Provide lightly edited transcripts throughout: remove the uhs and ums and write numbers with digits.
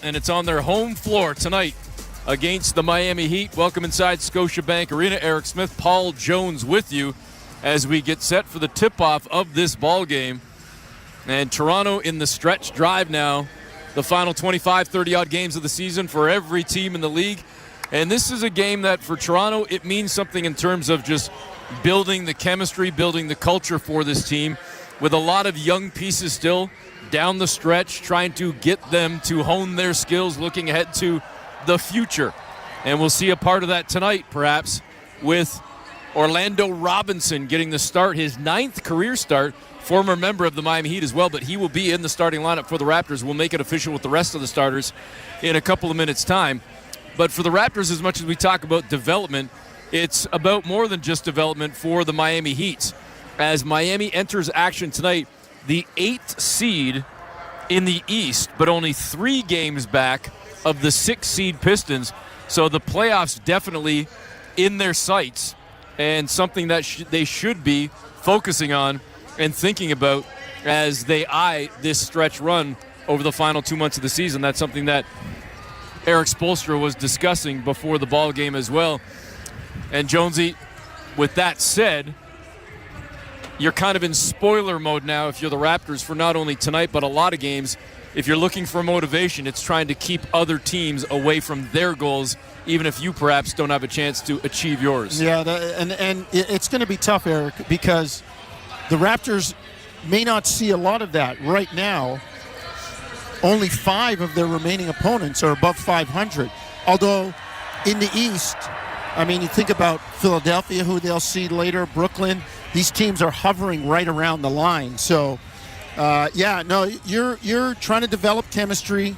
and it's on their home floor tonight against the Miami Heat. Welcome inside Scotiabank Arena. Eric Smith, Paul Jones with you as we get set for the tip-off of this ball game. And Toronto in the stretch drive now, the final 25, 30-odd games of the season for every team in the league. And this is a game that for Toronto, it means something in terms of just building the chemistry, building the culture for this team with a lot of young pieces still down the stretch, trying to get them to hone their skills, looking ahead to the future. And we'll see a part of that tonight, perhaps, with Orlando Robinson getting the start, his 9th career start, former member of the Miami Heat as well, but he will be in the starting lineup for the Raptors. We'll make it official with the rest of the starters in a couple of minutes' time. But for the Raptors, as much as we talk about development, it's about more than just development for the Miami Heat. As Miami enters action tonight, the 8th seed in the East, but only 3 games back of the 6th seed Pistons. So the playoffs definitely in their sights and something that they should be focusing on and thinking about as they eye this stretch run over the final 2 months of the season. That's something that Eric Spoelstra was discussing before the ball game as well. And Jonesy, with that said, you're kind of in spoiler mode now if you're the Raptors for not only tonight but a lot of games. If you're looking for motivation, it's trying to keep other teams away from their goals, even if you perhaps don't have a chance to achieve yours. Yeah, and it's going to be tough, Eric, because the Raptors may not see a lot of that right now. Only 5 of their remaining opponents are above 500. Although in the East, I mean, you think about Philadelphia, who they'll see later, Brooklyn. These teams are hovering right around the line. So, you're trying to develop chemistry.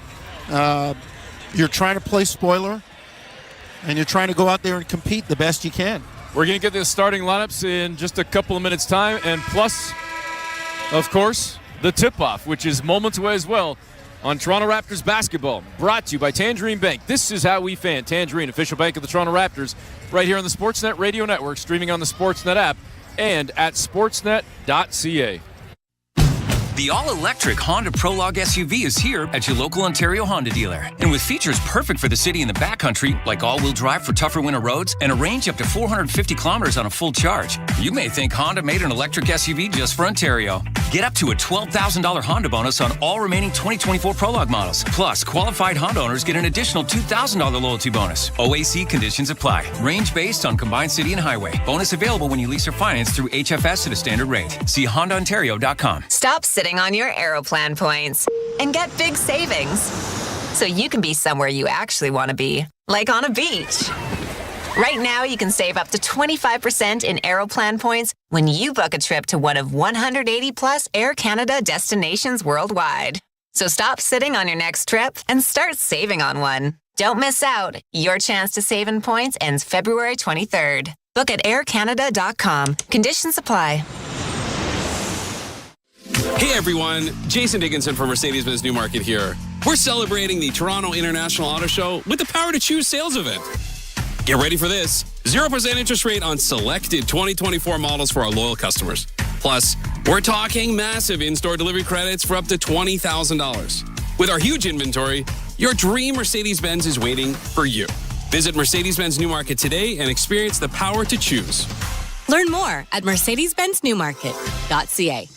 You're trying to play spoiler. And you're trying to go out there and compete the best you can. We're going to get the starting lineups in just a couple of minutes' time. And plus, of course, the tip-off, which is moments away as well on Toronto Raptors basketball. Brought to you by Tangerine Bank. This is how we fan. Tangerine, official bank of the Toronto Raptors, right here on the Sportsnet Radio Network, streaming on the Sportsnet app and at sportsnet.ca. The all-electric Honda Prologue SUV is here at your local Ontario Honda dealer. And with features perfect for the city and the backcountry, like all-wheel drive for tougher winter roads and a range up to 450 kilometers on a full charge, you may think Honda made an electric SUV just for Ontario. Get up to a $12,000 Honda bonus on all remaining 2024 Prologue models. Plus, qualified Honda owners get an additional $2,000 loyalty bonus. OAC conditions apply. Range based on combined city and highway. Bonus available when you lease or finance through HFS at a standard rate. See HondaOntario.com. Stop sitting on your Aeroplan points and get big savings so you can be somewhere you actually want to be, like on a beach. Right now, you can save up to 25% in Aeroplan points when you book a trip to one of 180-plus Air Canada destinations worldwide. So stop sitting on your next trip and start saving on one. Don't miss out. Your chance to save in points ends February 23rd. Book at aircanada.com. Conditions apply. Hey everyone, Jason Dickinson from Mercedes-Benz Newmarket here. We're celebrating the Toronto International Auto Show with the Power to Choose sales event. Get ready for this. 0% interest rate on selected 2024 models for our loyal customers. Plus, we're talking massive in-store delivery credits for up to $20,000. With our huge inventory, your dream Mercedes-Benz is waiting for you. Visit Mercedes-Benz Newmarket today and experience the power to choose. Learn more at mercedes-benznewmarket.ca.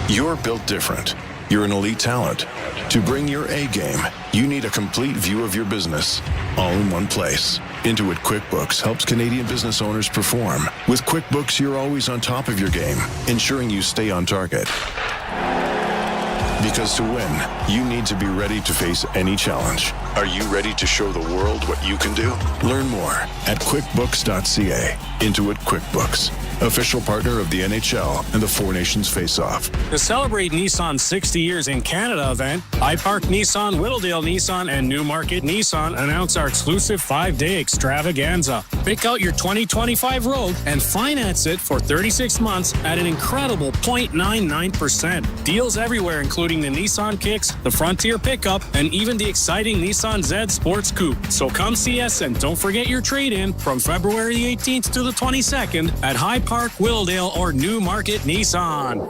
You're built different. You're an elite talent. To bring your A game, you need a complete view of your business, all in one place. Intuit QuickBooks helps Canadian business owners perform. With QuickBooks, you're always on top of your game, ensuring you stay on target. Because to win, you need to be ready to face any challenge. Are you ready to show the world what you can do? Learn more at quickbooks.ca. Intuit QuickBooks, official partner of the NHL and the Four Nations Face-Off. To celebrate Nissan's 60 years in Canada event, High Park Nissan, Whittledale Nissan, and Newmarket Nissan announce our exclusive 5-day extravaganza. Pick out your 2025 Rogue and finance it for 36 months at an incredible 0.99%. Deals everywhere, including the Nissan Kicks, the Frontier pickup, and even the exciting Nissan Z Sports Coupe. So come see us and don't forget your trade-in from February 18th to the 22nd at High Park, Whittledale, or Newmarket Nissan.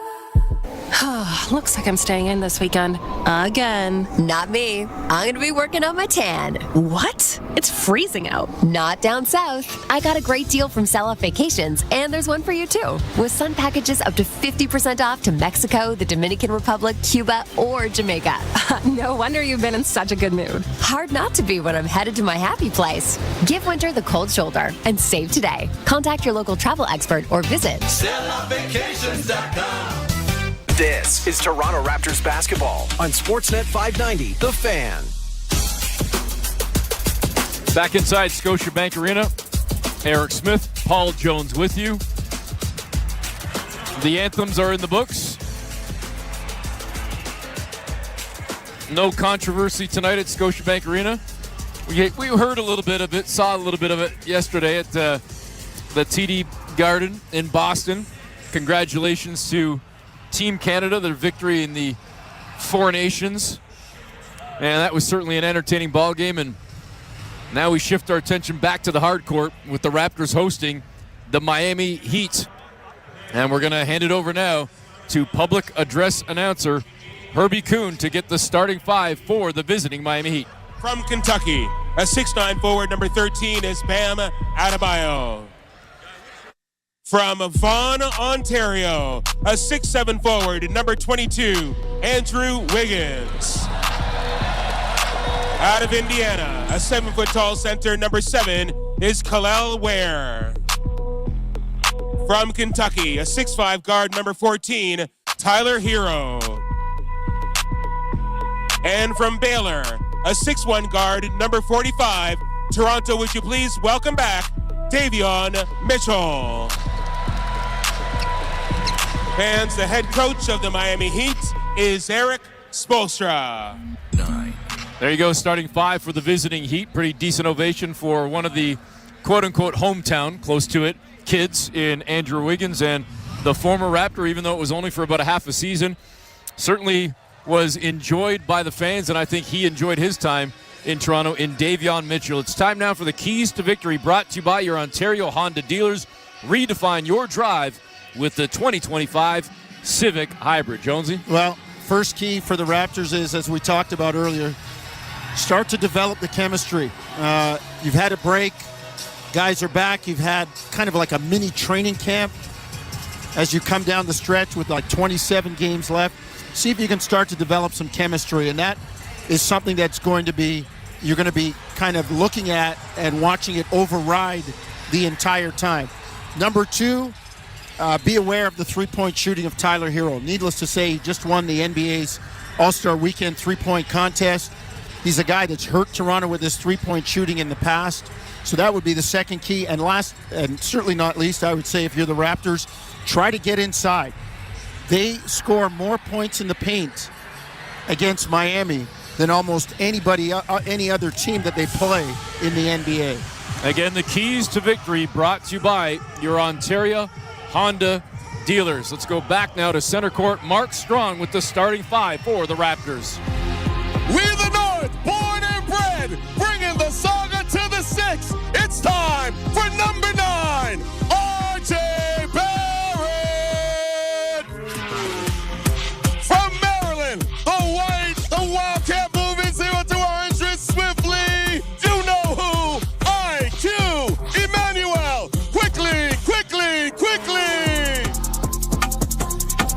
Looks like I'm staying in this weekend. Again. Not me. I'm going to be working on my tan. What? It's freezing out. Not down south. I got a great deal from Sell Off Vacations, and there's one for you too. With sun packages up to 50% off to Mexico, the Dominican Republic, Cuba, or Jamaica. No wonder you've been in such a good mood. Hard not to be when I'm headed to my happy place. Give winter the cold shoulder and save today. Contact your local travel expert or visit selloffvacations.com. This is Toronto Raptors basketball on Sportsnet 590, The Fan. Back inside Scotiabank Arena, Eric Smith, Paul Jones with you. The anthems are in the books. No controversy tonight at Scotiabank Arena. We heard a little bit of it, saw a little bit of it yesterday at the TD Garden in Boston. Congratulations to Team Canada, their victory in the Four Nations. And that was certainly an entertaining ball game. And now we shift our attention back to the hard court with the Raptors hosting the Miami Heat. And we're going to hand it over now to public address announcer Herbie Kuhn to get the starting five for the visiting Miami Heat. From Kentucky, a 6'9" forward, number 13 is Bam Adebayo. From Vaughan, Ontario, a 6'7" forward, number 22, Andrew Wiggins. Out of Indiana, a 7-foot-tall center, number 7, is Khalil Ware. From Kentucky, a 6'5" guard, number 14, Tyler Hero. And from Baylor, a 6'1" guard, number 45, Toronto, would you please welcome back Davion Mitchell. And the head coach of the Miami Heat is Eric Spoelstra. There you go, starting five for the visiting Heat. Pretty decent ovation for one of the quote-unquote hometown, close to it, kids in Andrew Wiggins, and the former Raptor, even though it was only for about a half a season, certainly was enjoyed by the fans, and I think he enjoyed his time in Toronto in Davion Mitchell. It's time now for the Keys to Victory, brought to you by your Ontario Honda dealers. Redefine your drive with the 2025 Civic Hybrid. Jonesy? Well, first key for the Raptors is, as we talked about earlier, start to develop the chemistry. You've had a break. Guys are back. You've had kind of like a mini training camp as you come down the stretch with like 27 games left. See if you can start to develop some chemistry, and that is something that's you're going to be kind of looking at and watching it override the entire time. Number two, be aware of the three-point shooting of Tyler Hero. Needless to say, he just won the NBA's All-Star Weekend three-point contest. He's a guy that's hurt Toronto with his three-point shooting in the past. So that would be the second key. And last, and certainly not least, I would say if you're the Raptors, try to get inside. They score more points in the paint against Miami than almost any other team that they play in the NBA. Again, the Keys to Victory brought to you by your Ontario Honda dealers. Let's go back now to center court. Mark Strong with the starting five for the Raptors. We the North, born and bred, bringing the saga to the six. It's time for number 9, R.J. Barrett. From Maryland, the Wildcat moving 0 to 100 swiftly. You know who? IQ Emmanuel. Quickly.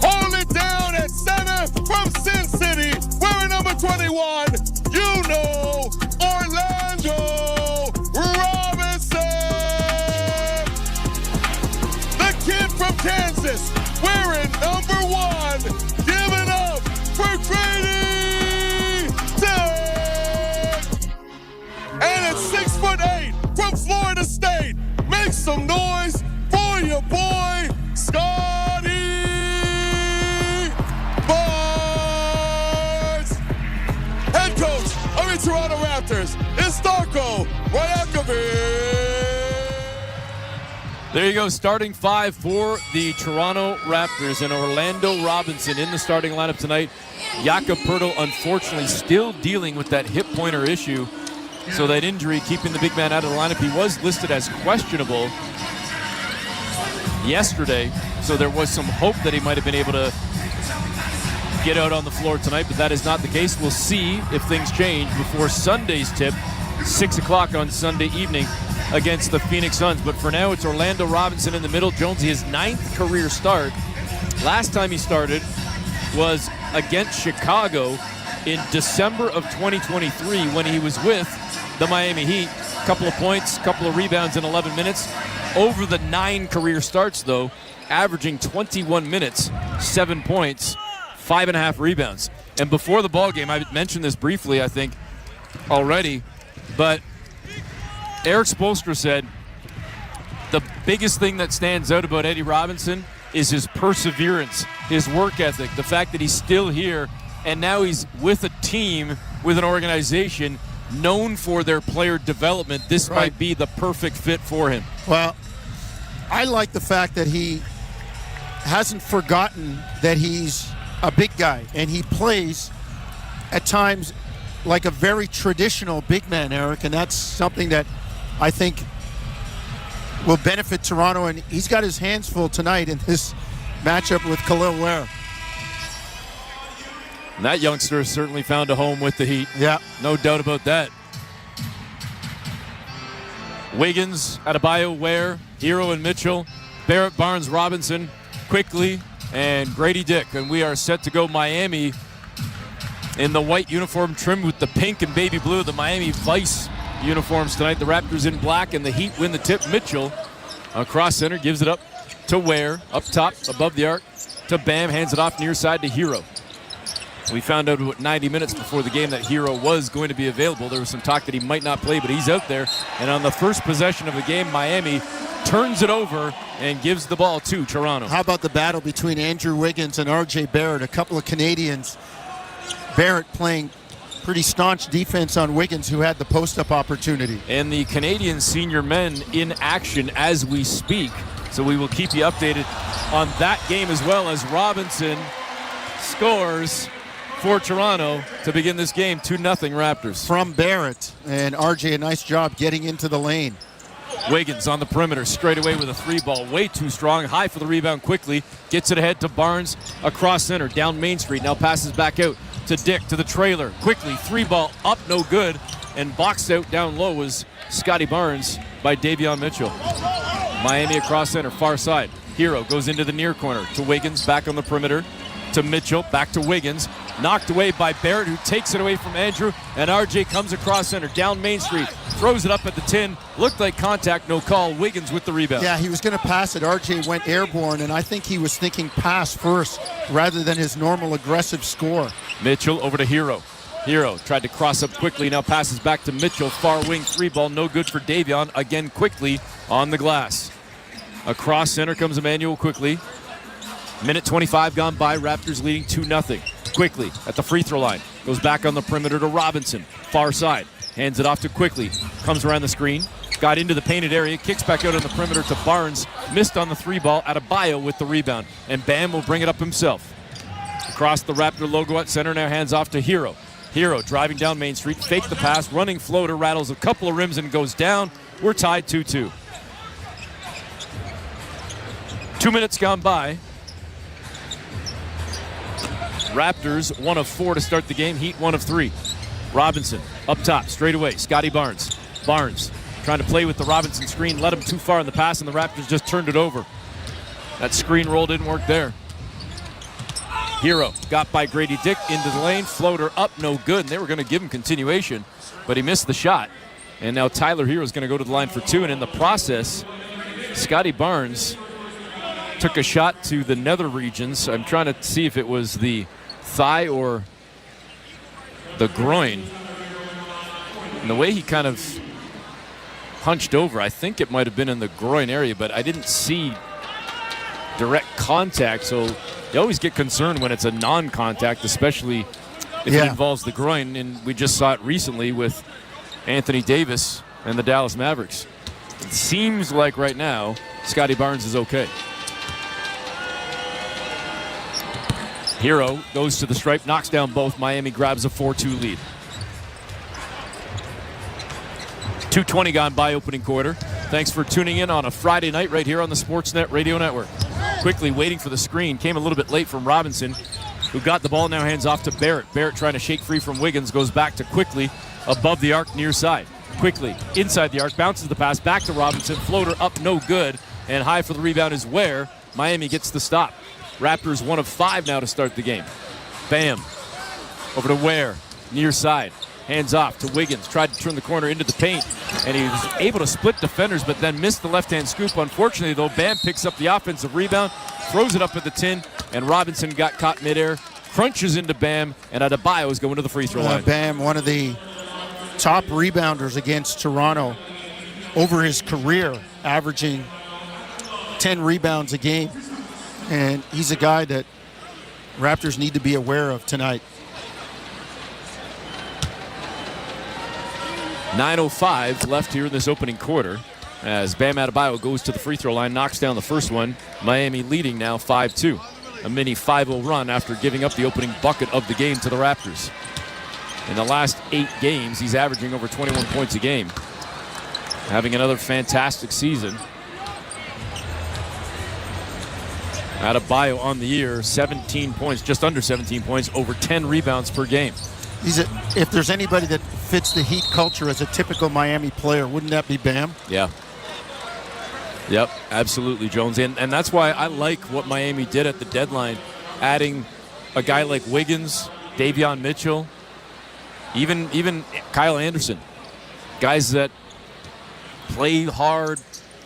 Hold it down at center from Sin City. Wearing number 21. You know Orlando Robinson. The kid from Kansas. Wearing number 1. Giving up for Grady Dick. And at 6'8" from Florida State. Make some noise for your boy, Scotty Barnes. Head coach of the Toronto Raptors is Darko Rajakovic. There you go, starting five for the Toronto Raptors, and Orlando Robinson in the starting lineup tonight. Jakob Poeltl, unfortunately, still dealing with that hip pointer issue. So that injury keeping the big man out of the lineup. He was listed as questionable yesterday, so there was some hope that he might have been able to get out on the floor tonight, but that is not the case. We'll see if things change before Sunday's tip, 6 o'clock on Sunday evening against the Phoenix Suns. But for now, it's Orlando Robinson in the middle. Jonesy, his 9th career start. Last time he started was against Chicago in December of 2023 when he was with the Miami Heat. Couple of points, couple of rebounds in 11 minutes. Over the 9 career starts, though, averaging 21 minutes, 7 points, 5.5 rebounds. And before the ball game, I mentioned this briefly, I think, already, but Eric Spoelstra said the biggest thing that stands out about Eddie Robinson is his perseverance, his work ethic, the fact that he's still here, and now he's with a team, with an organization known for their player development. This might be the perfect fit for him. Well, I like the fact that he hasn't forgotten that he's a big guy, and he plays at times like a very traditional big man, Eric, and that's something that I think will benefit Toronto, and he's got his hands full tonight in this matchup with Khalil Ware. And that youngster has certainly found a home with the Heat. Yeah. No doubt about that. Wiggins, Adebayo, Ware, Hero and Mitchell, Barrett, Barnes, Robinson, Quickly, and Grady Dick. And we are set to go Miami in the white uniform trimmed with the pink and baby blue, the Miami Vice uniforms tonight. The Raptors in black, and the Heat win the tip. Mitchell across center, gives it up to Ware, up top, above the arc, to Bam, hands it off near side to Hero. We found out about 90 minutes before the game that Hero was going to be available. There was some talk that he might not play, but he's out there. And on the first possession of the game, Miami turns it over and gives the ball to Toronto. How about the battle between Andrew Wiggins and R.J. Barrett? A couple of Canadians. Barrett playing pretty staunch defense on Wiggins, who had the post-up opportunity. And the Canadian senior men in action as we speak. So we will keep you updated on that game, as well as Robinson scores for Toronto to begin this game. 2-0 Raptors. From Barrett. And RJ, a nice job getting into the lane. Wiggins on the perimeter, straight away with a 3-ball. Way too strong. High for the rebound quickly. Gets it ahead to Barnes across center, down Main Street. Now passes back out to Dick, to the trailer. Quickly, 3-ball up, no good. And boxed out down low was Scotty Barnes by Davion Mitchell. Miami across center, far side. Hero goes into the near corner to Wiggins, back on the perimeter. To Mitchell, back to Wiggins, knocked away by Barrett, who takes it away from Andrew, and RJ comes across center, down Main Street, throws it up at the 10, looked like contact, no call. Wiggins with the rebound. Yeah, he was going to pass it. RJ went airborne, and I think he was thinking pass first rather than his normal aggressive score. Mitchell over to Hero. Hero tried to cross up quickly, now passes back to Mitchell, far wing 3-ball, no good for Davion, again Quickly on the glass. Across center comes Emmanuel Quickly. Minute 25 gone by, Raptors leading 2-0. Quickly at the free throw line. Goes back on the perimeter to Robinson. Far side. Hands it off to Quickly. Comes around the screen. Got into the painted area. Kicks back out on the perimeter to Barnes. Missed on the 3-ball. Adebayo with the rebound. And Bam will bring it up himself. Across the Raptor logo at center. Now hands off to Hero. Hero driving down Main Street. Fake the pass. Running floater. Rattles a couple of rims and goes down. We're tied 2-2. 2 minutes gone by. Raptors 1 of 4 to start the game. Heat 1 of 3. Robinson up top, straight away. Scotty Barnes. Barnes trying to play with the Robinson screen. Led him too far in the pass, and the Raptors just turned it over. That screen roll didn't work there. Hero got by Grady Dick into the lane. Floater up, no good. And they were going to give him continuation, but he missed the shot. And now Tyler Hero is going to go to the line for 2. And in the process, Scotty Barnes took a shot to the nether regions. I'm trying to see if it was the thigh or the groin. And the way he kind of hunched over, I think it might have been in the groin area, but I didn't see direct contact. So you always get concerned when it's a non-contact, especially if it involves the groin. And we just saw it recently with Anthony Davis and the Dallas Mavericks. It seems like right now Scotty Barnes is okay. Hero goes to the stripe, knocks down both. Miami grabs a 4-2 lead. 2:20 gone by opening quarter. Thanks for tuning in on a Friday night right here on the Sportsnet Radio Network. Quickly waiting for the screen. Came a little bit late from Robinson. who got the ball, now hands off to Barrett. Barrett trying to shake free from Wiggins, goes back to Quickly, above the arc, near side. Quickly, inside the arc, bounces the pass, back to Robinson, floater up, no good, and high for the rebound is Ware. Miami gets the stop. Raptors 1 of 5 now to start the game. Bam. Over to Ware, near side. Hands off to Wiggins. Tried to turn the corner into the paint, and he was able to split defenders, but then missed the left-hand scoop. Unfortunately, though, Bam picks up the offensive rebound, throws it up at the tin, and Robinson got caught midair, crunches into Bam, and Adebayo is going to the free throw line. Bam, one of the top rebounders against Toronto over his career, averaging 10 rebounds a game. And he's a guy that Raptors need to be aware of tonight. 9:05 left here in this opening quarter as Bam Adebayo goes to the free throw line, knocks down the first one. Miami leading now 5-2. A mini 5-0 run after giving up the opening bucket of the game to the Raptors. In the last 8 games, he's averaging over 21 points a game. Having another fantastic season. Adebayo on the year, 17 points, just under 17 points, over 10 rebounds per game. If there's anybody that fits the Heat culture as a typical Miami player, wouldn't that be Bam? Yeah. Yep, absolutely, Jones. And that's why I like what Miami did at the deadline, adding a guy like Wiggins, Davion Mitchell, even Kyle Anderson. Guys that play hard,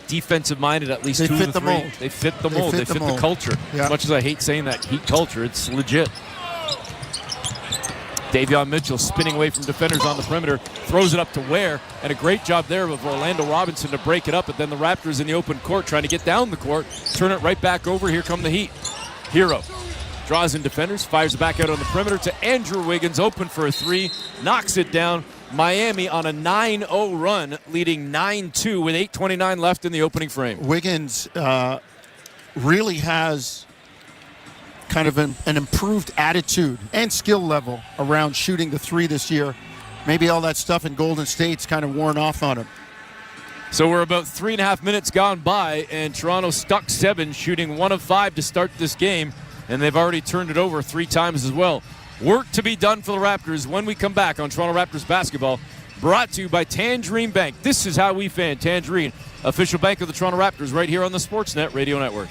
defensive-minded, at least 2 of the 3. They fit the mold. They fit the culture. Yeah. As much as I hate saying that, Heat culture, it's legit. Davion Mitchell spinning away from defenders on the perimeter, throws it up to Ware, and a great job there of Orlando Robinson to break it up, but then the Raptors in the open court trying to get down the court, turn it right back over. Here come the Heat. Hero draws in defenders, fires it back out on the perimeter to Andrew Wiggins, open for a 3, knocks it down. Miami on a 9-0 run, leading 9-2 with 8:29 left in the opening frame. Wiggins really has kind of an improved attitude and skill level around shooting the 3 this year. Maybe all that stuff in Golden State's kind of worn off on him. So we're about 3.5 minutes gone by, and Toronto stuck 7, shooting 1 of 5 to start this game, and they've already turned it over 3 times as well. Work to be done for the Raptors when we come back on Toronto Raptors basketball, brought to you by Tangerine Bank. This is how we fan. Tangerine, official bank of the Toronto Raptors, right here on the Sportsnet Radio Network.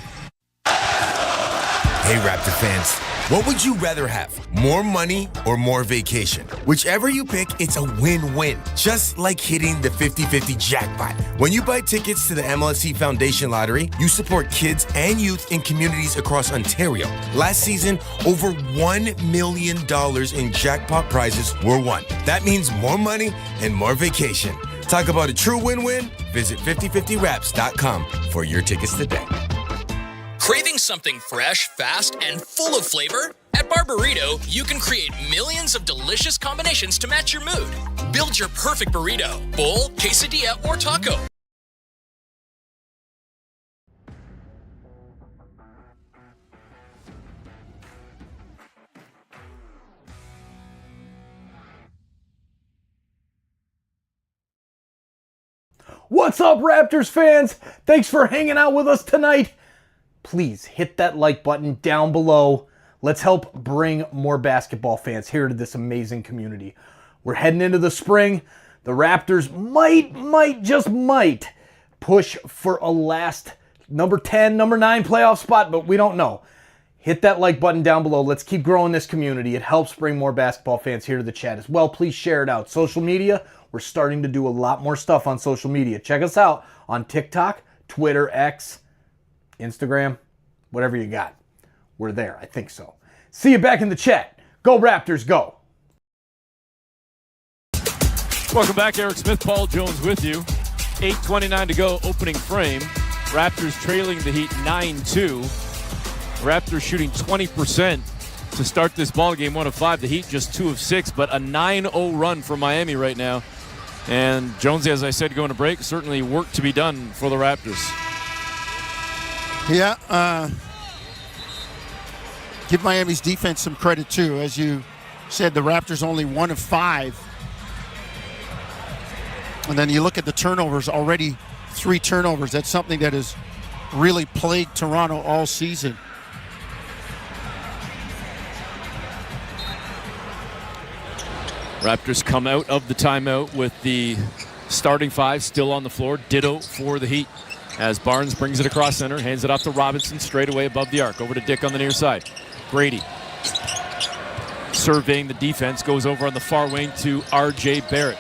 Hey, Raptor fans, what would you rather have? More money or more vacation? Whichever you pick, it's a win-win. Just like hitting the 50-50 jackpot. When you buy tickets to the MLSE Foundation Lottery, you support kids and youth in communities across Ontario. Last season, over $1 million in jackpot prizes were won. That means more money and more vacation. Talk about a true win-win? Visit 5050raps.com for your tickets today. Craving something fresh, fast, and full of flavor? At Barburrito, you can create millions of delicious combinations to match your mood. Build your perfect burrito, bowl, quesadilla, or taco. What's up, Raptors fans? Thanks for hanging out with us tonight. Please hit that like button down below. Let's help bring more basketball fans here to this amazing community. We're heading into the spring. The Raptors just might push for a last number 10, number 9 playoff spot, but we don't know. Hit that like button down below. Let's keep growing this community. It helps bring more basketball fans here to the chat as well. Please share it out. Social media, we're starting to do a lot more stuff on social media. Check us out on TikTok, Twitter, X, Instagram, whatever you got. We're there. I think so. See you back in the chat. Go Raptors, go. Welcome back. Eric Smith, Paul Jones with you. 8:29 to go, opening frame. Raptors trailing the Heat 9-2. Raptors shooting 20% to start this ball game, 1 of 5. The Heat just 2 of 6, but a 9-0 run for Miami right now. And Jonesy, as I said, going to break, certainly work to be done for the Raptors. Yeah, give Miami's defense some credit too. As you said, the Raptors only 1 of 5. And then you look at the turnovers, already 3 turnovers. That's something that has really plagued Toronto all season. Raptors come out of the timeout with the starting five still on the floor. Ditto for the Heat. As Barnes brings it across center, hands it off to Robinson straight away above the arc. Over to Dick on the near side. Grady surveying the defense, goes over on the far wing to R.J. Barrett.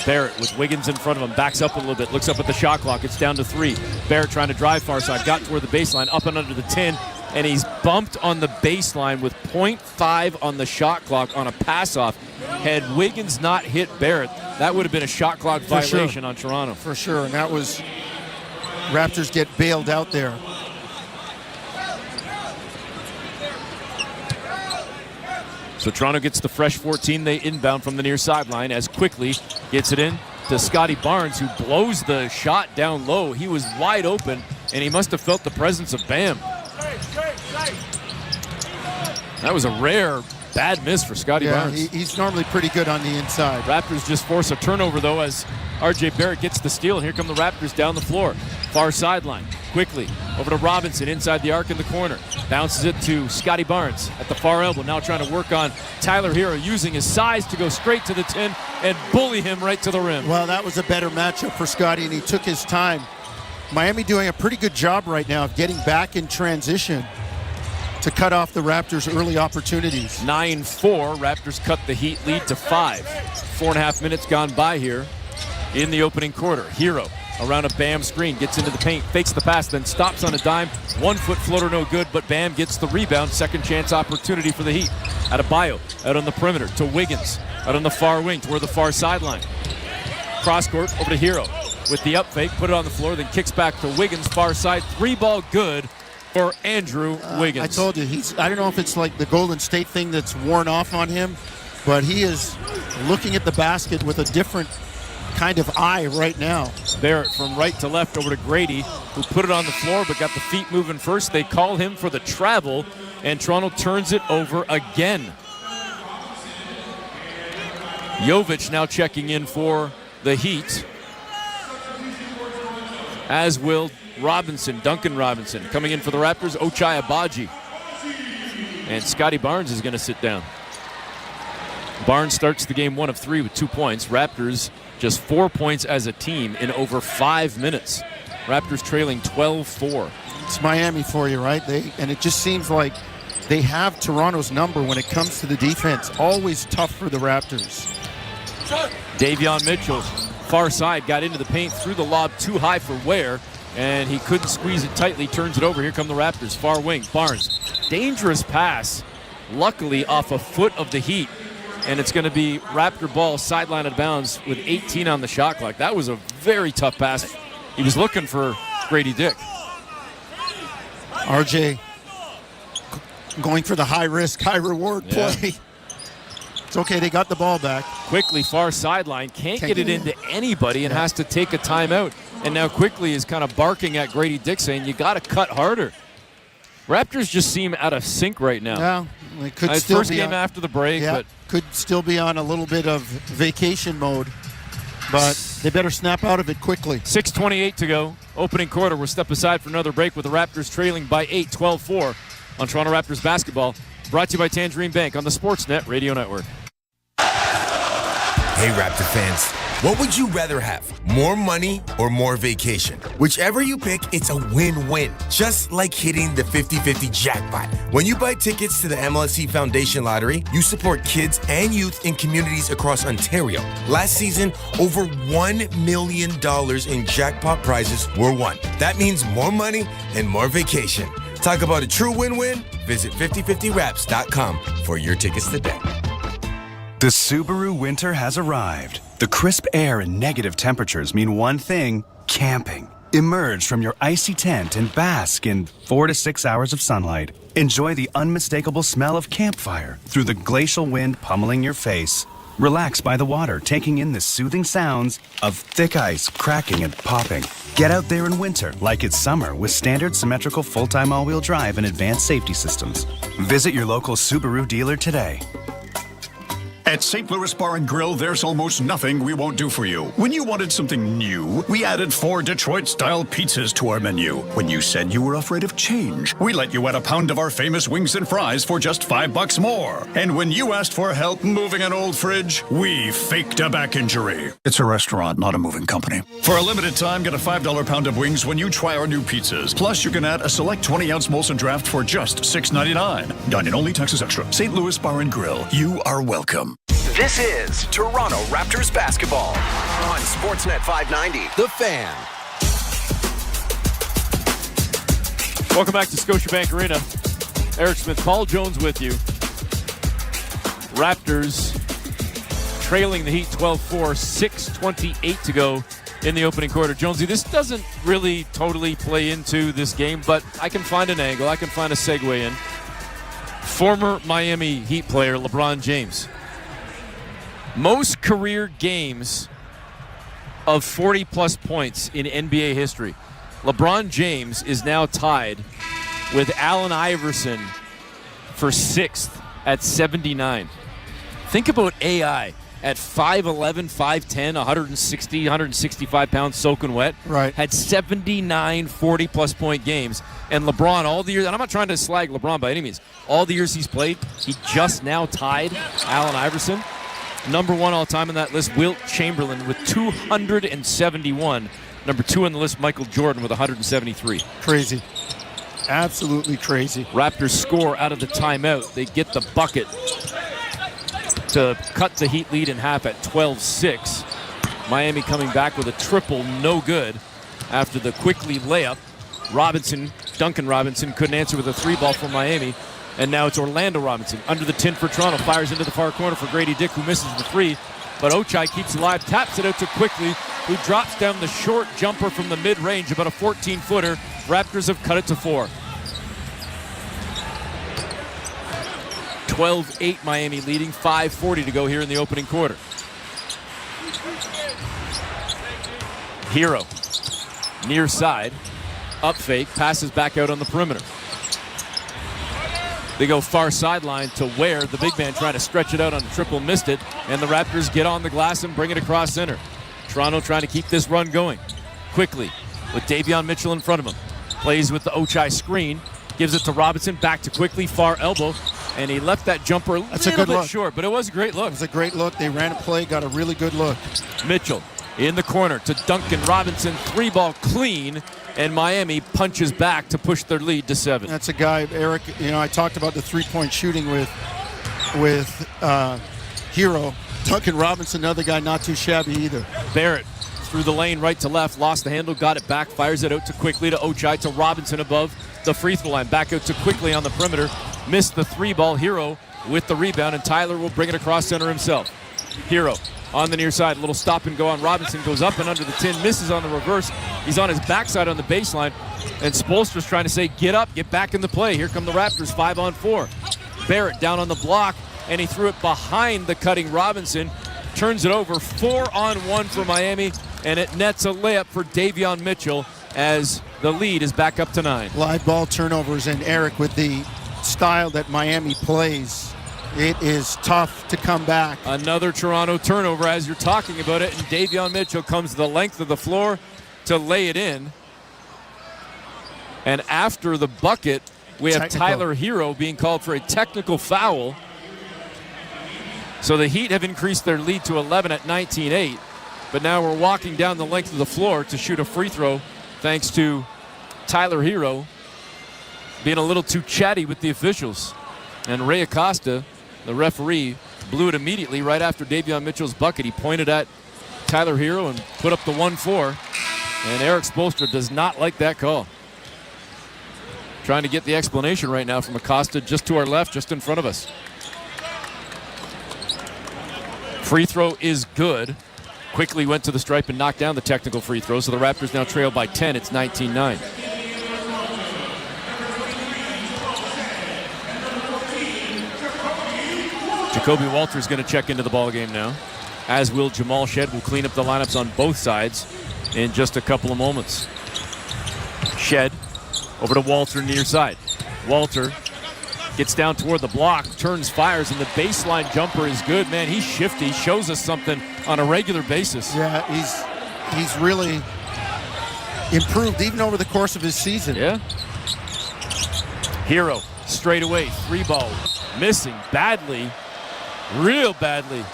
Barrett with Wiggins in front of him, backs up a little bit, looks up at the shot clock. It's down to 3. Barrett trying to drive far side, got toward the baseline, up and under the 10, and he's bumped on the baseline with 0.5 on the shot clock on a pass-off. Had Wiggins not hit Barrett, that would have been a shot clock violation on Toronto. For sure, and that was Raptors get bailed out there. So Toronto gets the fresh 14. They inbound from the near sideline as Quickly gets it in to Scotty Barnes, who blows the shot down low. He was wide open, and he must have felt the presence of Bam. That was a rare bad miss for Scotty Barnes. He's normally pretty good on the inside. Raptors just force a turnover, though, as R.J. Barrett gets the steal. And here come the Raptors down the floor. Far sideline. Quickly over to Robinson inside the arc in the corner. Bounces it to Scotty Barnes at the far elbow. Now trying to work on Tyler Hero, using his size to go straight to the 10 and bully him right to the rim. Well, that was a better matchup for Scotty, and he took his time. Miami doing a pretty good job right now of getting back in transition to cut off the Raptors' early opportunities. 9-4. Raptors cut the Heat lead to 5. 4.5 minutes gone by here in the opening quarter. Hero around a Bam screen, gets into the paint, fakes the pass, then stops on a dime. 1 foot floater, no good, but Bam gets the rebound. Second chance opportunity for the Heat. Adebayo out on the perimeter to Wiggins, out on the far wing toward the far sideline. Cross court over to Hero with the up fake, put it on the floor, then kicks back to Wiggins, far side. 3-ball good for Andrew Wiggins. I told you, I don't know if it's like the Golden State thing that's worn off on him, but he is looking at the basket with a different kind of eye right now. Barrett from right to left over to Grady, who put it on the floor but got the feet moving first. They call him for the travel, and Toronto turns it over again. Jovic now checking in for the Heat, as will Robinson, Duncan Robinson. Coming in for the Raptors, Ochai Agbaji. And Scotty Barnes is going to sit down. Barnes starts the game 1 of 3 with 2 points. Raptors just 4 points as a team in over 5 minutes. Raptors trailing 12-4. It's Miami for you, right? And it just seems like they have Toronto's number when it comes to the defense. Always tough for the Raptors. Davion Mitchell, far side, got into the paint, threw the lob too high for Ware, and he couldn't squeeze it tightly, turns it over. Here come the Raptors, far wing, Barnes. Dangerous pass, luckily off a foot of the Heat, and it's going to be Raptor ball sideline out of bounds with 18 on the shot clock. That was a very tough pass. He was looking for Grady Dick. RJ going for the high risk, high reward play. It's okay, they got the ball back. Quickly, far sideline, can't get it into anybody and has to take a timeout. And now Quickly is kind of barking at Grady Dick, saying, you got to cut harder. Raptors just seem out of sync right now. Yeah, they could still first be game after the break, but could still be on a little bit of vacation mode. But they better snap out of it quickly. 6:28 to go. Opening quarter. We'll step aside for another break with the Raptors trailing by 8, 12-4 on Toronto Raptors basketball. Brought to you by Tangerine Bank on the Sportsnet Radio Network. Hey, Raptor fans, what would you rather have? More money or more vacation? Whichever you pick, it's a win-win. Just like hitting the 50-50 jackpot. When you buy tickets to the MLSE Foundation Lottery, you support kids and youth in communities across Ontario. Last season, over $1 million in jackpot prizes were won. That means more money and more vacation. Talk about a true win-win? Visit 5050raps.com for your tickets today. The Subaru winter has arrived. The crisp air and negative temperatures mean one thing: camping. Emerge from your icy tent and bask in 4 to 6 hours of sunlight. Enjoy the unmistakable smell of campfire through the glacial wind pummeling your face. Relax by the water, taking in the soothing sounds of thick ice cracking and popping. Get out there in winter like it's summer with standard symmetrical full-time all-wheel drive and advanced safety systems. Visit your local Subaru dealer today. At St. Louis Bar and Grill, there's almost nothing we won't do for you. When you wanted something new, we added 4 Detroit-style pizzas to our menu. When you said you were afraid of change, we let you add a pound of our famous wings and fries for just $5 more. And when you asked for help moving an old fridge, we faked a back injury. It's a restaurant, not a moving company. For a limited time, get a $5 pound of wings when you try our new pizzas. Plus, you can add a select 20-ounce Molson Draft for just $6.99. Dine in only, taxes extra. St. Louis Bar and Grill. You are welcome. This is Toronto Raptors basketball on Sportsnet 590, The Fan. Welcome back to Scotiabank Arena. Eric Smith, Paul Jones with you. Raptors trailing the Heat 12-4, 6:28 to go in the opening quarter. Jonesy, this doesn't really totally play into this game, but I can find an angle. I can find a segue in. Former Miami Heat player LeBron James. Most career games of 40-plus points in NBA history. LeBron James is now tied with Allen Iverson for 6th at 79. Think about AI at 5'11", 5'10", 160, 165 pounds soaking wet. Right. Had 79 40-plus point games. And LeBron, all the years, and I'm not trying to slag LeBron by any means, all the years he's played, he just now tied Allen Iverson. Number 1 all time on that list, Wilt Chamberlain with 271. Number 2 on the list, Michael Jordan with 173. Crazy. Absolutely crazy. Raptors score out of the timeout. They get the bucket to cut the Heat lead in half at 12-6. Miami coming back with a triple, no good, after the quickly layup. Duncan Robinson couldn't answer with a 3-ball for Miami. And now it's Orlando Robinson under the tin for Toronto. Fires into the far corner for Grady Dick, who misses the 3. But Ochai keeps alive, taps it out to Quickly, who drops down the short jumper from the mid-range, about a 14-footer. Raptors have cut it to 4. 12-8 Miami leading, 5:40 to go here in the opening quarter. Hero, near side, up fake, passes back out on the perimeter. They go far sideline to Ware, the big man trying to stretch it out on a triple, missed it, and the Raptors get on the glass and bring it across center. Toronto trying to keep this run going. Quickly, with Davion Mitchell in front of him. Plays with the Ochai screen, gives it to Robinson, back to Quickly, far elbow, and he left that jumper a little bit short, but it was a great look. It was a great look. They ran a play, got a really good look. Mitchell in the corner to Duncan Robinson, 3-ball clean, and Miami punches back to push their lead to 7. That's a guy, Eric, I talked about the three-point shooting with Hero. Duncan Robinson, another guy not too shabby either. Barrett through the lane right to left, lost the handle, got it back, fires it out to Quickly, to Ochai, to Robinson above the free throw line. Back out to Quickly on the perimeter. Missed the 3-ball. Hero with the rebound, and Tyler will bring it across center himself. Hero on the near side, a little stop and go on Robinson, goes up and under the tin, misses on the reverse. He's on his backside on the baseline, and Spoelstra's trying to say, get up, get back in the play. Here come the Raptors, 5-on-4. Barrett down on the block, and he threw it behind the cutting Robinson. Turns it over, 4-on-1 for Miami, and it nets a layup for Davion Mitchell as the lead is back up to 9. Live ball turnovers, and Eric, with the style that Miami plays, it is tough to come back. Another Toronto turnover as you're talking about it, and Davion Mitchell comes the length of the floor to lay it in. And after the bucket, we have Tyler Hero being called for a technical foul. So the Heat have increased their lead to 11 at 19-8. But now we're walking down the length of the floor to shoot a free throw thanks to Tyler Hero being a little too chatty with the officials. And Ray Acosta, the referee, blew it immediately right after Davion Mitchell's bucket. He pointed at Tyler Hero and put up the 1-4. And Eric Spoelstra does not like that call. Trying to get the explanation right now from Acosta just to our left, just in front of us. Free throw is good. Quickly went to the stripe and knocked down the technical free throw, so the Raptors now trail by 10. It's 19-9. Jacoby Walter's going to check into the ballgame now, as will Jamal Shed. Will clean up the lineups on both sides in just a couple of moments. Shed over to Walter near side. Walter Gets down toward the block, turns, fires, and the baseline jumper is good. Man, he's shifty. Shows us something on a regular basis. Yeah, he's really improved even over the course of his season. Yeah. Hero, straight away, 3-ball, missing badly, real badly.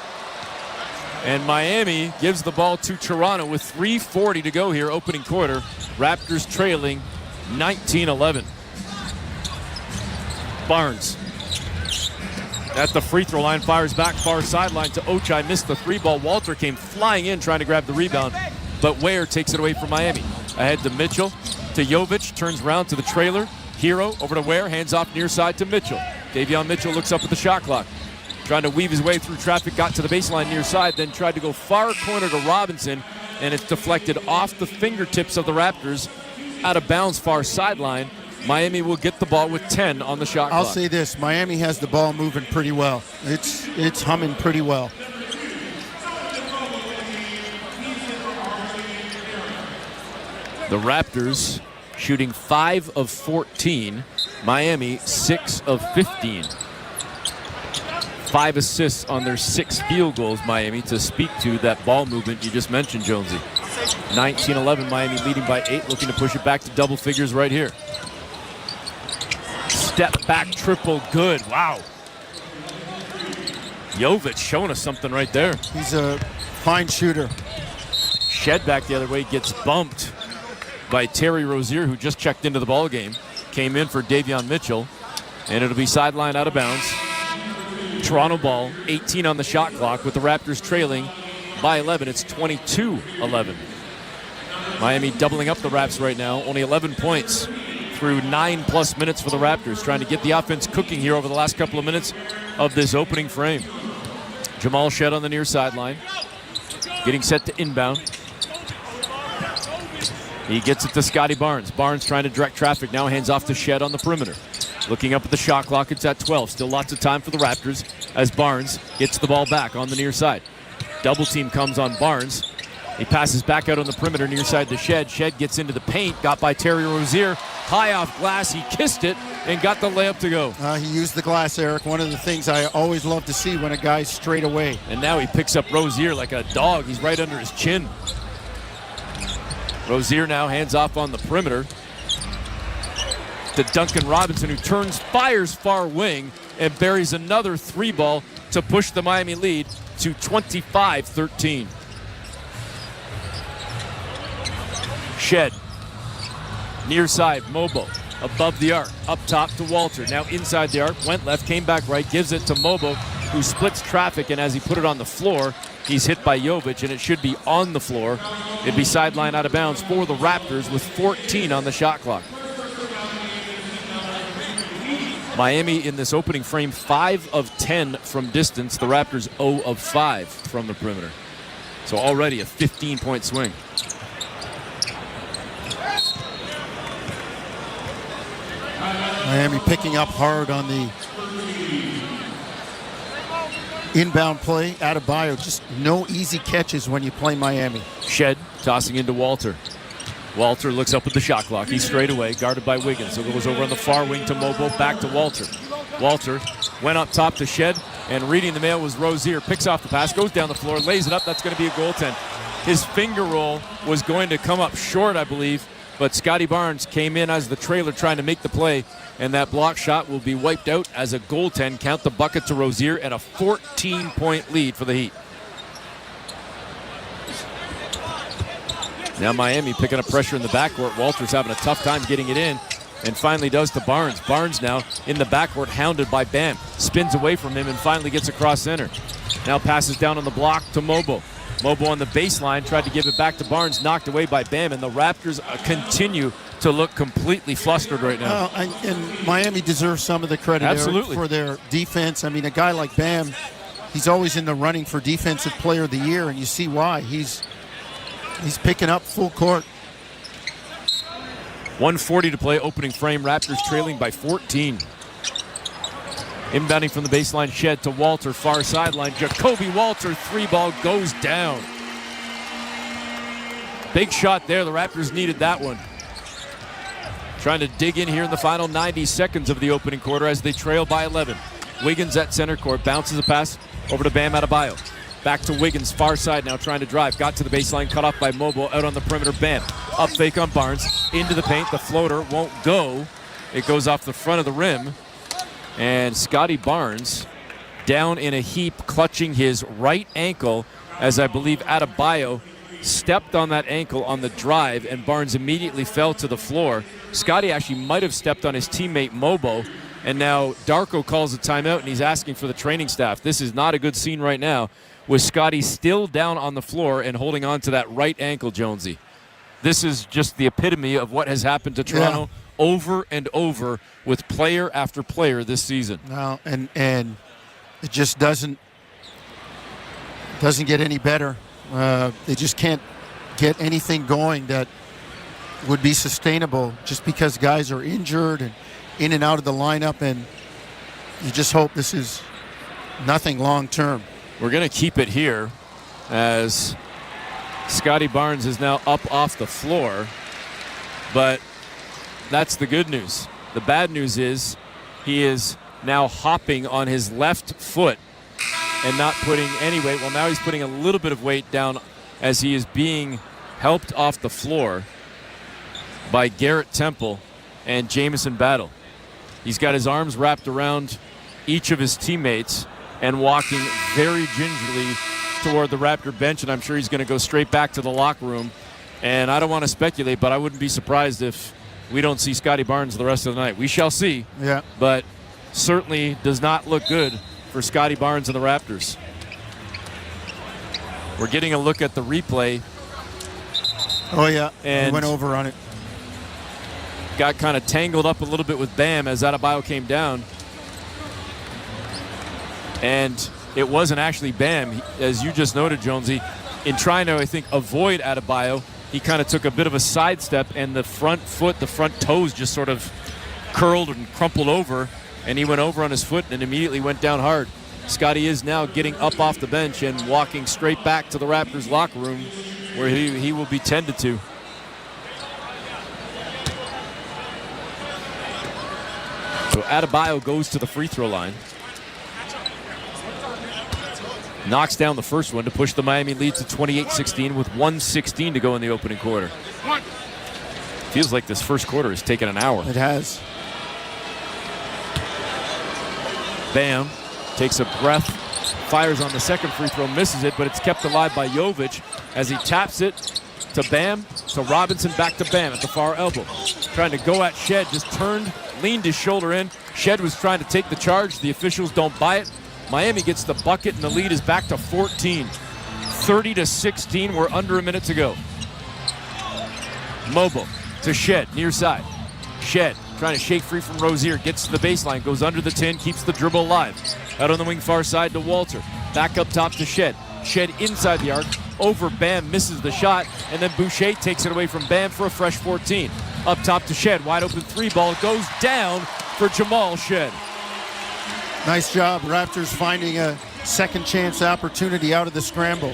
And Miami gives the ball to Toronto with 3:40 to go here, opening quarter. Raptors trailing 19-11. Barnes at the free throw line, fires back far sideline to Ochai, missed the 3-ball. Walter came flying in trying to grab the rebound, but Ware takes it away from Miami. Ahead to Mitchell, to Jovic, turns around to the trailer. Hero over to Ware, hands off near side to Mitchell. Davion Mitchell looks up at the shot clock, trying to weave his way through traffic, got to the baseline near side, then tried to go far corner to Robinson, and it's deflected off the fingertips of the Raptors, out of bounds far sideline. Miami will get the ball with 10 on the shot clock. I'll say this, Miami has the ball moving pretty well. It's humming pretty well. The Raptors shooting 5 of 14. Miami 6 of 15. 5 assists on their 6 field goals, Miami, to speak to that ball movement you just mentioned, Jonesy. 19-11, Miami leading by 8, looking to push it back to double figures right here. Step back triple, good. Wow. Jovic showing us something right there. He's a fine shooter. Shed back the other way, gets bumped by Terry Rozier, who just checked into the ball game. Came in for Davion Mitchell, and it'll be sidelined out of bounds. Toronto ball, 18 on the shot clock, with the Raptors trailing by 11. It's 22-11. Miami doubling up the Raps right now. Only 11 points through 9+ minutes for the Raptors, trying to get the offense cooking here over the last couple of minutes of this opening frame. Jamal Shed on the near sideline, getting set to inbound. He gets it to Scotty Barnes. Barnes trying to direct traffic, now hands off to Shed on the perimeter. Looking up at the shot clock, it's at 12. Still lots of time for the Raptors as Barnes gets the ball back on the near side. Double team comes on Barnes. He passes back out on the perimeter near side to Shed. Shed gets into the paint, got by Terry Rozier. High off glass, he kissed it and got the layup to go. He used the glass, Eric. One of the things I always love to see when a guy's straight away. And now he picks up Rozier like a dog. He's right under his chin. Rozier now hands off on the perimeter to Duncan Robinson, who turns, fires far wing, and buries another 3-ball to push the Miami lead to 25-13. Shed, near side, Mobo, above the arc, up top to Walter, now inside the arc, went left, came back right, gives it to Mobo, who splits traffic, and as he put it on the floor, he's hit by Jovic, and it should be on the floor. It'd be sideline out of bounds for the Raptors with 14 on the shot clock. Miami in this opening frame, 5 of 10 from distance. The Raptors 0 of 5 from the perimeter. So already a 15-point swing. Miami picking up hard on the inbound play. Adebayo, just no easy catches when you play Miami. Shed tossing into Walter. Walter looks up at the shot clock. He's straight away, guarded by Wiggins. So it goes over on the far wing to Mobo, back to Walter. Walter went up top to Shed, and reading the mail was Rozier. Picks off the pass, goes down the floor, lays it up. That's going to be a goaltend. His finger roll was going to come up short, I believe, but Scotty Barnes came in as the trailer trying to make the play, and that block shot will be wiped out as a goaltend. Count the bucket to Rozier, and a 14-point lead for the Heat. Now Miami picking up pressure in the backcourt. Walter's having a tough time getting it in, and finally does to Barnes. Barnes now in the backcourt, hounded by Bam. Spins away from him and finally gets across center. Now passes down on the block to Mobo. Mobo on the baseline, tried to give it back to Barnes, knocked away by Bam, and the Raptors continue to look completely flustered right now. And Miami deserves some of the credit, absolutely, Eric, for their defense. I mean, a guy like Bam, he's always in the running for Defensive Player of the Year, and you see why. He's picking up full court. 1:40 to play, opening frame. Raptors trailing by 14. Inbounding from the baseline, Shed to Walter, far sideline. Jacoby Walter, 3-ball goes down. Big shot there. The Raptors needed that one. trying to dig in here in the final 90 seconds of the opening quarter as they trail by 11. Wiggins at center court, bounces a pass over to Bam Adebayo. Back to Wiggins, far side now, trying to drive. Got to the baseline, cut off by Mobile, out on the perimeter. Bam, up fake on Barnes, into the paint. The floater won't go. It goes off the front of the rim. And Scotty Barnes down in a heap, clutching his right ankle, as I believe Adebayo stepped on that ankle on the drive, and Barnes immediately fell to the floor. Scotty actually might have stepped on his teammate Mobo, and now Darko calls a timeout, and he's asking for the training staff. This is not a good scene right now, with Scotty still down on the floor and holding on to that right ankle, Jonesy. This is just the epitome of what has happened to Toronto over and over with player after player this season. No, and it just doesn't get any better. They just can't get anything going that would be sustainable just because guys are injured and in and out of the lineup, and you just hope this is nothing long term. We're going to keep it here as Scotty Barnes is now up off the floor, but that's the good news. The bad news is he is now hopping on his left foot and not putting any weight. Well, now he's putting a little bit of weight down as he is being helped off the floor by Garrett Temple and Jamison Battle. He's got his arms wrapped around each of his teammates and walking very gingerly toward the Raptor bench, and I'm sure he's going to go straight back to the locker room. And I don't want to speculate, but I wouldn't be surprised if we don't see Scotty Barnes the rest of the night. We shall see. Yeah. But certainly does not look good for Scotty Barnes and the Raptors. We're getting a look at the replay. Oh, yeah. And he went over on it. Got kind of tangled up a little bit with Bam as Adebayo came down. And it wasn't actually Bam, as you just noted, Jonesy. In trying to, I think, avoid Adebayo, he kind of took a bit of a sidestep, and the front foot, the front toes just sort of curled and crumpled over, and he went over on his foot and immediately went down hard. Scotty is now getting up off the bench and walking straight back to the Raptors locker room where he will be tended to. So Adebayo goes to the free throw line. Knocks down the first one to push the Miami lead to 28-16 with 1:16 to go in the opening quarter. Feels like this first quarter has taken an hour. It has. Bam takes a breath, fires on the second free throw, misses it, but it's kept alive by Jovic as he taps it to Bam, to Robinson, back to Bam at the far elbow. Trying to go at Shed, just turned, leaned his shoulder in. Shed was trying to take the charge. The officials don't buy it. Miami gets the bucket, and the lead is back to 14. 30-16, we're under a minute to go. Mobile to Shed, near side. Shed trying to shake free from Rozier, gets to the baseline, goes under the 10, keeps the dribble alive. Out on the wing far side to Walter. Back up top to Shed. Shed inside the arc, over Bam, misses the shot, and then Boucher takes it away from Bam for a fresh 14. Up top to Shed, wide open three ball, goes down for Jamal Shed. Nice job, Raptors finding a second chance opportunity out of the scramble.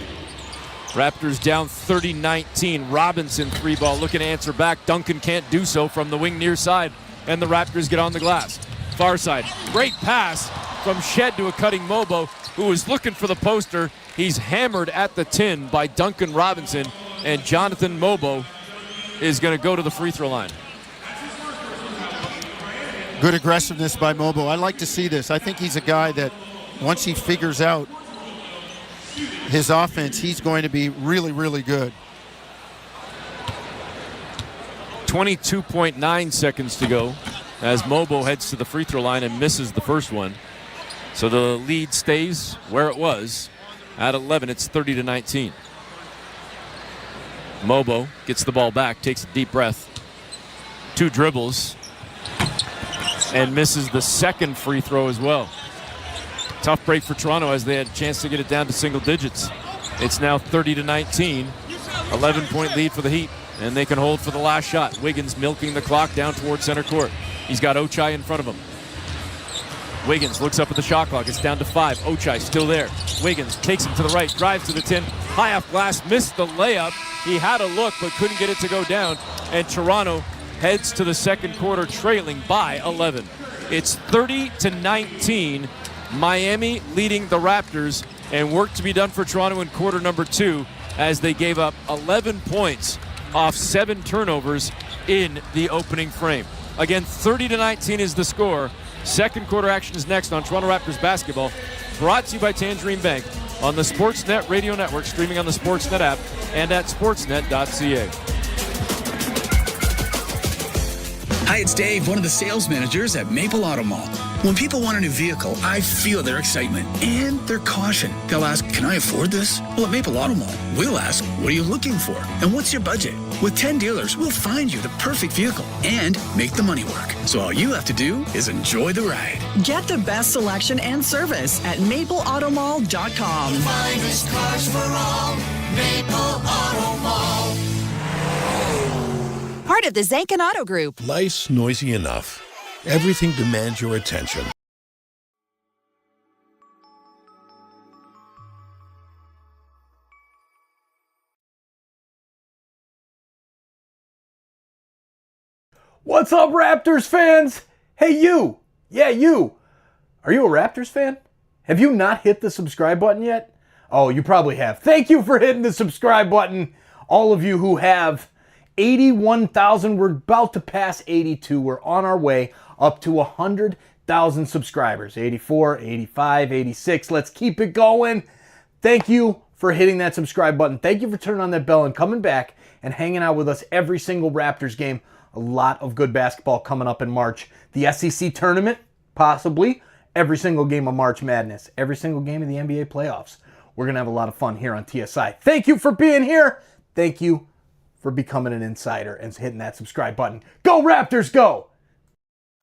Raptors down 30-19. Robinson three ball looking to answer back. Duncan can't do so from the wing near side, and the Raptors get on the glass. Far side, great pass from Shed to a cutting Mobo, who was looking for the poster. He's hammered at the tin by Duncan Robinson, and Jonathan Mobo is going to go to the free throw line. Good aggressiveness by Mobo. I like to see this. I think he's a guy that once he figures out his offense, he's going to be really, really good. 22.9 seconds to go as Mobo heads to the free throw line and misses the first one. So the lead stays where it was at 11. It's 30-19. Mobo gets the ball back, takes a deep breath. Two dribbles, and misses the second free throw as well. Tough break for Toronto as they had a chance to get it down to single digits. It's now 30-19, 11-point lead for the Heat, and they can hold for the last shot. Wiggins milking the clock down towards center court. He's got Ochai in front of him. Wiggins looks up at the shot clock. It's down to 5. Ochai still there. Wiggins takes him to the right, drives to the 10, high off glass, missed the layup. He had a look but couldn't get it to go down, and Toronto heads to the second quarter trailing by 11. It's 30-19, Miami leading the Raptors, and work to be done for Toronto in quarter number 2 as they gave up 11 points off 7 turnovers in the opening frame. Again, 30-19 is the score. Second quarter action is next on Toronto Raptors basketball, brought to you by Tangerine Bank on the Sportsnet Radio Network, streaming on the Sportsnet app and at sportsnet.ca. Hi, it's Dave, one of the sales managers at Maple Auto Mall. When people want a new vehicle, I feel their excitement and their caution. They'll ask, can I afford this? Well, at Maple Auto Mall, we'll ask, what are you looking for? And what's your budget? With 10 dealers, we'll find you the perfect vehicle and make the money work. So all you have to do is enjoy the ride. Get the best selection and service at mapleautomall.com. The finest cars for all, Maple Auto Mall. Part of the Zankin Auto Group. Life's noisy enough. Everything demands your attention. What's up, Raptors fans? Hey, you. Yeah, you. Are you a Raptors fan? Have you not hit the subscribe button yet? Oh, you probably have. Thank you for hitting the subscribe button. All of you who have. 81,000. We're about to pass 82. We're on our way up to 100,000 subscribers. 84, 85, 86. Let's keep it going. Thank you for hitting that subscribe button. Thank you for turning on that bell and coming back and hanging out with us every single Raptors game. A lot of good basketball coming up in March. The SEC tournament, possibly. Every single game of March Madness. Every single game of the NBA playoffs. We're going to have a lot of fun here on TSI. Thank you for being here. Thank you for becoming an insider and hitting that subscribe button. Go Raptors, go!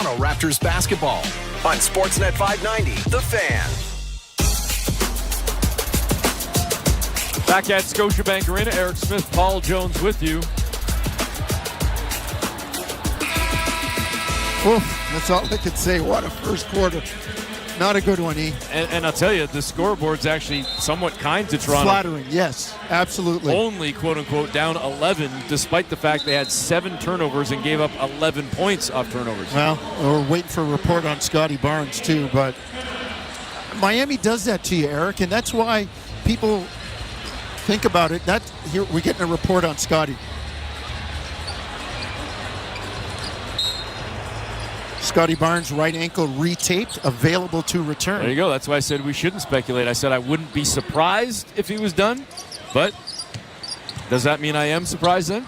Toronto Raptors basketball on Sportsnet 590, The Fan. Back at Scotiabank Arena, Eric Smith, Paul Jones with you. Oof, that's all I could say. What a first quarter. Not a good one, E. And I'll tell you, the scoreboard's actually somewhat kind to Toronto. Flattering, yes, absolutely. Only, quote-unquote, down 11, despite the fact they had 7 turnovers and gave up 11 points off turnovers. Well, we're waiting for a report on Scotty Barnes, too, but Miami does that to you, Eric, and that's why people think about it. Here we're getting a report on Scotty. Scotty Barnes' right ankle retaped, available to return. There you go. That's why I said we shouldn't speculate. I said I wouldn't be surprised if he was done, but does that mean I am surprised then?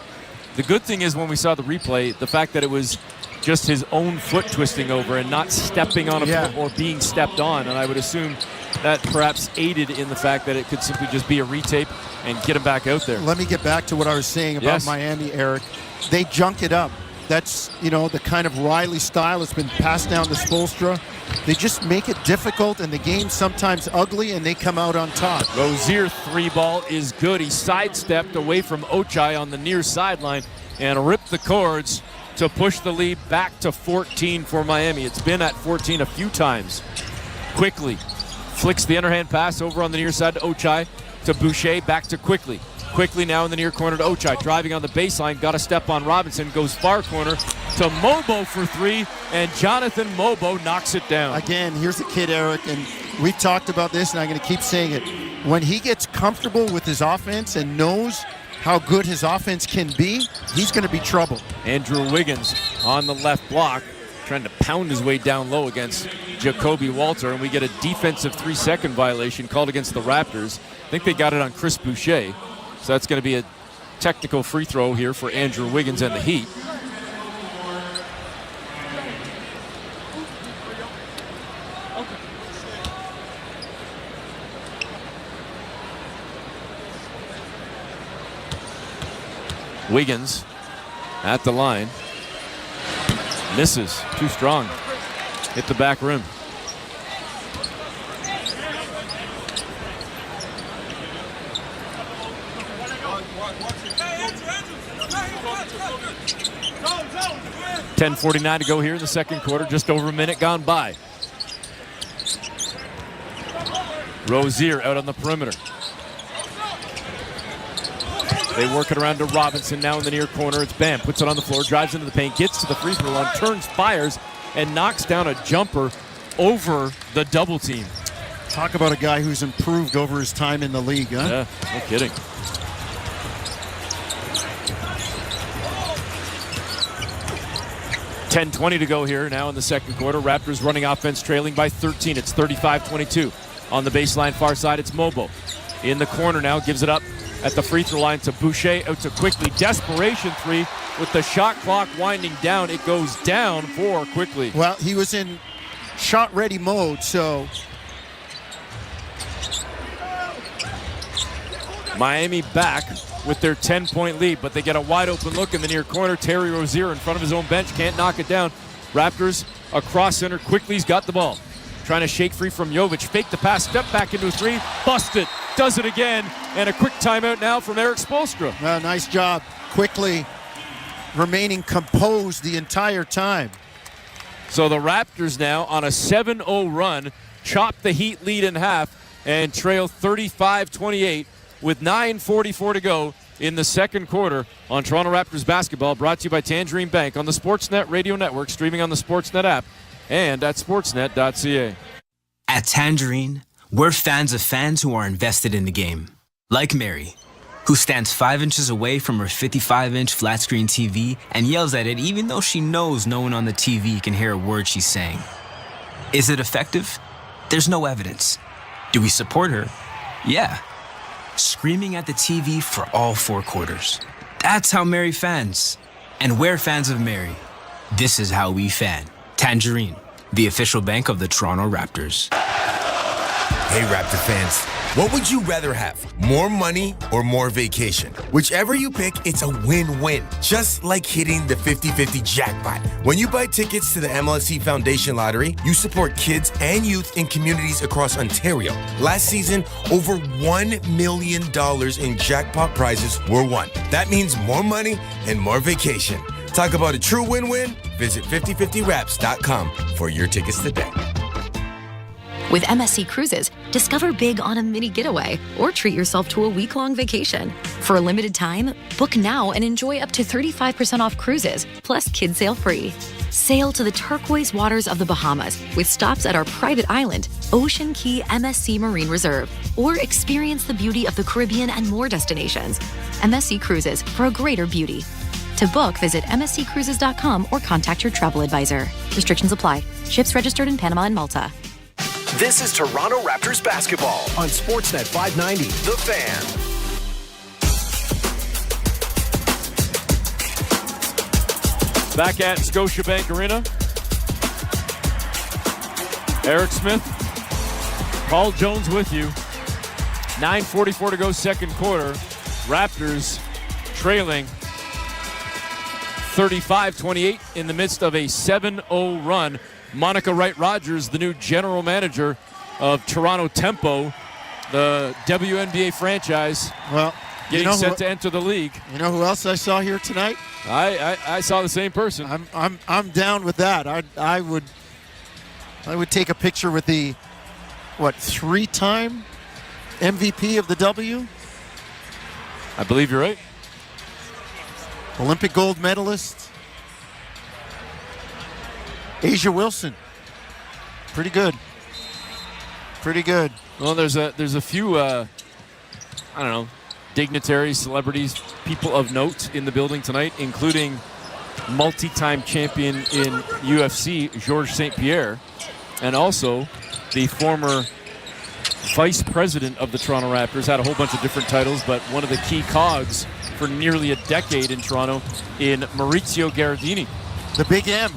The good thing is when we saw the replay, the fact that it was just his own foot twisting over and not stepping on a foot or being stepped on, and I would assume that perhaps aided in the fact that it could simply just be a retape and get him back out there. Let me get back to what I was saying about Miami, Eric. They junk it up. That's, the kind of Riley style that's been passed down to Spoelstra. They just make it difficult, and the game's sometimes ugly, and they come out on top. Rozier 3 ball is good. He sidestepped away from Ochai on the near sideline and ripped the cords to push the lead back to 14 for Miami. It's been at 14 a few times. Quickly flicks the underhand pass over on the near side to Ochai, to Boucher, back to Quickly. Quickly now in the near corner to Ochai, driving on the baseline, got a step on Robinson, goes far corner to Mobo for 3, and Jonathan Mobo knocks it down. Again, here's the kid, Eric, and we've talked about this, and I'm going to keep saying it. When he gets comfortable with his offense and knows how good his offense can be, he's going to be trouble. Andrew Wiggins on the left block, trying to pound his way down low against Jacoby Walter, and we get a defensive 3-second violation called against the Raptors. I think they got it on Chris Boucher. So that's going to be a technical free throw here for Andrew Wiggins and the Heat. Wiggins at the line. Misses. Too strong. Hit the back rim. .49 to go here in the second quarter. Just over a minute gone by. Rozier out on the perimeter. They work it around to Robinson now in the near corner. It's Bam, puts it on the floor, drives into the paint, gets to the free throw line, turns, fires, and knocks down a jumper over the double team. Talk about a guy who's improved over his time in the league, huh? Yeah, no kidding. $10:20 to go here now in the second quarter. Raptors running offense, trailing by 13. It's 35-22. On the baseline far side, it's Mobo. In the corner now, gives it up at the free throw line to Boucher, out to Quickly. Desperation three with the shot clock winding down. It goes down for Quickly. Well, he was in shot-ready mode, so... Miami back with their 10-point lead, but they get a wide-open look in the near corner. Terry Rozier in front of his own bench, can't knock it down. Raptors across center. Quickly's got the ball. Trying to shake free from Jovic. Fake the pass, step back into a three. Busted. Does it again. And a quick timeout now from Eric Spoelstra. Nice job. Quickly remaining composed the entire time. So the Raptors now on a 7-0 run, chop the Heat lead in half, and trail 35-28 with 9:44 to go in the second quarter on Toronto Raptors basketball, brought to you by Tangerine Bank on the Sportsnet Radio Network, streaming on the Sportsnet app and at sportsnet.ca. At Tangerine, we're fans of fans who are invested in the game. Like Mary, who stands 5 inches away from her 55-inch flat-screen TV and yells at it even though she knows no one on the TV can hear a word she's saying. Is it effective? There's no evidence. Do we support her? Yeah. Screaming at the TV for all 4 quarters. That's how Mary fans. And we're fans of Mary. This is how we fan. Tangerine, the official bank of the Toronto Raptors. Hey, Raptor fans, what would you rather have? More money or more vacation? Whichever you pick, it's a win-win. Just like hitting the 50-50 jackpot. When you buy tickets to the MLSE Foundation Lottery, you support kids and youth in communities across Ontario. Last season, over $1 million in jackpot prizes were won. That means more money and more vacation. Talk about a true win-win? Visit 5050raps.com for your tickets today. With MSC Cruises, discover big on a mini getaway or treat yourself to a week-long vacation. For a limited time, book now and enjoy up to 35% off cruises, plus kids sail free. Sail to the turquoise waters of the Bahamas with stops at our private island, Ocean Key MSC Marine Reserve, or experience the beauty of the Caribbean and more destinations. MSC Cruises, for a greater beauty. To book, visit msccruises.com or contact your travel advisor. Restrictions apply. Ships registered in Panama and Malta. This is Toronto Raptors basketball on Sportsnet 590, The Fan. Back at Scotiabank Arena. Eric Smith, Paul Jones with you. 9:44 to go, second quarter. Raptors trailing 35-28 in the midst of a 7-0 run. Monica Wright-Rogers, the new general manager of Toronto Tempo, the WNBA franchise, getting set to enter the league. You know who else I saw here tonight? I saw the same person. I'm down with that. I would take a picture with the 3-time MVP of the W. I believe you're right. Olympic gold medalist. Asia Wilson. Pretty good. Well, there's a few dignitaries, celebrities, people of note in the building tonight, including multi-time champion in UFC Georges St. Pierre, and also the former vice president of the Toronto Raptors. Had a whole bunch of different titles, but one of the key cogs for nearly a decade in Toronto in Maurizio Gherardini. The Big M.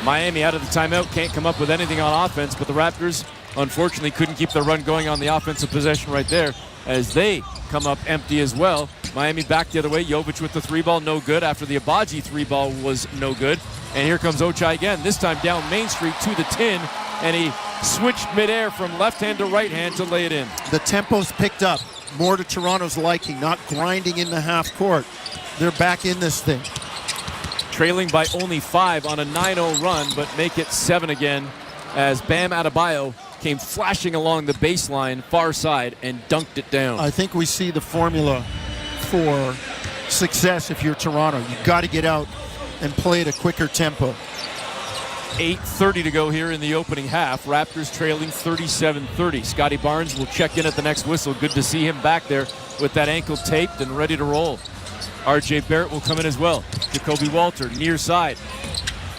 Miami out of the timeout, can't come up with anything on offense, but the Raptors unfortunately couldn't keep their run going on the offensive possession right there as they come up empty as well. Miami back the other way. Jovic with the 3-ball, no good after the Abaji 3-ball was no good. And here comes Ochai again, this time down Main Street to the tin, and he switched midair from left hand to right hand to lay it in. The tempo's picked up, more to Toronto's liking, not grinding in the half court. They're back in this thing. Trailing by only 5 on a 9-0 run, but make it 7 again as Bam Adebayo came flashing along the baseline, far side, and dunked it down. I think we see the formula for success if you're Toronto. You've got to get out and play at a quicker tempo. 8:30 to go here in the opening half. Raptors trailing 37-30. Scotty Barnes will check in at the next whistle. Good to see him back there with that ankle taped and ready to roll. R.J. Barrett will come in as well. Jacoby Walter, near side.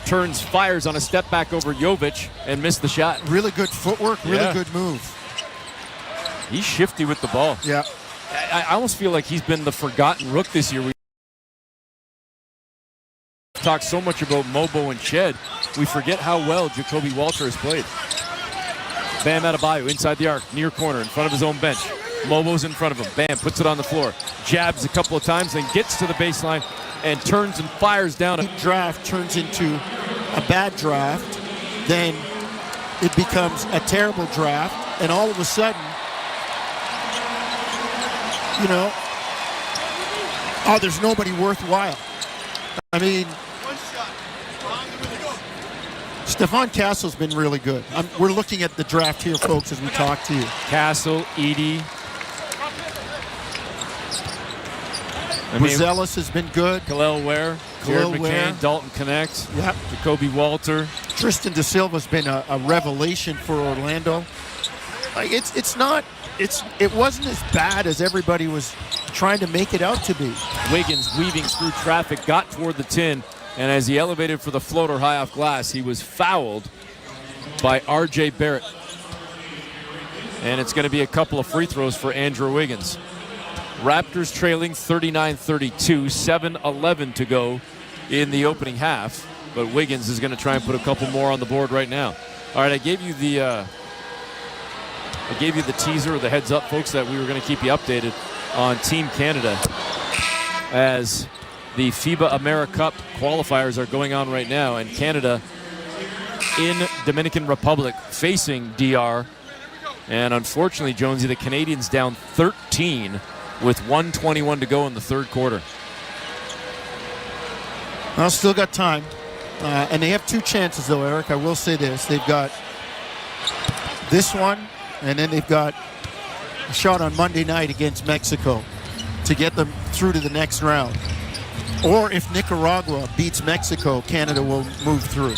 Turns, fires on a step back over Jovic and missed the shot. Really good footwork, really good move. He's shifty with the ball. Yeah. I almost feel like he's been the forgotten rook this year. We talk so much about Mobo and Ched, we forget how well Jacoby Walter has played. Bam Adebayo inside the arc, near corner, in front of his own bench. Mobo's in front of him. Bam puts it on the floor. Jabs a couple of times, then gets to the baseline and turns and fires down. A draft turns into a bad draft, then it becomes a terrible draft, and all of a sudden, you know, there's nobody worthwhile. I mean, Stephon Castle's been really good. We're looking at the draft here, folks, as we talk to you. Castle, Edey. Buzelis has been good. Khalil Ware, Jared McCain, Dalton Connect, Jacoby Walter. Tristan Da Silva's been a revelation for Orlando. Like it wasn't as bad as everybody was trying to make it out to be. Wiggins weaving through traffic, got toward the tin, and as he elevated for the floater high off glass, he was fouled by R.J. Barrett. And it's going to be a couple of free throws for Andrew Wiggins. Raptors trailing 39-32, 7:11 to go in the opening half. But Wiggins is going to try and put a couple more on the board right now. All right, I gave you the teaser, or the heads up, folks, that we were going to keep you updated on Team Canada as the FIBA AmeriCup qualifiers are going on right now, and Canada in Dominican Republic facing DR. And unfortunately, Jonesy, the Canadians down 13 with 1:21 to go in the third quarter. Well, still got time. And they have two chances, though, Eric. I will say this. They've got this one, and then they've got a shot on Monday night against Mexico to get them through to the next round. Or if Nicaragua beats Mexico, Canada will move through.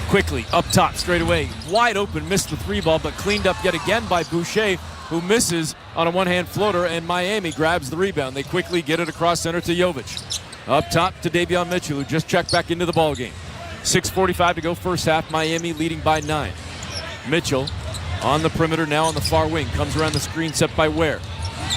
Quickly, up top, straight away. Wide open, missed the three ball, but cleaned up yet again by Boucher, who misses on a one-hand floater, and Miami grabs the rebound. They quickly get it across center to Jovic. Up top to Davion Mitchell, who just checked back into the ballgame. 6:45 to go first half, Miami leading by 9. Mitchell on the perimeter, now on the far wing, comes around the screen set by Ware.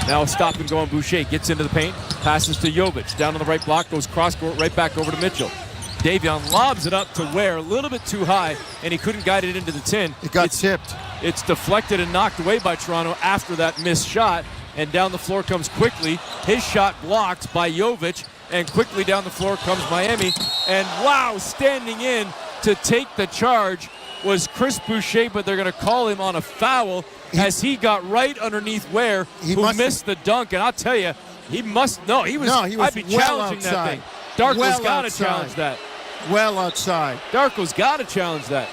Now a stop and go on Boucher, gets into the paint, passes to Jovic, down on the right block, goes cross-court, right back over to Mitchell. Davion lobs it up to Ware, a little bit too high, and he couldn't guide it into the tin. It got tipped. It's deflected and knocked away by Toronto after that missed shot, and down the floor comes quickly. His shot blocked by Jovic, and quickly down the floor comes Miami. And wow, standing in to take the charge was Chris Boucher, but they're going to call him on a foul as he got right underneath Ware, who missed the dunk. And I'll tell you, he was I'd be challenging that thing. Darko's got to challenge that. Well outside. Darko's got to challenge that.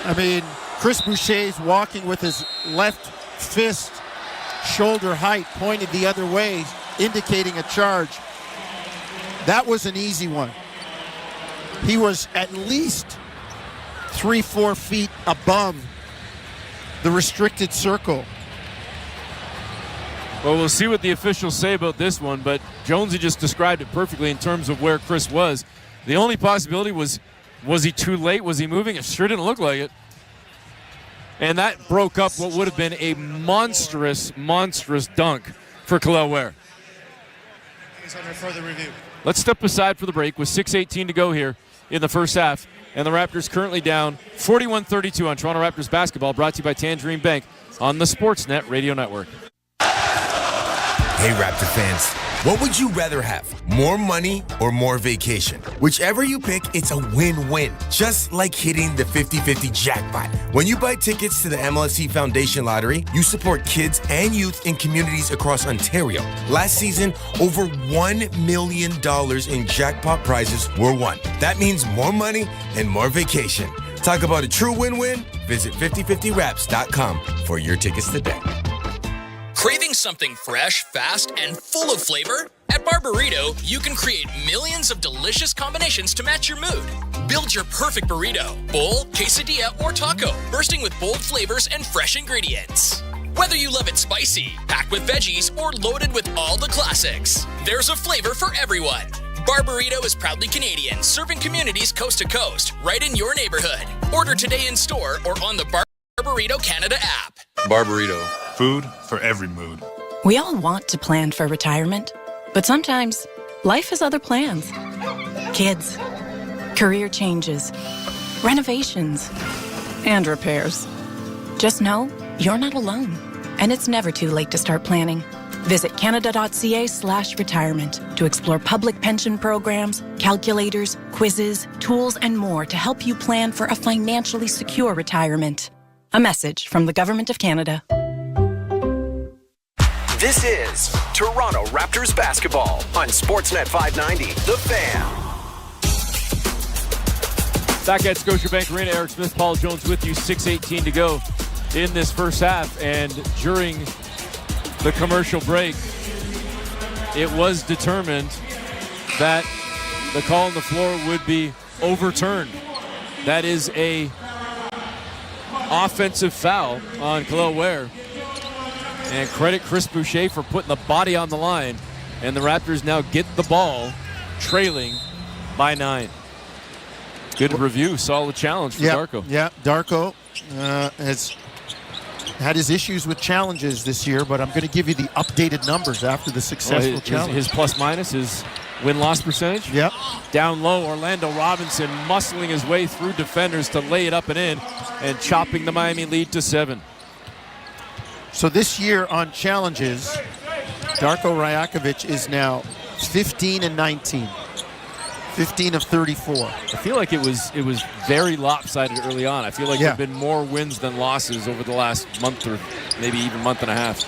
I mean, Chris Boucher's walking with his left fist, shoulder height, pointed the other way, indicating a charge. That was an easy one. He was at least 3-4 feet above the restricted circle. Well, we'll see what the officials say about this one, but Jonesy just described it perfectly in terms of where Chris was. The only possibility was he too late? Was he moving? It sure didn't look like it. And that broke up what would have been a monstrous dunk for Khalil Ware. Under further review. Let's step aside for the break with 6:18 to go here in the first half. And the Raptors currently down 41-32 on Toronto Raptors basketball, brought to you by Tangerine Bank on the Sportsnet Radio Network. Hey, Raptor fans, what would you rather have? More money or more vacation? Whichever you pick, it's a win-win. Just like hitting the 50-50 jackpot. When you buy tickets to the MLSE Foundation Lottery, you support kids and youth in communities across Ontario. Last season, over $1 million in jackpot prizes were won. That means more money and more vacation. Talk about a true win-win? Visit 5050raps.com for your tickets today. Craving something fresh, fast, and full of flavor? At Barburrito, you can create millions of delicious combinations to match your mood. Build your perfect burrito, bowl, quesadilla, or taco, bursting with bold flavors and fresh ingredients. Whether you love it spicy, packed with veggies, or loaded with all the classics, there's a flavor for everyone. Barburrito is proudly Canadian, serving communities coast to coast, right in your neighborhood. Order today in store or on the Barburrito Canada app. Barburrito, food for every mood. We all want to plan for retirement, but sometimes life has other plans. Kids, career changes, renovations, and repairs. Just know you're not alone, and it's never too late to start planning. Visit canada.ca/retirement to explore public pension programs, calculators, quizzes, tools, and more to help you plan for a financially secure retirement. A message from the Government of Canada. This is Toronto Raptors basketball on Sportsnet 590, The Fan. Back at Scotiabank Arena, Eric Smith, Paul Jones with you, 6:18 to go in this first half. And during the commercial break, it was determined that the call on the floor would be overturned. That is a offensive foul on Khalil Ware. And credit Chris Boucher for putting the body on the line. And the Raptors now get the ball, trailing by 9. Good review, solid challenge for Darko. Yeah, Darko has had his issues with challenges this year, but I'm going to give you the updated numbers after the successful challenge. His plus-minus, his win-loss percentage. Yep. Down low, Orlando Robinson muscling his way through defenders to lay it up and in and chopping the Miami lead to 7. So this year on challenges, Darko Rajakovic is now 15 and 19. 15 of 34. I feel like it was very lopsided early on. I feel like there have been more wins than losses over the last month or maybe even month and a half.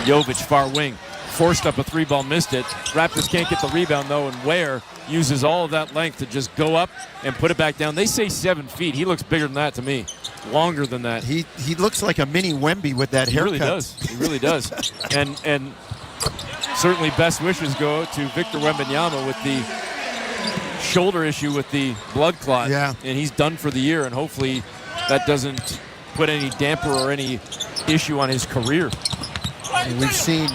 Jovic, far wing, forced up a 3-ball, missed it. Raptors can't get the rebound though, and Ware uses all of that length to just go up and put it back down. They say 7 feet. He looks bigger than that to me. Longer than that. He looks like a mini Wemby with that haircut. He really does. He really does. And certainly best wishes go to Victor Wembanyama with the shoulder issue with the blood clot. Yeah. And he's done for the year, and hopefully that doesn't put any damper or any issue on his career. And we've seen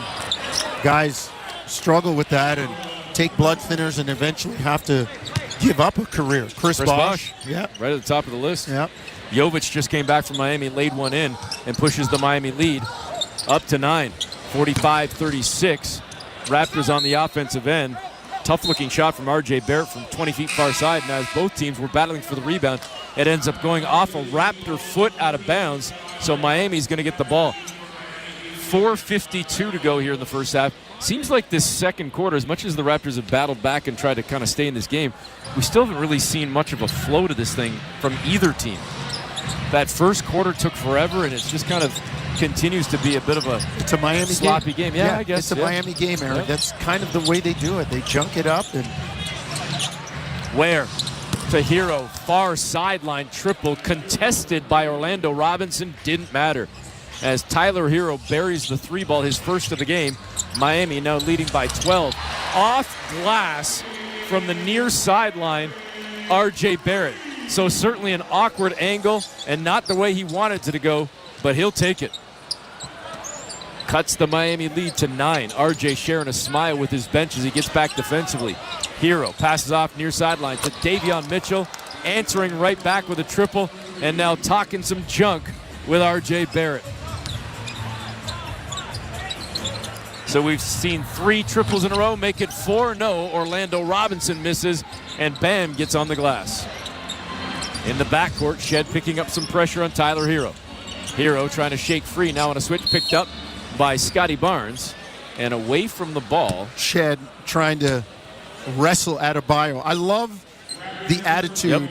guys struggle with that and take blood thinners and eventually have to give up a career. Chris Bosh. Yeah. Right at the top of the list. Yeah. Jovic just came back from Miami, laid one in, and pushes the Miami lead up to 9. 45-36. Raptors on the offensive end. Tough-looking shot from R.J. Barrett from 20 feet far side, and as both teams were battling for the rebound, it ends up going off a Raptor foot out of bounds, so Miami's going to get the ball. 4:52 to go here in the first half. Seems like this second quarter, as much as the Raptors have battled back and tried to kind of stay in this game, we still haven't really seen much of a flow to this thing from either team. That first quarter took forever, and it's just kind of continues to be a bit of a sloppy game. Yeah, I guess. It's a Miami game, Eric. Yep. That's kind of the way they do it. They junk it up. And Ware to Hero, far sideline triple, contested by Orlando Robinson. Didn't matter. As Tyler Hero buries the 3-ball, his first of the game. Miami now leading by 12. Off glass from the near sideline, R.J. Barrett. So certainly an awkward angle and not the way he wanted it to go, but he'll take it. Cuts the Miami lead to 9. RJ sharing a smile with his bench as he gets back defensively. Hero passes off near sideline to Davion Mitchell, answering right back with a triple, and now talking some junk with RJ Barrett. So we've seen 3 triples in a row, make it 4. No, Orlando Robinson misses, and Bam gets on the glass. In the backcourt, Shed picking up some pressure on Tyler Hero. Hero trying to shake free, now on a switch, picked up by Scotty Barnes. and away from the ball. Shed trying to wrestle Adebayo. I love the attitude. Yep.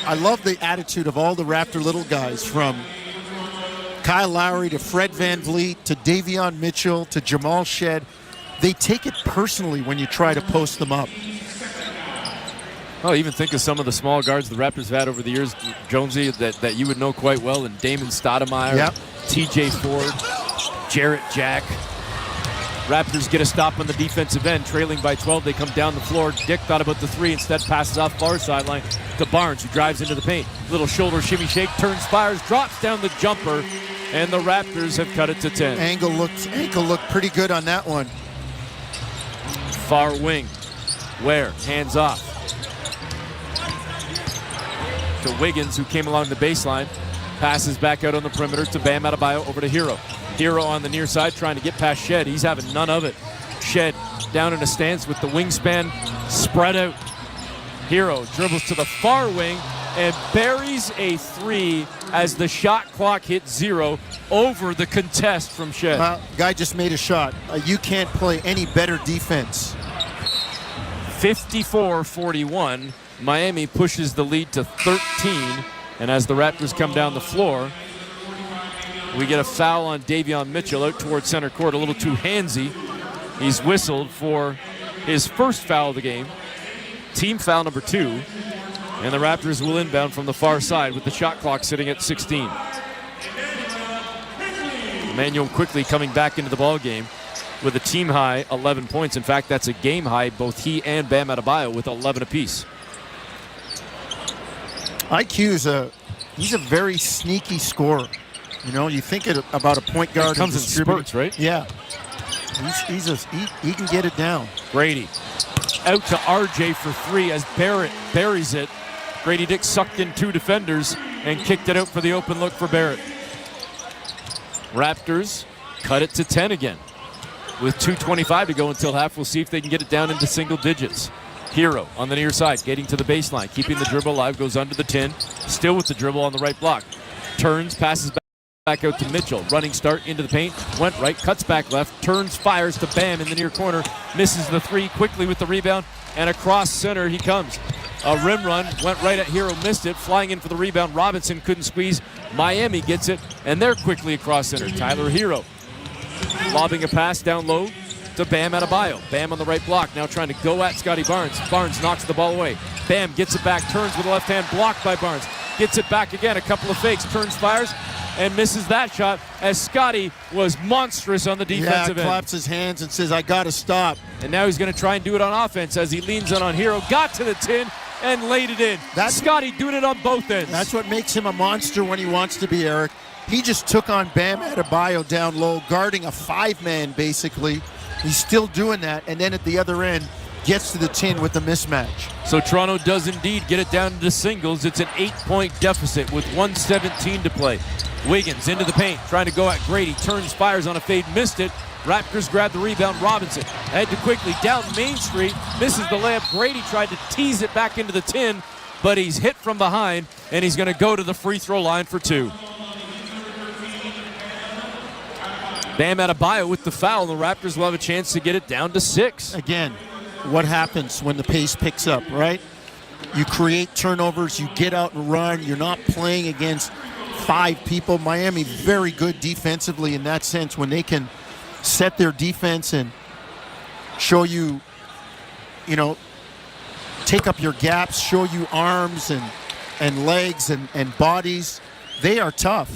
I love the attitude of all the Raptor little guys, from Kyle Lowry to Fred VanVleet to Davion Mitchell to Jamal Shed. They take it personally when you try to post them up. Oh, even think of some of the small guards the Raptors have had over the years, Jonesy, that you would know quite well, and Damon Stoudemire, yep. TJ Ford, Jarrett Jack. Raptors get a stop on the defensive end, trailing by 12. They come down the floor. Dick thought about the three, instead passes off far sideline to Barnes, who drives into the paint. Little shoulder shimmy shake, turns, fires, drops down the jumper, and the Raptors have cut it to 10. Ankle looked pretty good on that one. Far wing, Ware, hands off to Wiggins, who came along the baseline. Passes back out on the perimeter to Bam Adebayo, over to Hero. Hero on the near side trying to get past Shed. He's having none of it. Shed down in a stance with the wingspan spread out. Hero dribbles to the far wing and buries a three as the shot clock hits 0 over the contest from Shed. Guy just made a shot. You can't play any better defense. 54-41. Miami pushes the lead to 13. And as the Raptors come down the floor, we get a foul on Davion Mitchell out towards center court, a little too handsy. He's whistled for his first foul of the game, team foul number 2, and the Raptors will inbound from the far side with the shot clock sitting at 16. Emmanuel quickly coming back into the ball game with a team high 11 points. In fact, that's a game high, both he and Bam Adebayo with 11 apiece. IQ he's a very sneaky scorer. You know, you think about a point guard. It comes in spurts, right? Yeah. He can get it down. Grady out to RJ for 3 as Barrett buries it. Grady Dick sucked in 2 defenders and kicked it out for the open look for Barrett. Raptors cut it to 10 again. With 2:25 to go until half, we'll see if they can get it down into single digits. Hero on the near side, getting to the baseline, keeping the dribble alive, goes under the 10, still with the dribble on the right block. Turns, passes back out to Mitchell. Running start into the paint, went right, cuts back left, turns, fires to Bam in the near corner, misses the 3 quickly with the rebound, and across center he comes. A rim run, went right at Hero, missed it, flying in for the rebound. Robinson couldn't squeeze. Miami gets it, and they're quickly across center. Tyler Hero lobbing a pass down low to Bam Adebayo. Bam on the right block, now trying to go at Scotty Barnes. Barnes knocks the ball away. Bam gets it back, turns with the left hand, blocked by Barnes. Gets it back again, a couple of fakes, turns, fires, and misses that shot as Scotty was monstrous on the defensive end. Claps his hands and says, I got to stop. And now he's going to try and do it on offense as he leans on Hero, got to the tin, and laid it in. Scotty doing it on both ends. That's what makes him a monster when he wants to be, Eric. He just took on Bam Adebayo down low, guarding a 5-man basically. He's still doing that, and then at the other end, gets to the tin with the mismatch. So Toronto does indeed get it down to singles. It's an 8-point deficit with 1:17 to play. Wiggins into the paint, trying to go at Grady. Turns, fires on a fade, missed it. Raptors grab the rebound. Robinson head to quickly down Main Street, misses the layup. Grady tried to tease it back into the tin, but he's hit from behind, and he's going to go to the free throw line for 2. Bam Adebayo with the foul, and the Raptors will have a chance to get it down to 6. Again, what happens when the pace picks up, right? You create turnovers, you get out and run, you're not playing against 5 people. Miami very good defensively in that sense when they can set their defense and show you, take up your gaps, show you arms and legs and bodies. They are tough.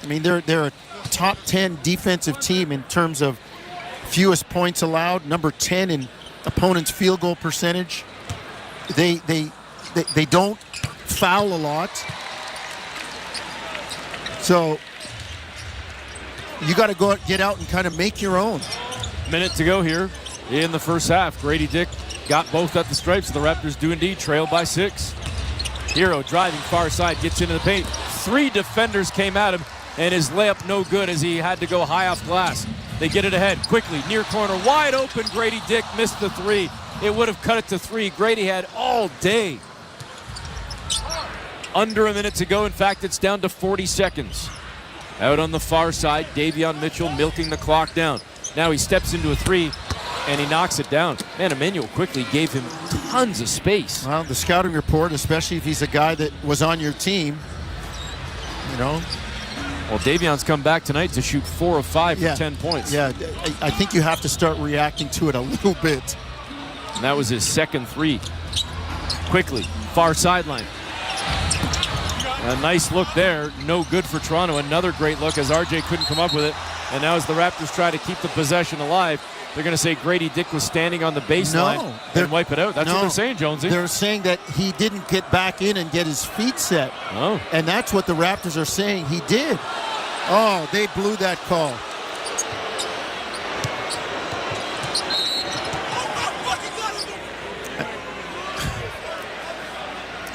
I mean, they're a top 10 defensive team in terms of fewest points allowed, number 10 in opponent's field goal percentage. They don't foul a lot. So you got to get out and kind of make your own. Minute to go here in the first half. Grady Dick got both at the stripes. The Raptors do indeed trail by 6. Hero driving far side, gets into the paint. 3 defenders came at him, and his layup no good as he had to go high off glass. They get it ahead quickly, near corner, wide open. Grady Dick missed the 3. It would have cut it to 3. Grady had all day. Under a minute to go. In fact, it's down to 40 seconds. Out on the far side, Davion Mitchell milking the clock down. Now he steps into a three, and he knocks it down. Man, Emmanuel quickly gave him tons of space. Well, the scouting report, especially if he's a guy that was on your team, you know. Well, Davion's come back tonight to shoot 4 of 5 for 10 points. Yeah, I think you have to start reacting to it a little bit. And that was his second three. Quickly, far sideline. A nice look there. No good for Toronto. Another great look as RJ couldn't come up with it. And now as the Raptors try to keep the possession alive, they're going to say Grady Dick was standing on the baseline and wipe it out. That's what they're saying, Jonesy. They're saying that he didn't get back in and get his feet set. Oh. And that's what the Raptors are saying he did. Oh, they blew that call.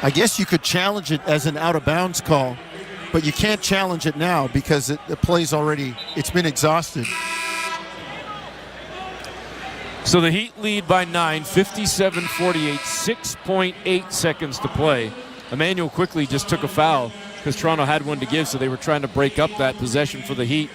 I guess you could challenge it as an out-of-bounds call, but you can't challenge it now because the play's already, it's been exhausted. So the Heat lead by 9, 57-48, 6.8 seconds to play. Emmanuel quickly just took a foul because Toronto had one to give, so they were trying to break up that possession for the Heat.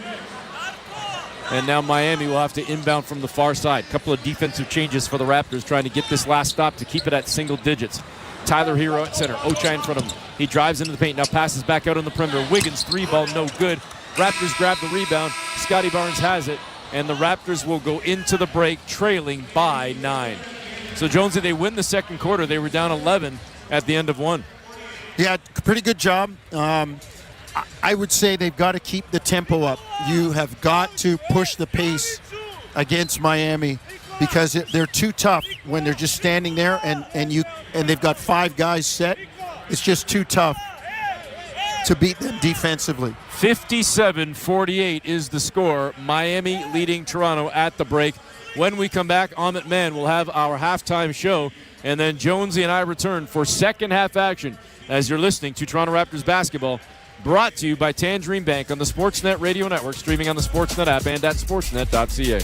And now Miami will have to inbound from the far side. Couple of defensive changes for the Raptors trying to get this last stop to keep it at single digits. Tyler Hero at center. Ochai in front of him. He drives into the paint. Now passes back out on the perimeter. Wiggins, 3-ball, no good. Raptors grab the rebound. Scotty Barnes has it. And the Raptors will go into the break trailing by 9. So, Jonesy, they win the second quarter. They were down 11 at the end of one. Yeah, pretty good job. I would say they've got to keep the tempo up. You have got to push the pace against Miami because they're too tough when they're just standing there and they've got 5 guys set. It's just too tough to beat them defensively. 57-48 is the score. Miami leading Toronto at the break. When we come back, Amit Mann will have our halftime show, and then Jonesy and I return for second half action as you're listening to Toronto Raptors basketball, brought to you by Tangerine Bank on the Sportsnet Radio Network, streaming on the Sportsnet app and at sportsnet.ca.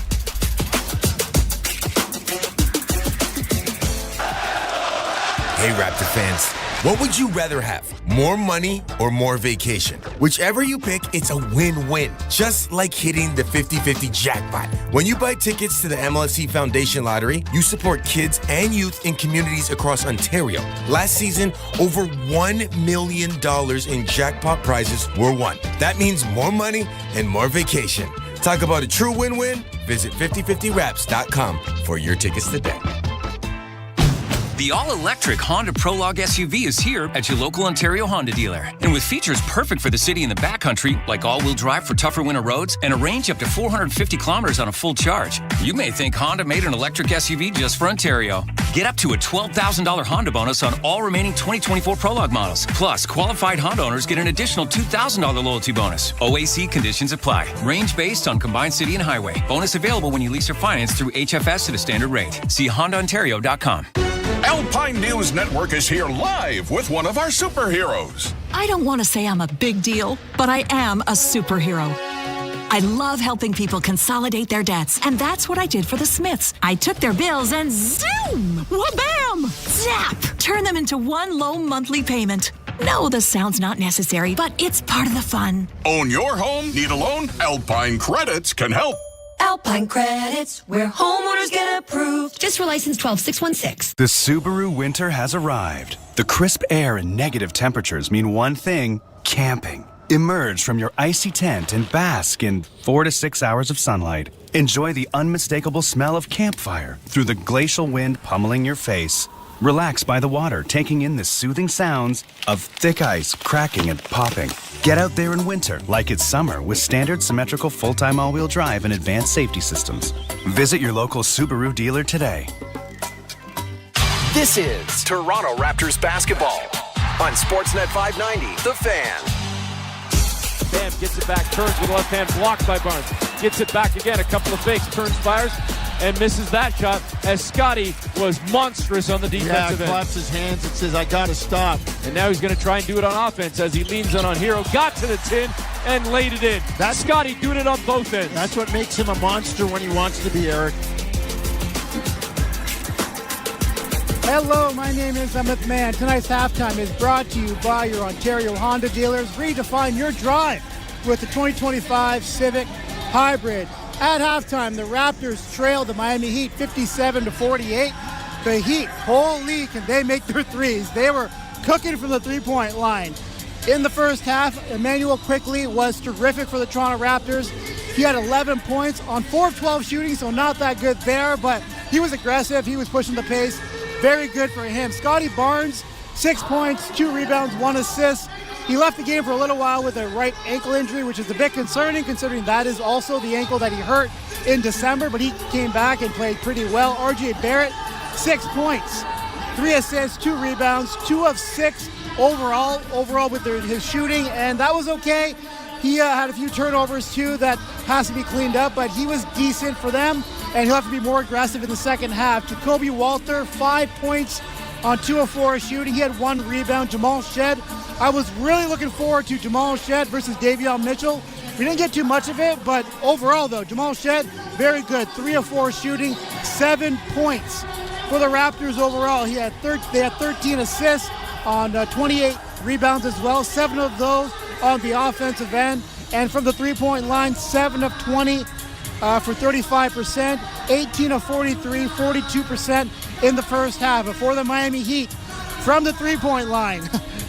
Hey, Raptor fans, what would you rather have? More money or more vacation? Whichever you pick, it's a win-win. Just like hitting the 50-50 jackpot. When you buy tickets to the MLSE Foundation Lottery, you support kids and youth in communities across Ontario. Last season, over $1 million in jackpot prizes were won. That means more money and more vacation. Talk about a true win-win? Visit 5050raps.com for your tickets today. The all-electric Honda Prologue SUV is here at your local Ontario Honda dealer. And with features perfect for the city and the backcountry, like all-wheel drive for tougher winter roads and a range up to 450 kilometers on a full charge, you may think Honda made an electric SUV just for Ontario. Get up to a $12,000 Honda bonus on all remaining 2024 Prologue models. Plus, qualified Honda owners get an additional $2,000 loyalty bonus. OAC conditions apply. Range based on combined city and highway. Bonus available when you lease or finance through HFS at a standard rate. See HondaOntario.com. Alpine News Network is here live with one of our superheroes. I don't want to say I'm a big deal, but I am a superhero. I love helping people consolidate their debts, and that's what I did for the Smiths. I took their bills and zoom, wha-bam, zap, turn them into one low monthly payment. No, the sound's not necessary, but it's part of the fun. Own your home? Need a loan? Alpine Credits can help. Alpine Credits, where homeowners get approved. Just for license 12616. The Subaru winter has arrived. The crisp air and negative temperatures mean one thing: camping. Emerge from your icy tent and bask in 4 to 6 hours of sunlight. Enjoy the unmistakable smell of campfire through the glacial wind pummeling your face. Relax by the water, taking in the soothing sounds of thick ice cracking and popping. Get out there in winter like it's summer with standard symmetrical full-time all-wheel drive and advanced safety systems. Visit your local Subaru dealer today. This is Toronto Raptors basketball on Sportsnet 590, The Fan. Bam gets it back, turns with the left hand, blocked by Barnes. Gets it back again, a couple of fakes, turns, fires, and misses that shot as Scotty was monstrous on the defensive end. Claps his hands and says, I gotta stop. And now he's going to try and do it on offense as he leans on Hero, got to the tin, and laid it in. That's Scotty doing it on both ends. That's what makes him a monster when he wants to be, Eric. Hello, my name is Amit Mann. Tonight's halftime is brought to you by your Ontario Honda dealers. Redefine your drive with the 2025 Civic Hybrid. At halftime, the Raptors trailed the Miami Heat 57-48. The Heat, holy, can they make their threes? They were cooking from the three-point line. In the first half, Emmanuel Quickley was terrific for the Toronto Raptors. He had 11 points on 4 of 12 shooting, so not that good there, but he was aggressive. He was pushing the pace. Very good for him. Scotty Barnes, 6 points, 2 rebounds, 1 assist. He left the game for a little while with a right ankle injury, which is a bit concerning considering that is also the ankle that he hurt in December, but he came back and played pretty well. RJ Barrett, 6 points, 3 assists, 2 rebounds, 2 of 6 overall with his shooting, and that was okay. He had a few turnovers too that has to be cleaned up, but he was decent for them, and he'll have to be more aggressive in the second half. Jacoby Walter, 5 points on 2 of 4 shooting. He had 1 rebound. Jamal Shed, I was really looking forward to Jamal Shed versus Davion Mitchell. We didn't get too much of it, but overall though, Jamal Shed, very good. 3 of 4 shooting, 7 points for the Raptors overall. They had 13 assists on 28 rebounds as well, 7 of those on the offensive end. And from the three-point line, 7 of 20 for 35%, 18 of 43, 42% in the first half. But for the Miami Heat, from the three-point line,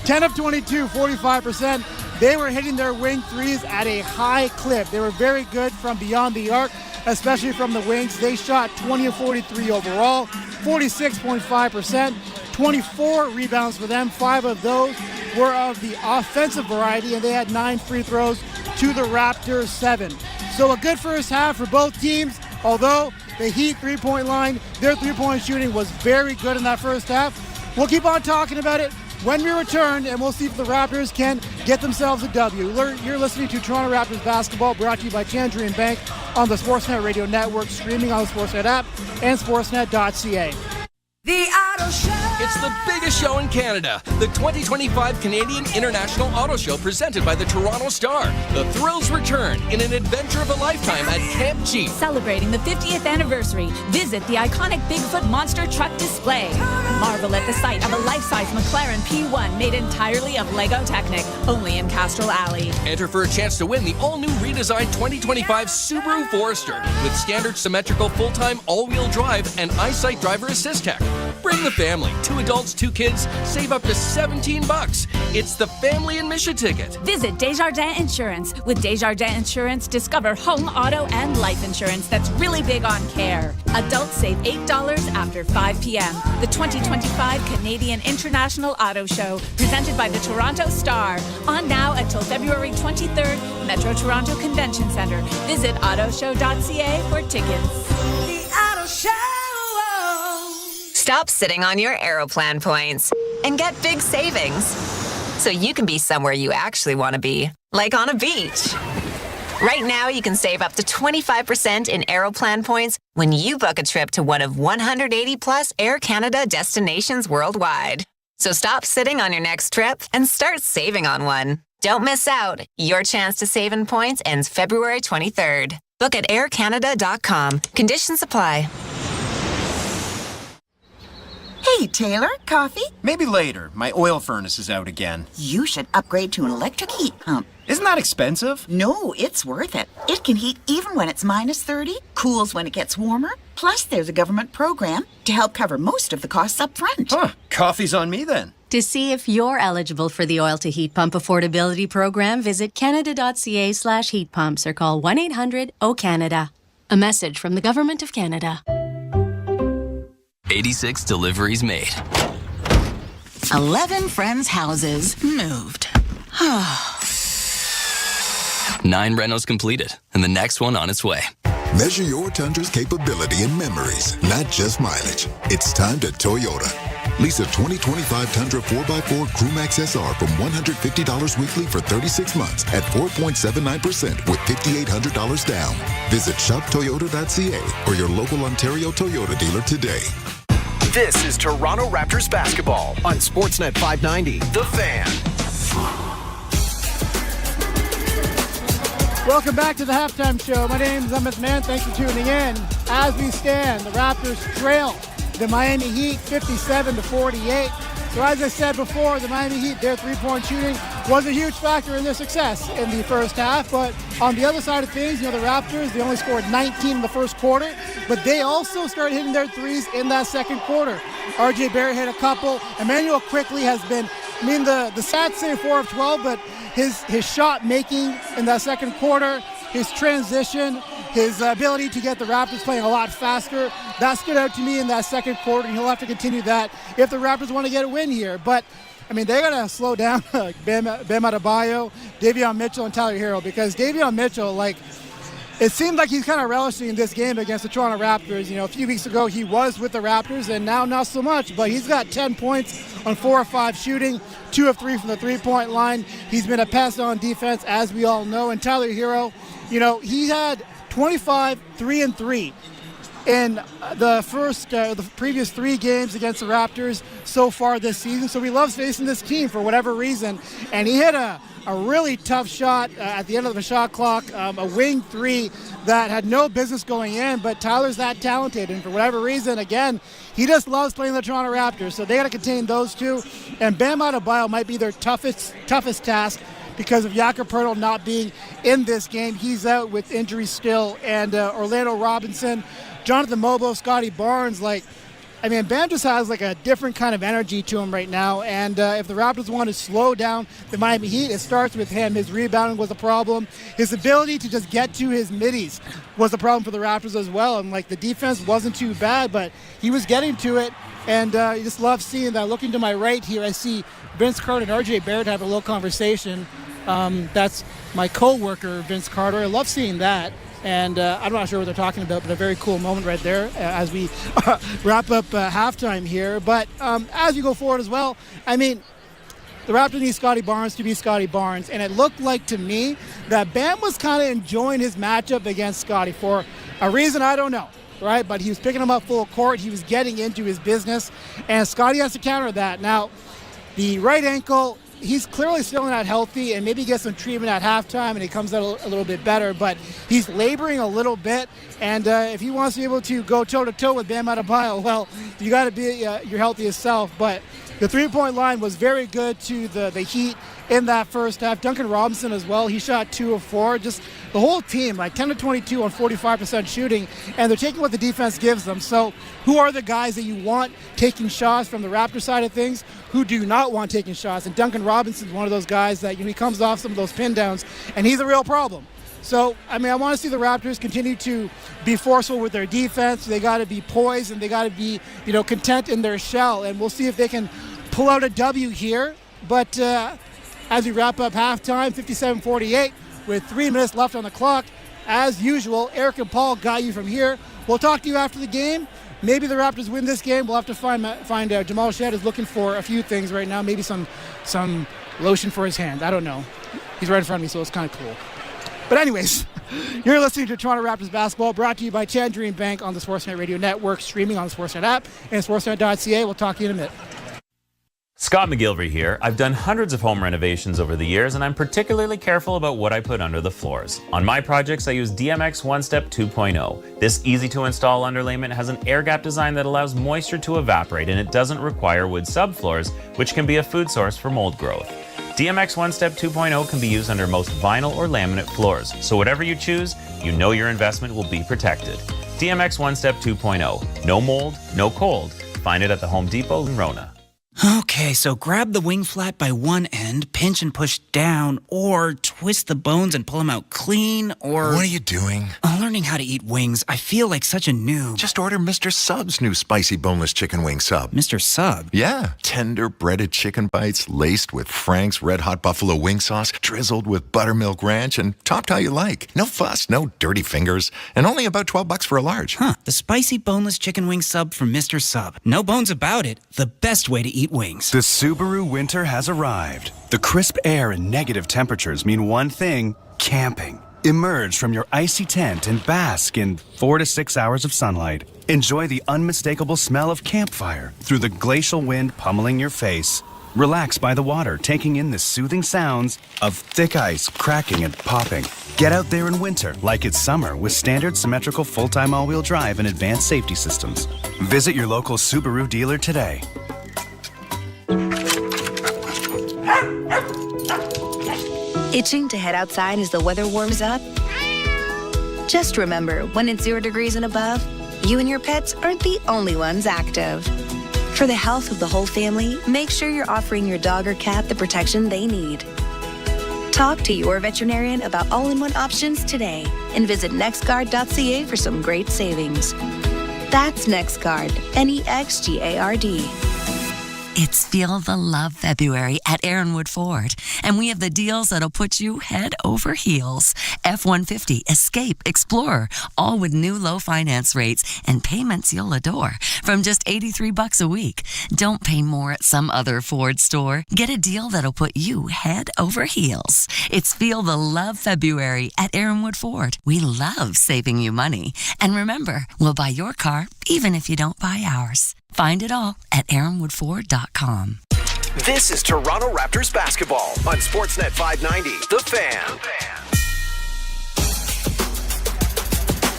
10 of 22, 45%. They were hitting their wing threes at a high clip. They were very good from beyond the arc, especially from the wings. They shot 20 of 43 overall, 46.5%, 24 rebounds for them. 5 of those were of the offensive variety, and they had 9 free throws to the Raptors 7. So a good first half for both teams, although the Heat three-point line, their three-point shooting was very good in that first half. We'll keep on talking about it when we return, and we'll see if the Raptors can get themselves a W. You're listening to Toronto Raptors basketball, brought to you by Tangerine Bank on the Sportsnet Radio Network, streaming on the Sportsnet app and sportsnet.ca. The Auto Show. It's the biggest show in Canada, the 2025 Canadian International Auto Show presented by the Toronto Star. The thrills return in an adventure of a lifetime at Camp Jeep. Celebrating the 50th anniversary, visit the iconic Bigfoot monster truck display. Marvel at the sight of a life-size McLaren P1 made entirely of Lego Technic, only in Castrol Alley. Enter for a chance to win the all-new redesigned 2025 Subaru Forester with standard symmetrical full-time all-wheel drive and EyeSight driver assist tech. Bring the family, 2 adults, 2 kids, save up to $17. It's the family admission ticket. Visit Desjardins Insurance. With Desjardins Insurance, discover home, auto, and life insurance that's really big on care. Adults save $8 after 5 p.m. The 2025 Canadian International Auto Show, presented by the Toronto Star. On now until February 23rd, Metro Toronto Convention Centre. Visit autoshow.ca for tickets. The Auto Show. Stop sitting on your Aeroplan points and get big savings so you can be somewhere you actually want to be, like on a beach. Right now, you can save up to 25% in Aeroplan points when you book a trip to one of 180 plus Air Canada destinations worldwide. So stop sitting on your next trip and start saving on one. Don't miss out. Your chance to save in points ends February 23rd. Book at aircanada.com. Conditions apply. Hey, Taylor, coffee? Maybe later. My oil furnace is out again. You should upgrade to an electric heat pump. Isn't that expensive? No, it's worth it. It can heat even when it's minus 30, cools when it gets warmer. Plus, there's a government program to help cover most of the costs up front. Huh, coffee's on me then. To see if you're eligible for the Oil to Heat Pump Affordability Program, visit canada.ca/heat pumps or call 1-800-O-CANADA. A message from the Government of Canada. 86 deliveries made. 11 friends' houses moved. 9 renos completed, and the next one on its way. Measure your Tundra's capability in memories, not just mileage. It's time to Toyota. Lease a 2025 Tundra 4x4 Crewmax SR from $150 weekly for 36 months at 4.79% with $5,800 down. Visit shoptoyota.ca or your local Ontario Toyota dealer today. This is Toronto Raptors basketball on Sportsnet 590, The Fan. Welcome back to the halftime show. My name is Amit Mann. Thanks for tuning in. As we stand, the Raptors trail the Miami Heat 57-48. So as I said before, the Miami Heat, their three-point shooting was a huge factor in their success in the first half. But on the other side of things, the Raptors, they only scored 19 in the first quarter, but they also started hitting their threes in that second quarter. RJ Barrett hit a couple. Emmanuel Quickley has been, the stats say 4 of 12, but his shot making in that second quarter, his transition, his ability to get the Raptors playing a lot faster, that stood out to me in that second quarter, and he'll have to continue that if the Raptors want to get a win here. But, they got to slow down Bam Adebayo, Davion Mitchell, and Tyler Hero, because Davion Mitchell, it seemed like he's kind of relishing this game against the Toronto Raptors. A few weeks ago he was with the Raptors, and now not so much, but he's got 10 points on 4 of 5 shooting, 2 of 3 from the three-point line. He's been a pest on defense, as we all know. And Tyler Hero, he had 25, 3 and 3 in the previous 3 games against the Raptors so far this season. So he loves facing this team for whatever reason. And he hit a really tough shot at the end of the shot clock, a wing 3 that had no business going in, but Tyler's that talented. And for whatever reason, again, he just loves playing the Toronto Raptors. So they got to contain those two. And Bam Adebayo might be their toughest task, because of Jakob Poeltl not being in this game. He's out with injury still. And Orlando Robinson, Jonathan Mobo, Scotty Barnes, Bam just has a different kind of energy to him right now. And if the Raptors want to slow down the Miami Heat, it starts with him. His rebounding was a problem. His ability to just get to his middies was a problem for the Raptors as well. And the defense wasn't too bad, but he was getting to it. And you just love seeing that. Looking to my right here, I see Vince Carter and RJ Barrett have a little conversation. That's my co-worker, Vince Carter. I love seeing that. And I'm not sure what they're talking about, but a very cool moment right there as we wrap up halftime here. But as you go forward as well, the Raptors need Scotty Barnes to be Scotty Barnes. And it looked like to me that Bam was kind of enjoying his matchup against Scotty for a reason I don't know, right? But he was picking him up full court. He was getting into his business. And Scotty has to counter that. Now, the right ankle, he's clearly still not healthy, and maybe gets some treatment at halftime and he comes out a little bit better, but he's laboring a little bit. And if he wants to be able to go toe-to-toe with Bam Adebayo, well, you got to be your healthiest self. But the three-point line was very good to the Heat in that first half. Duncan Robinson as well, he shot 2 of 4. Just the whole team, 10 to 22 on 45% shooting, and they're taking what the defense gives them. So who are the guys that you want taking shots from the Raptor side of things? Who do you not want taking shots? And Duncan Robinson's one of those guys that he comes off some of those pin downs, and he's a real problem. So, I want to see the Raptors continue to be forceful with their defense. They got to be poised, and they got to be, content in their shell. And we'll see if they can pull out a W here. But as we wrap up halftime, 57-48, with 3 minutes left on the clock. As usual, Eric and Paul got you from here. We'll talk to you after the game. Maybe the Raptors win this game. We'll have to find out. Jamal Shedd is looking for a few things right now. Maybe some lotion for his hand. I don't know. He's right in front of me, so it's kind of cool. But anyways, you're listening to Toronto Raptors basketball, brought to you by Tangerine Bank on the Sportsnet Radio Network, streaming on the Sportsnet app and sportsnet.ca. We'll talk to you in a minute. Scott McGilvery here. I've done hundreds of home renovations over the years, and I'm particularly careful about what I put under the floors. On my projects, I use DMX One Step 2.0. This easy-to-install underlayment has an air gap design that allows moisture to evaporate, and it doesn't require wood subfloors, which can be a food source for mold growth. DMX One Step 2.0 can be used under most vinyl or laminate floors, so whatever you choose, you know your investment will be protected. DMX One Step 2.0. No mold, no cold. Find it at the Home Depot in Rona. Okay, so grab the wing flat by one end, pinch and push down, or twist the bones and pull them out clean, or... What are you doing? Learning how to eat wings. I feel like such a noob. Just order Mr. Sub's new spicy boneless chicken wing sub. Mr. Sub? Yeah. Tender breaded chicken bites laced with Frank's Red Hot Buffalo wing sauce, drizzled with buttermilk ranch, and topped how you like. No fuss, no dirty fingers, and only about $12 for a large. Huh. The spicy boneless chicken wing sub from Mr. Sub. No bones about it. The best way to eat wings. The Subaru winter has arrived. The crisp air and negative temperatures mean one thing: camping. Emerge from your icy tent and bask in 4 to 6 hours of sunlight. Enjoy the unmistakable smell of campfire through the glacial wind pummeling your face. Relax by the water, taking in the soothing sounds of thick ice cracking and popping. Get out there in winter like it's summer with standard symmetrical full-time all-wheel drive and advanced safety systems. Visit your local Subaru dealer today. Itching to head outside as the weather warms up? Just remember, when it's 0 degrees and above, you and your pets aren't the only ones active. For the health of the whole family, make sure you're offering your dog or cat the protection they need. Talk to your veterinarian about all-in-one options today and visit nextguard.ca for some great savings. That's NextGuard, NEXGARD. It's Feel the Love February at Aaronwood Ford, and we have the deals that'll put you head over heels. F-150, Escape, Explorer, all with new low finance rates and payments you'll adore from just $83 a week. Don't pay more at some other Ford store. Get a deal that'll put you head over heels. It's Feel the Love February at Aaronwood Ford. We love saving you money. And remember, we'll buy your car even if you don't buy ours. Find it all at aaronwoodford.com. This is Toronto Raptors basketball on Sportsnet 590, The Fan.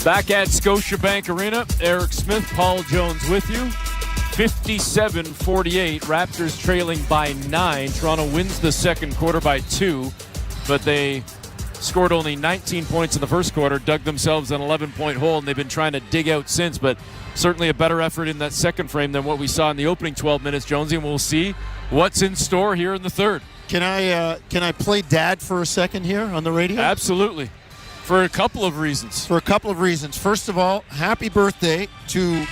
Back at Scotiabank Arena, Eric Smith, Paul Jones with you. 57-48, Raptors trailing by 9. Toronto wins the second quarter by 2, but they scored only 19 points in the first quarter, dug themselves an 11-point hole, and they've been trying to dig out since, but certainly a better effort in that second frame than what we saw in the opening 12 minutes, Jonesy, and we'll see what's in store here in the third. Can I play Dad for a second here on the radio? Absolutely. For a couple of reasons. First of all, happy birthday to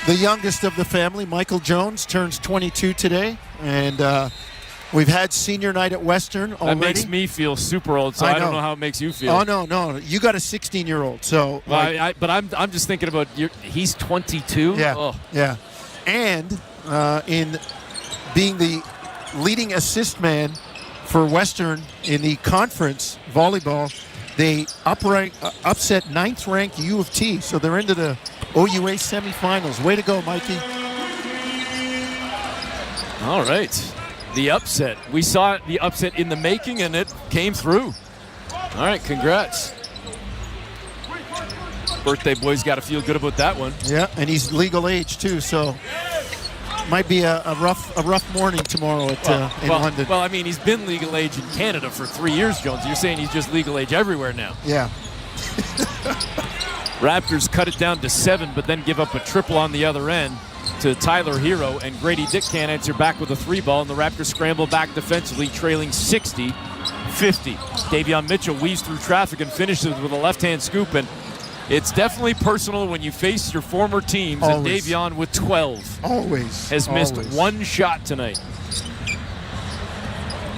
the youngest of the family, Michael Jones, turns 22 today, and we've had senior night at Western already. That makes me feel super old, so I don't know how it makes you feel. Oh, no. You got a 16-year-old, so... Well, but I'm just thinking about... He's 22? Yeah, oh. Yeah. And in being the leading assist man for Western in the conference volleyball, they upset 9th-ranked U of T, so they're into the OUA semifinals. Way to go, Mikey. All right. The upset. We saw the upset in the making, and it came through. All right, congrats. Birthday boy's got to feel good about that one. Yeah, and he's legal age, too, so might be a rough morning tomorrow in London. Well, I mean, he's been legal age in Canada for 3 years, Jones. You're saying he's just legal age everywhere now. Yeah. Raptors cut it down to 7, but then give up a triple on the other end to Tyler Hero, and Grady Dick can't answer back with a 3-ball, and the Raptors scramble back defensively, trailing 60-50. Davion Mitchell weaves through traffic and finishes with a left-hand scoop, and it's definitely personal when you face your former teams. Always. And Davion with 12 has missed one shot tonight.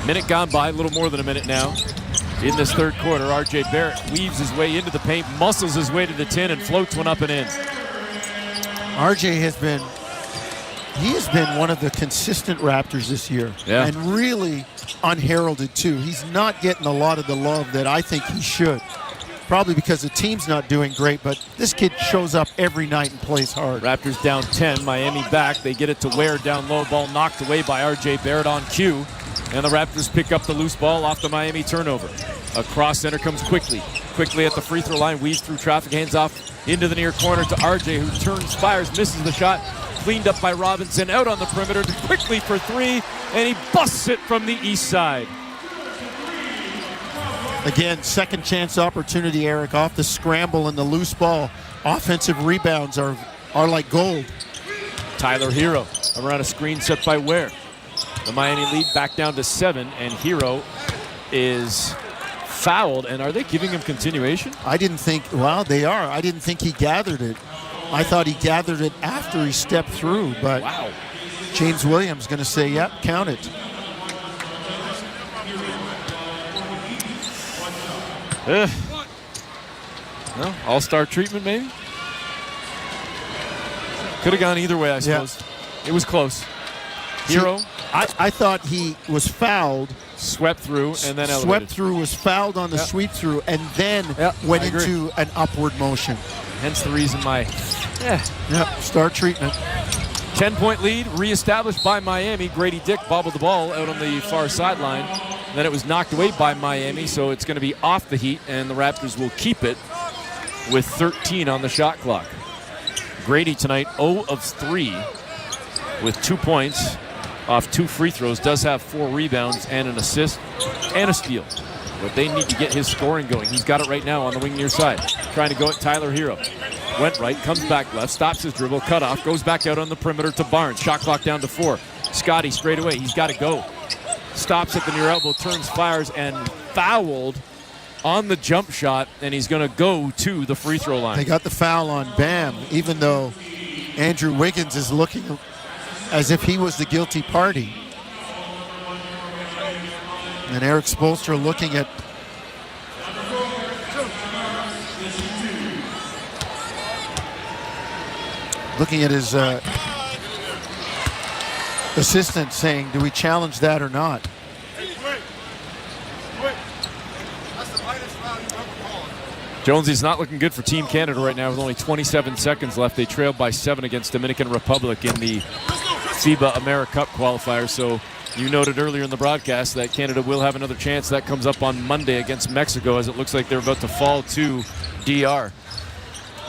Minute gone by, a little more than a minute now. In this third quarter, R.J. Barrett weaves his way into the paint, muscles his way to the 10, and floats one up and in. R.J. has been one of the consistent Raptors this year, and really unheralded too. He's not getting a lot of the love that I think he should. Probably because the team's not doing great, but this kid shows up every night and plays hard. Raptors down 10, Miami back. They get it to Ware down low, ball knocked away by R.J. Barrett on cue. And the Raptors pick up the loose ball off the Miami turnover. Across center comes Quickly at the free throw line, weaves through traffic, hands off into the near corner to R.J., who turns, fires, misses the shot. Cleaned up by Robinson, out on the perimeter to Quickly for 3, and he busts it from the east side. Again, second chance opportunity, Eric, off the scramble and the loose ball. Offensive rebounds are like gold. Tyler Hero around a screen set by Ware. The Miami lead back down to 7, and Hero is fouled. And are they giving him continuation? I didn't think, well, they are. I didn't think he gathered it. I thought he gathered it after he stepped through, but wow. James Williams going to say, yep, count it. Well, all-star treatment maybe? Could have gone either way, I suppose. Yeah. It was close. Hero. I thought he was fouled. Swept through and then elevated. Swept through, was fouled on the sweep through, and then went into an upward motion. Hence the reason star treatment. 10-point lead reestablished by Miami. Grady Dick bobbled the ball out on the far sideline. Then it was knocked away by Miami, so it's going to be off the Heat, and the Raptors will keep it with 13 on the shot clock. Grady tonight 0 of 3 with 2 points off 2 free throws, does have 4 rebounds and an assist and a steal. But they need to get his scoring going. He's got it right now on the wing near side. Trying to go at Tyler Hero. Went right, comes back left, stops his dribble, cut off, goes back out on the perimeter to Barnes. Shot clock down to 4. Scotty straight away. He's got to go. Stops at the near elbow, turns, fires, and fouled on the jump shot, and he's going to go to the free throw line. They got the foul on Bam, even though Andrew Wiggins is looking as if he was the guilty party. And Eric Spoelstra looking at his assistant saying, do we challenge that or not? Jonesy's not looking good for Team Canada right now with only 27 seconds left. They trailed by 7 against Dominican Republic in the FIBA AmeriCup qualifier. So you noted earlier in the broadcast that Canada will have another chance. That comes up on Monday against Mexico, as it looks like they're about to fall to DR.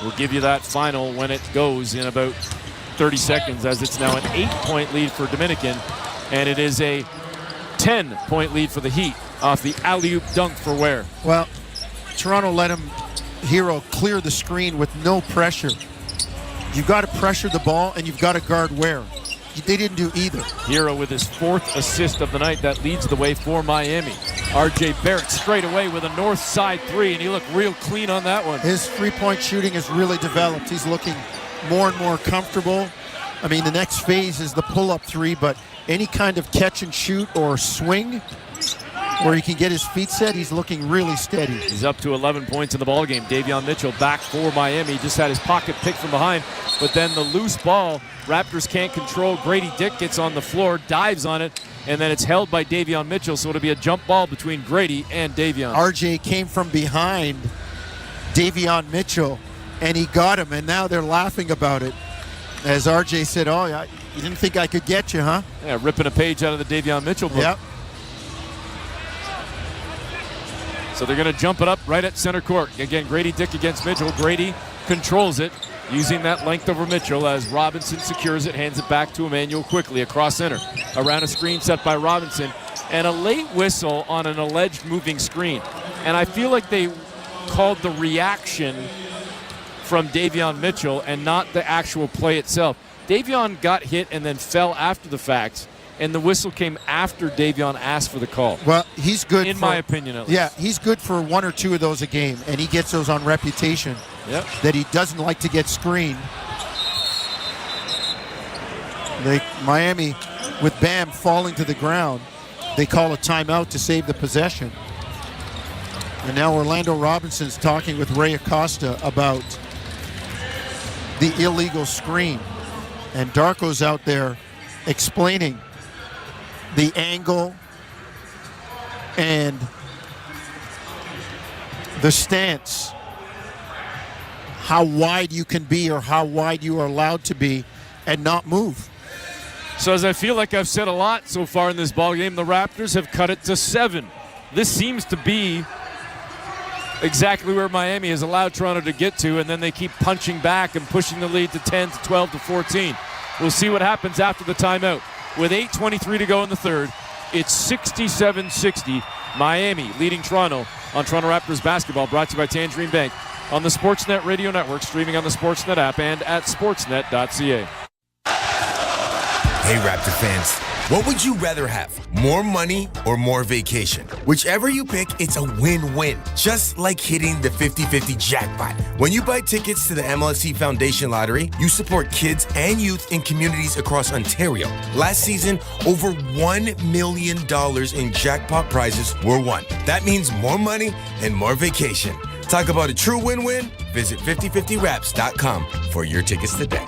We'll give you that final when it goes in about 30 seconds, as it's now an 8-point lead for Dominican, and it is a 10-point lead for the Heat off the alley-oop dunk for Ware. Well, Toronto let Hero clear the screen with no pressure. You've got to pressure the ball, and you've got to guard Ware. They didn't do either. Hero with his 4th assist of the night. That leads the way for Miami. R.J. Barrett straight away with a north side 3, and he looked real clean on that one. His three-point shooting has really developed. He's looking more and more comfortable. I mean, the next phase is the pull-up 3, but any kind of catch and shoot or swing where he can get his feet set, he's looking really steady. He's up to 11 points in the ballgame. Davion Mitchell back for Miami. Just had his pocket picked from behind, but then the loose ball, Raptors can't control. Grady Dick gets on the floor, dives on it, and then it's held by Davion Mitchell, so it'll be a jump ball between Grady and Davion. RJ came from behind Davion Mitchell, and he got him, and now they're laughing about it. As RJ said, oh, yeah, you didn't think I could get you, huh? Yeah, ripping a page out of the Davion Mitchell book. Yep. So they're going to jump it up right at center court. Again, Grady Dick against Mitchell. Grady controls it, using that length over Mitchell as Robinson secures it, hands it back to Emmanuel quickly across center. Around a screen set by Robinson, and a late whistle on an alleged moving screen. And I feel like they called the reaction from Davion Mitchell and not the actual play itself. Davion got hit and then fell after the fact, and the whistle came after Davion asked for the call. Well, he's good. In my opinion, at least. Yeah, he's good for 1 or 2 of those a game, and he gets those on reputation. Yep. That he doesn't like to get screened. Miami, with Bam falling to the ground, they call a timeout to save the possession. And now Orlando Robinson's talking with Ray Acosta about the illegal screen. And Darko's out there explaining the angle and the stance, how wide you can be or how wide you are allowed to be and not move. So as I feel like I've said a lot so far in this ballgame, the Raptors have cut it to 7. This seems to be exactly where Miami has allowed Toronto to get to, and then they keep punching back and pushing the lead to 10, to 12, to 14. We'll see what happens after the timeout. With 8:23 to go in the third, it's 67-60. Miami leading Toronto on Toronto Raptors basketball, brought to you by Tangerine Bank on the Sportsnet Radio Network, streaming on the Sportsnet app and at sportsnet.ca. Hey, Raptor fans, what would you rather have? More money or more vacation? Whichever you pick, it's a win-win. Just like hitting the 50-50 jackpot. When you buy tickets to the MLSE Foundation Lottery, you support kids and youth in communities across Ontario. Last season, over $1 million in jackpot prizes were won. That means more money and more vacation. Talk about a true win-win? Visit 5050raps.com for your tickets today.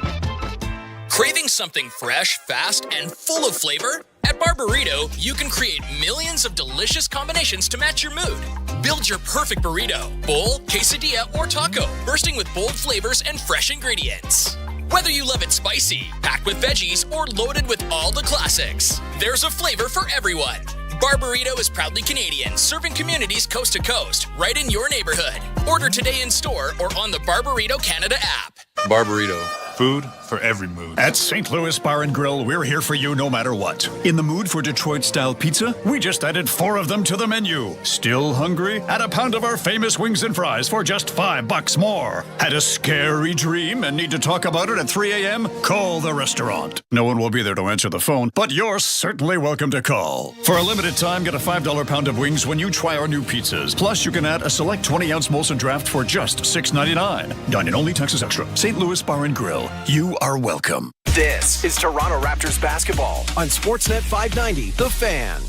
Craving something fresh, fast, and full of flavor? At Barburrito, you can create millions of delicious combinations to match your mood. Build your perfect burrito, bowl, quesadilla, or taco, bursting with bold flavors and fresh ingredients. Whether you love it spicy, packed with veggies, or loaded with all the classics, there's a flavor for everyone. Barburrito is proudly Canadian, serving communities coast to coast, right in your neighborhood. Order today in store or on the Barburrito Canada app. Barburrito, Food for every mood. At St. Louis Bar and Grill, we're here for you no matter what. In the mood for Detroit-style pizza? We just added 4 of them to the menu. Still hungry? Add a pound of our famous wings and fries for just $5 more. Had a scary dream and need to talk about it at 3 a.m.? Call the restaurant. No one will be there to answer the phone, but you're certainly welcome to call. For a limited time, get a $5 pound of wings when you try our new pizzas. Plus, you can add a select 20-ounce Molson Draft for just $6.99. Dine-in only, taxes extra. St. Louis Bar and Grill. You are welcome. This is Toronto Raptors basketball on Sportsnet 590, The Fan.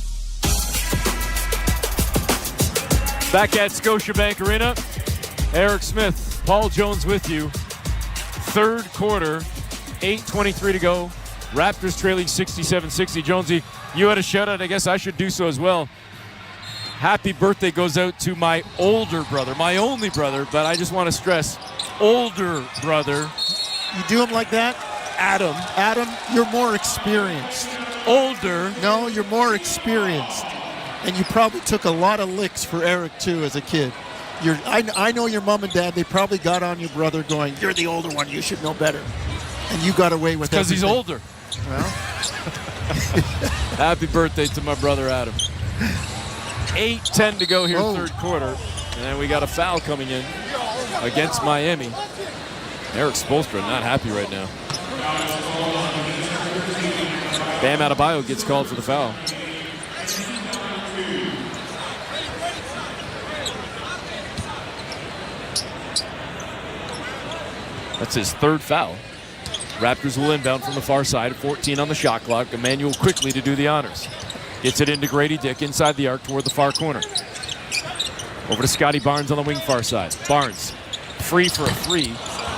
Back at Scotiabank Arena, Eric Smith, Paul Jones with you. Third quarter, 8:23 to go. Raptors trailing 67-60. Jonesy, you had a shutout. I guess I should do so as well. Happy birthday goes out to my older brother, my only brother, but I just want to stress, older brother. You do him like that? Adam, you're more experienced. Older. No, you're more experienced. And you probably took a lot of licks for Eric, too, as a kid. I know your mom and dad, they probably got on your brother going, you're the older one, you should know better. And you got away with it. Because he's older. Well. Happy birthday to my brother, Adam. 8:10 to go here, third quarter. And then we got a foul coming in against Miami. Eric Spoelstra not happy right now. Bam Adebayo gets called for the foul. That's his third foul. Raptors will inbound from the far side. 14 on the shot clock. Emmanuel quickly to do the honors. Gets it into Grady Dick inside the arc toward the far corner. Over to Scotty Barnes on the wing far side. Barnes free for a three.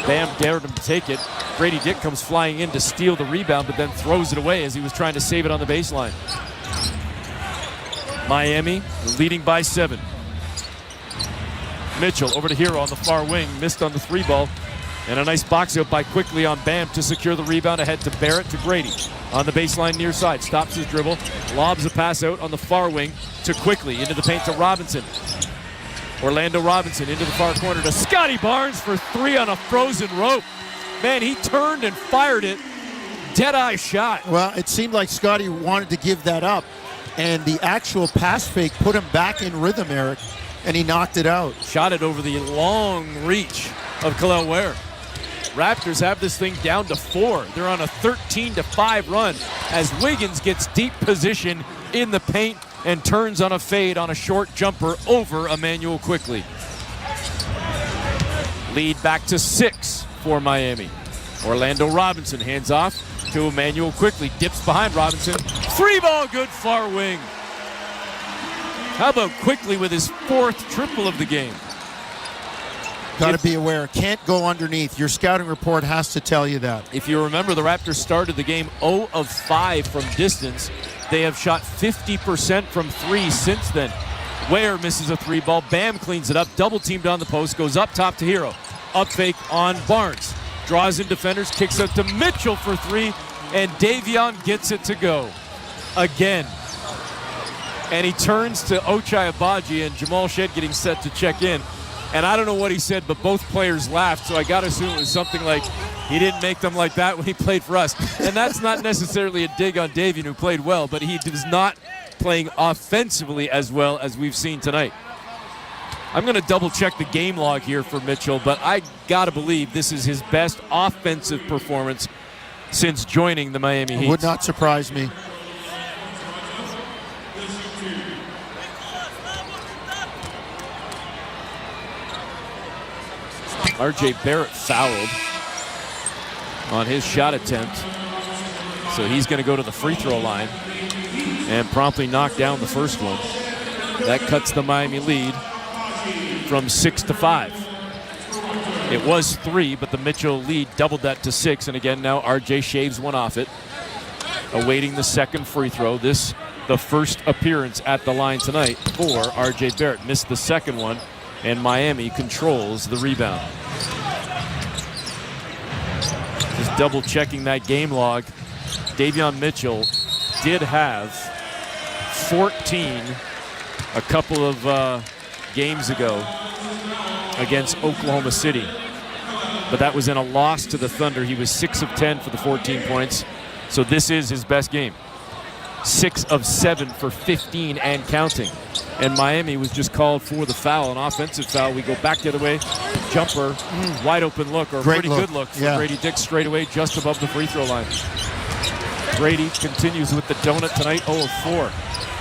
Bam dared him to take it. Grady Dick comes flying in to steal the rebound, but then throws it away as he was trying to save it on the baseline. Miami leading by 7. Mitchell over to Hero on the far wing. Missed on the 3 ball. And a nice box out by Quickly on Bam to secure the rebound ahead to Barrett to Grady. On the baseline near side. Stops his dribble. Lobs a pass out on the far wing to Quickly. Into the paint to Robinson. Orlando Robinson into the far corner to Scotty Barnes for 3 on a frozen rope. Man, he turned and fired it. Dead-eye shot. Well, it seemed like Scotty wanted to give that up. And the actual pass fake put him back in rhythm, Eric. And he knocked it out. Shot it over the long reach of Kel'el Ware. Raptors have this thing down to 4. They're on a 13-5 run as Wiggins gets deep position in the paint and turns on a fade on a short jumper over Emmanuel Quickly. Lead back to 6 for Miami. Orlando Robinson hands off to Emmanuel Quickly. Dips behind Robinson. 3 ball good far wing. How about Quickly with his 4th triple of the game? Got to be aware. Can't go underneath. Your scouting report has to tell you that. If you remember, the Raptors started the game 0 of 5 from distance. They have shot 50% from 3 since then. Ware misses a 3 ball. Bam cleans it up. Double teamed on the post. Goes up top to Hero. Up fake on Barnes. Draws in defenders. Kicks out to Mitchell for 3. And Davion gets it to go. Again. And he turns to Ochai Agbaji and Jamal Shed getting set to check in. And I don't know what he said, but both players laughed, so I got to assume it was something like, he didn't make them like that when he played for us. And that's not necessarily a dig on Davion, who played well, but he was not playing offensively as well as we've seen tonight. I'm going to double-check the game log here for Mitchell, but I got to believe this is his best offensive performance since joining the Miami Heat. Would not surprise me. R.J. Barrett fouled on his shot attempt. So he's going to go to the free throw line and promptly knock down the first one. That cuts the Miami lead from 6-5. It was 3, but the Mitchell lead doubled that to 6. And again, now R.J. shaves one off it. Awaiting the second free throw. This, the first appearance at the line tonight for R.J. Barrett. Missed the second one. And Miami controls the rebound. Just double checking that game log. Davion Mitchell did have 14 a couple of games ago against Oklahoma City. but that was in a loss to the Thunder. He was 6 of 10 for the 14 points, so this is his best game. 6 of 7 for 15 and counting. And Miami was just called for the foul, an offensive foul. We go back the other way. Jumper, wide open look, or a pretty good look for Grady Dick straight away just above the free throw line. Grady continues with the donut tonight, 0 of 4.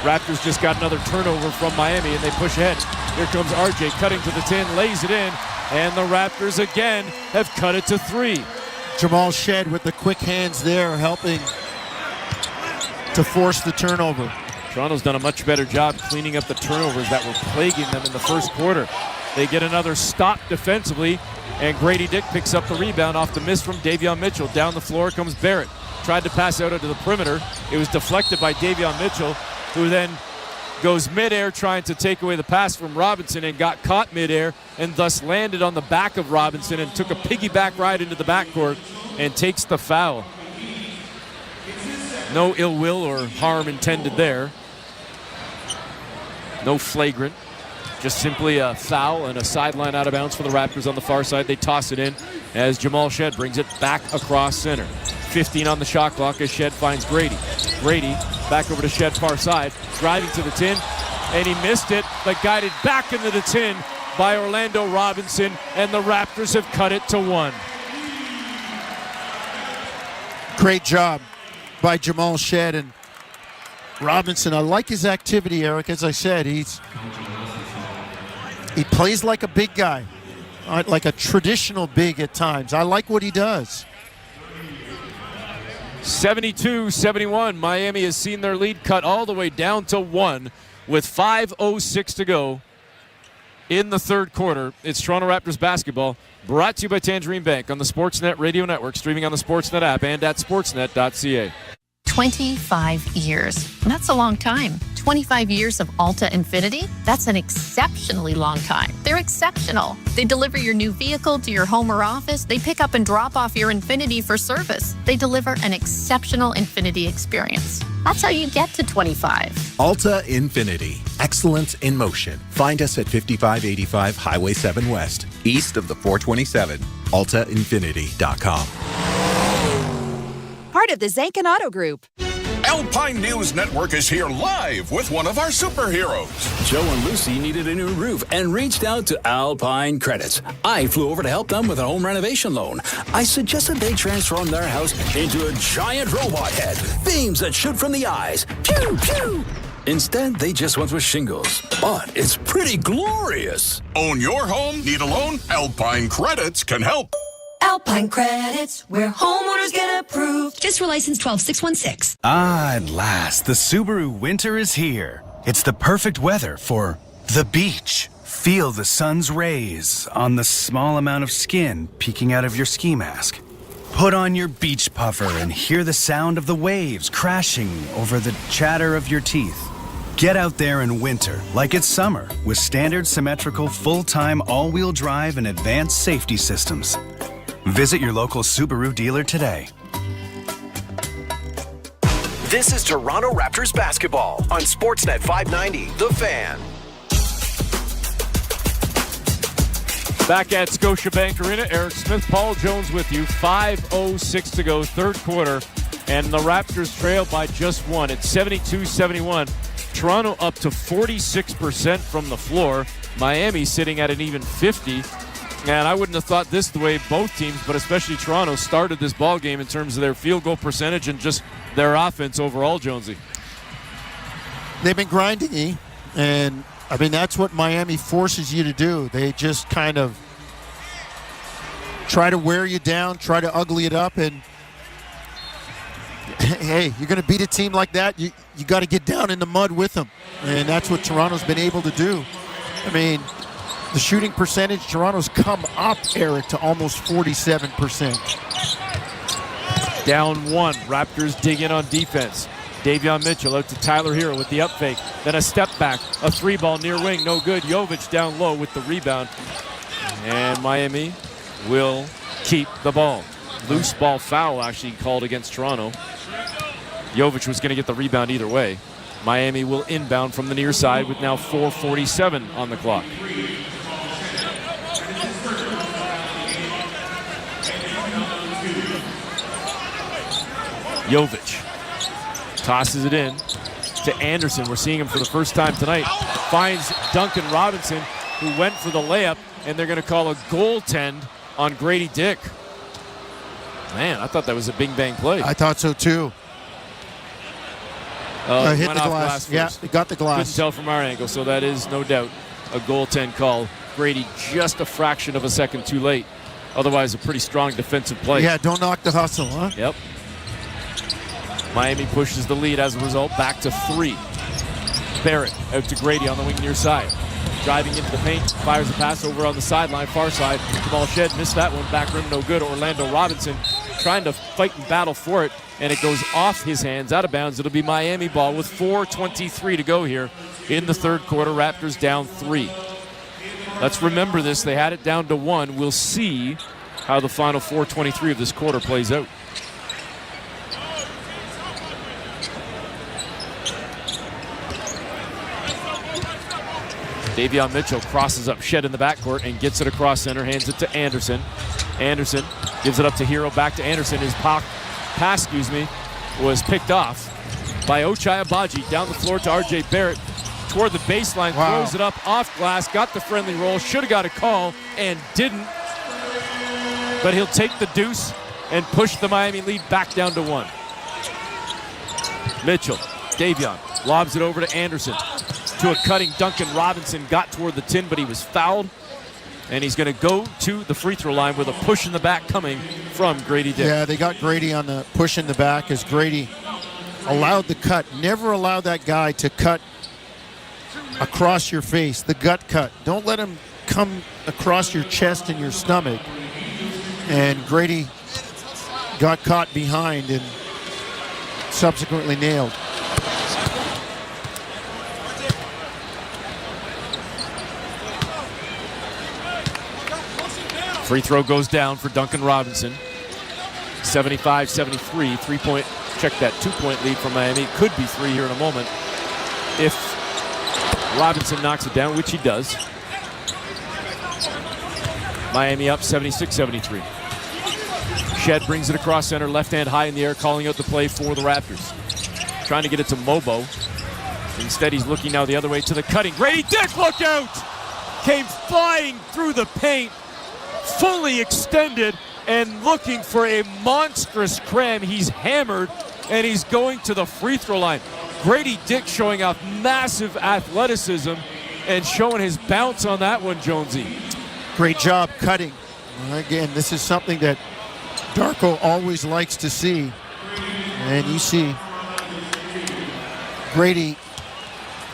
Raptors just got another turnover from Miami, and they push ahead. Here comes RJ cutting to the 10, lays it in, and the Raptors again have cut it to 3. Jamal Shed with the quick hands there, helping to force the turnover. Toronto's done a much better job cleaning up the turnovers that were plaguing them in the first quarter. They get another stop defensively, and Grady Dick picks up the rebound off the miss from Davion Mitchell. Down the floor comes Barrett. Tried to pass out into the perimeter. It was deflected by Davion Mitchell, who then goes midair trying to take away the pass from Robinson and got caught midair and thus landed on the back of Robinson and took a piggyback ride into the backcourt and takes the foul. No ill will or harm intended there. No flagrant. Just simply a foul and a sideline out of bounds for the Raptors on the far side. They toss it in as Jamal Shed brings it back across center. 15 on the shot clock as Shed finds Grady. Grady back over to Shed far side, driving to the tin, and he missed it, but guided back into the tin by Orlando Robinson, and the Raptors have cut it to 1. Great job by Jamal Shed and Robinson. I like his activity, Eric. As I said, he plays like a big guy, like a traditional big at times. I like what he does. 72-71. Miami has seen their lead cut all the way down to 1 with 5:06 to go in the third quarter. It's Toronto Raptors basketball, brought to you by Tangerine Bank on the Sportsnet Radio Network, streaming on the Sportsnet app and at sportsnet.ca. 25 years. That's a long time. 25 years of Alta Infinity? That's an exceptionally long time. They're exceptional. They deliver your new vehicle to your home or office. They pick up and drop off your Infinity for service. They deliver an exceptional Infinity experience. That's how you get to 25. Alta Infinity. Excellence in motion. Find us at 5585 Highway 7 West, east of the 427. AltaInfinity.com. Part of the Zankin Auto Group. Alpine News Network is here live with one of our superheroes. Joe and Lucy needed a new roof and reached out to Alpine Credits. I flew over to help them with a home renovation loan. I suggested they transform their house into a giant robot head, beams that shoot from the eyes. Pew, pew! Instead, they just went with shingles. But it's pretty glorious. Own your home? Need a loan? Alpine Credits can help. Alpine Credits, where homeowners get approved. Just for license 12616. Ah, at last, the Subaru winter is here. It's the perfect weather for the beach. Feel the sun's rays on the small amount of skin peeking out of your ski mask. Put on your beach puffer and hear the sound of the waves crashing over the chatter of your teeth. Get out there in winter like it's summer with standard symmetrical full-time all-wheel drive and advanced safety systems. Visit your local Subaru dealer today. This is Toronto Raptors basketball on Sportsnet 590, The Fan. Back at Scotiabank Arena, Eric Smith, Paul Jones with you. 5:06 to go, third quarter, and the Raptors trail by just 1. It's 72-71. Toronto up to 46% from the floor. Miami sitting at an even 50. And I wouldn't have thought this the way both teams, but especially Toronto, started this ball game in terms of their field goal percentage and just their offense overall, Jonesy. They've been grinding, and I mean that's what Miami forces you to do. They just kind of try to wear you down, try to ugly it up, and hey, you're going to beat a team like that, you got to get down in the mud with them, and that's what Toronto's been able to do. I mean, the shooting percentage, Toronto's come up, Eric, to almost 47%. Down 1. Raptors dig in on defense. Davion Mitchell out to Tyler Hero with the up fake. Then a step back. A 3-ball near wing. No good. Jovic down low with the rebound. And Miami will keep the ball. Loose ball foul actually called against Toronto. Jovic was going to get the rebound either way. Miami will inbound from the near side with now 4:47 on the clock. Jovic tosses it in to Anderson. We're seeing him for the first time tonight. Finds Duncan Robinson, who went for the layup, and they're going to call a goaltend on Grady Dick. Man, I thought that was a bing-bang play. I thought so too. Hit the glass. Yeah, it got the glass. Couldn't tell from our angle, so that is no doubt a goaltend call. Grady just a fraction of a second too late. Otherwise, a pretty strong defensive play. Yeah, don't knock the hustle, huh? Yep. Miami pushes the lead as a result, back to 3. Barrett out to Grady on the wing near side. Driving into the paint, fires a pass over on the sideline, far side. Jamal Shed missed that one, back rim no good. Orlando Robinson trying to fight and battle for it, and it goes off his hands, out of bounds. It'll be Miami ball with 4:23 to go here in the third quarter. Raptors down 3. Let's remember this. They had it down to 1. We'll see how the final 4:23 of this quarter plays out. Davion Mitchell crosses up Shed in the backcourt and gets it across center, hands it to Anderson. Anderson gives it up to Hero, back to Anderson. His pass was picked off by Ochai Agbaji. Down the floor to RJ Barrett. Toward the baseline, throws it up off glass, got the friendly roll, should have got a call and didn't. But he'll take the deuce and push the Miami lead back down to 1. Mitchell, Davion, lobs it over to Anderson. To a cutting Duncan Robinson, got toward the tin, but he was fouled. And he's going to go to the free throw line with a push in the back coming from Grady Dick. Yeah, they got Grady on the push in the back as Grady allowed the cut. Never allow that guy to cut across your face, the gut cut. Don't let him come across your chest and your stomach. And Grady got caught behind and subsequently nailed. Free throw goes down for Duncan Robinson. 75-73, 3-point, check that, 2-point lead for Miami. Could be 3 here in a moment if Robinson knocks it down, which he does. Miami up 76-73. Shed brings it across center, left hand high in the air, calling out the play for the Raptors. Trying to get it to Mobo. Instead, he's looking now the other way to the cutting. Grady Dick, look out! Came flying through the paint, fully extended and looking for a monstrous cram. He's hammered and he's going to the free throw line. Grady Dick showing off massive athleticism and showing his bounce on that one, Jonesy. Great job cutting. Again, this is something that Darko always likes to see. And you see Grady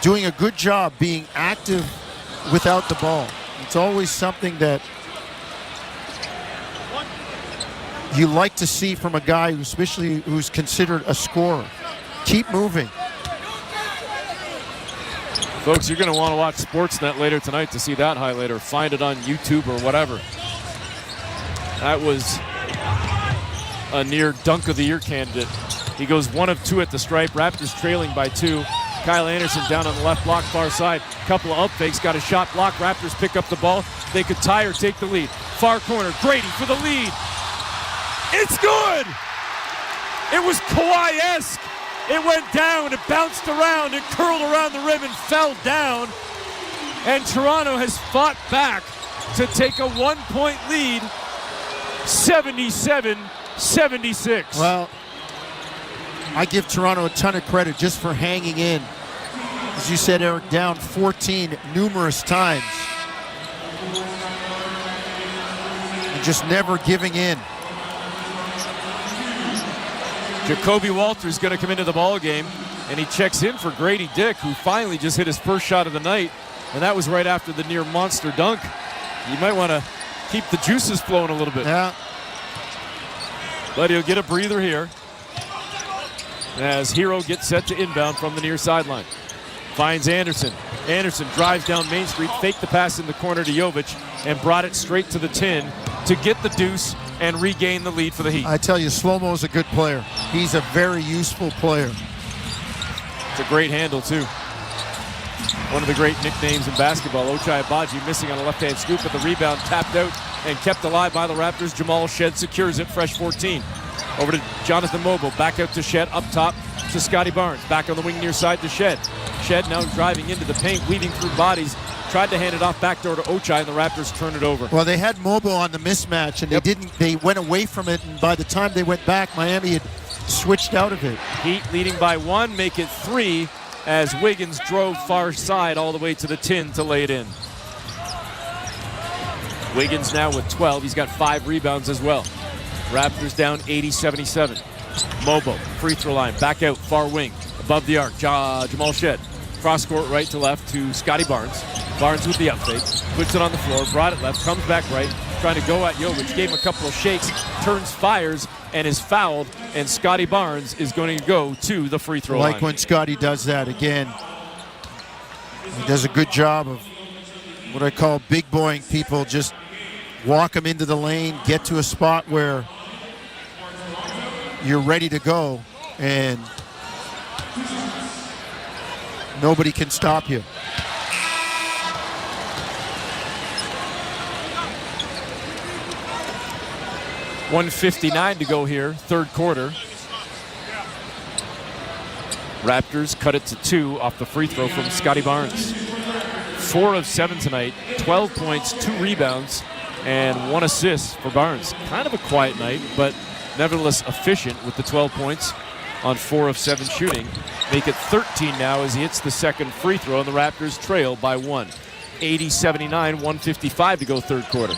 doing a good job being active without the ball. It's always something that you like to see from a guy who, especially who's considered a scorer. Keep moving. Folks, you're going to want to watch Sportsnet later tonight to see that highlight or find it on YouTube or whatever. That was a near dunk of the year candidate. He goes 1 of 2 at the stripe. Raptors trailing by 2. Kyle Anderson down on the left block, far side. Couple of up fakes, got a shot block. Raptors pick up the ball. They could tie or take the lead. Far corner, Grady for the lead. It's good! It was Kawhi-esque. It went down, it bounced around, it curled around the rim and fell down. And Toronto has fought back to take a 1-point lead, 77-76. Well, I give Toronto a ton of credit just for hanging in. As you said, Eric, down 14 numerous times. And just never giving in. Jacoby Walters going to come into the ball game, and he checks in for Grady Dick, who finally just hit his first shot of the night, and that was right after the near monster dunk. You might want to keep the juices flowing a little bit. Yeah. But he'll get a breather here as Hero gets set to inbound from the near sideline. Finds Anderson. Anderson drives down Main Street, faked the pass in the corner to Jovic, and brought it straight to the tin to get the deuce and regain the lead for the Heat. I tell you, Slow-Mo's a good player. He's a very useful player. It's a great handle, too. One of the great nicknames in basketball. Ochai Agbaji missing on a left-hand scoop, but the rebound tapped out and kept alive by the Raptors. Jamal Shed secures it, fresh 14. Over to Jonathan Mobile. Back out to Shed. Up top to Scotty Barnes. Back on the wing near side to Shed. Shed now driving into the paint, weaving through bodies. Tried to hand it off backdoor to Ochai, and the Raptors turned it over. Well, they had Mobile on the mismatch, and they went away from it, and by the time they went back, Miami had switched out of it. Heat leading by 1, make it 3 as Wiggins drove far side all the way to the tin to lay it in. Wiggins now with 12. He's got 5 rebounds as well. Raptors down 80-77. Mobo, free throw line, back out, far wing, above the arc. Jamal Shed, cross court right to left to Scotty Barnes. Barnes with the up fake, puts it on the floor, brought it left, comes back right, trying to go at Jovic, gave him a couple of shakes, turns, fires, and is fouled, and Scotty Barnes is going to go to the free throw line. Like when Scotty does that again, he does a good job of what I call big boying people, just walk them into the lane, get to a spot where you're ready to go, and nobody can stop you. .159 to go here, third quarter. Raptors cut it to 2 off the free throw from Scotty Barnes. 4 of 7 tonight, 12 points, 2 rebounds, and 1 assist for Barnes. Kind of a quiet night, but nevertheless efficient with the 12 points on 4 of 7 shooting. Make it 13 now as he hits the second free throw, and the Raptors trail by 1. 80-79, 1:55 to go third quarter.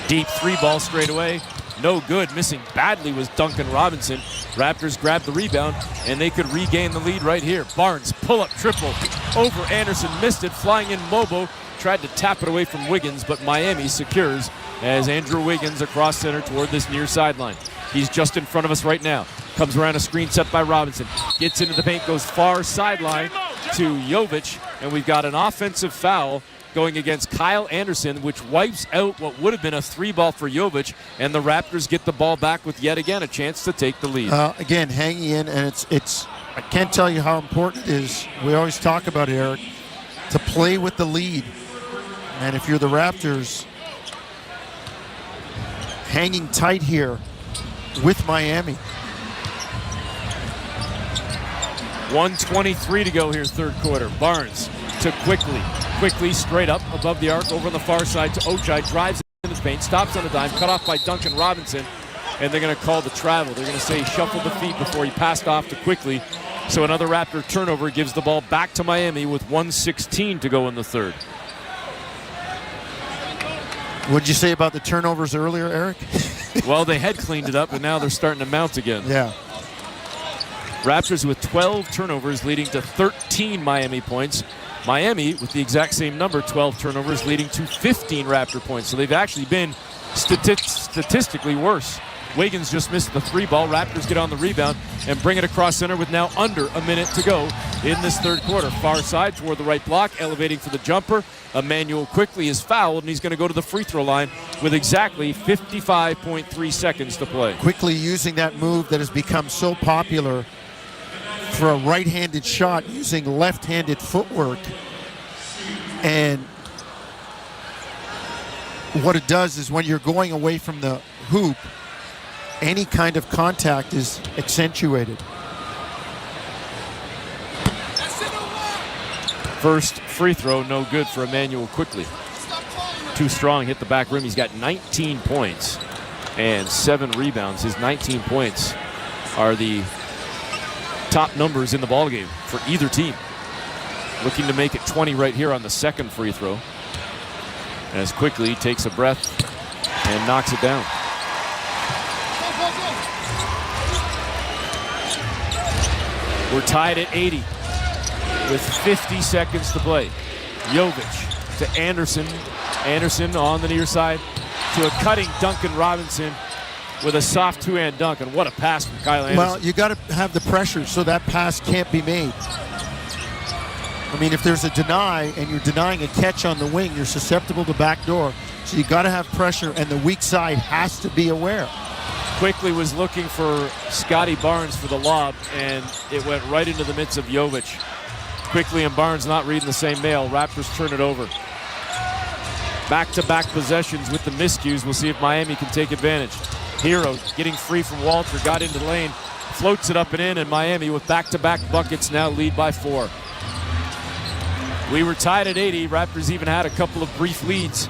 Deep 3 ball straight away. No good. Missing badly was Duncan Robinson. Raptors grabbed the rebound, and they could regain the lead right here. Barnes, pull-up triple over Anderson. Missed it. Flying in Mobo. Tried to tap it away from Wiggins, but Miami secures as Andrew Wiggins across center toward this near sideline. He's just in front of us right now. Comes around a screen set by Robinson. Gets into the paint, goes far sideline to Jovic, and we've got an offensive foul going against Kyle Anderson, which wipes out what would have been a 3-ball for Jovic, and the Raptors get the ball back with yet again a chance to take the lead. Again, hanging in, and it's I can't tell you how important it is. We always talk about it, Eric, to play with the lead. And if you're the Raptors, hanging tight here with Miami. 1:23 to go here, third quarter. Barnes to Quickly straight up above the arc over on the far side to Ochai. Drives into the paint, stops on a dime, cut off by Duncan Robinson, and they're going to call the travel. They're going to say he shuffled the feet before he passed off to Quickly. So another Raptor turnover gives the ball back to Miami with 1:16 to go in the third. What did you say about the turnovers earlier, Eric? Well, they had cleaned it up, but now they're starting to mount again. Yeah. Raptors with 12 turnovers leading to 13 Miami points. Miami with the exact same number, 12 turnovers, leading to 15 Raptor points. So they've actually been statistically worse. Wiggins just missed the 3-ball. Raptors get on the rebound and bring it across center with now under a minute to go in this third quarter. Far side toward the right block, elevating for the jumper. Emmanuel Quickly is fouled, and he's going to go to the free throw line with exactly 55.3 seconds to play. Quickly using that move that has become so popular for a right-handed shot, using left-handed footwork. And what it does is when you're going away from the hoop, any kind of contact is accentuated. First free throw, no good for Emmanuel Quickly. Too strong, hit the back rim. He's got 19 points and 7 rebounds. His 19 points are the top numbers in the ballgame for either team. Looking to make it 20 right here on the second free throw. As Quickly takes a breath and knocks it down. We're tied at 80 with 50 seconds to play. Jovic to Anderson. Anderson on the near side to a cutting Duncan Robinson with a soft two-hand dunk. And what a pass from Kyle Anderson. Well, you got to have the pressure so that pass can't be made. I mean, if there's a deny and you're denying a catch on the wing, you're susceptible to backdoor. So you got to have pressure, and the weak side has to be aware. Quickly was looking for Scotty Barnes for the lob, and it went right into the midst of Jovic. Quickly and Barnes not reading the same mail. Raptors turn it over. Back-to-back possessions with the miscues. We'll see if Miami can take advantage. Hero getting free from Walter, got into the lane, floats it up and in, and Miami with back-to-back buckets now lead by 4. We were tied at 80. Raptors even had a couple of brief leads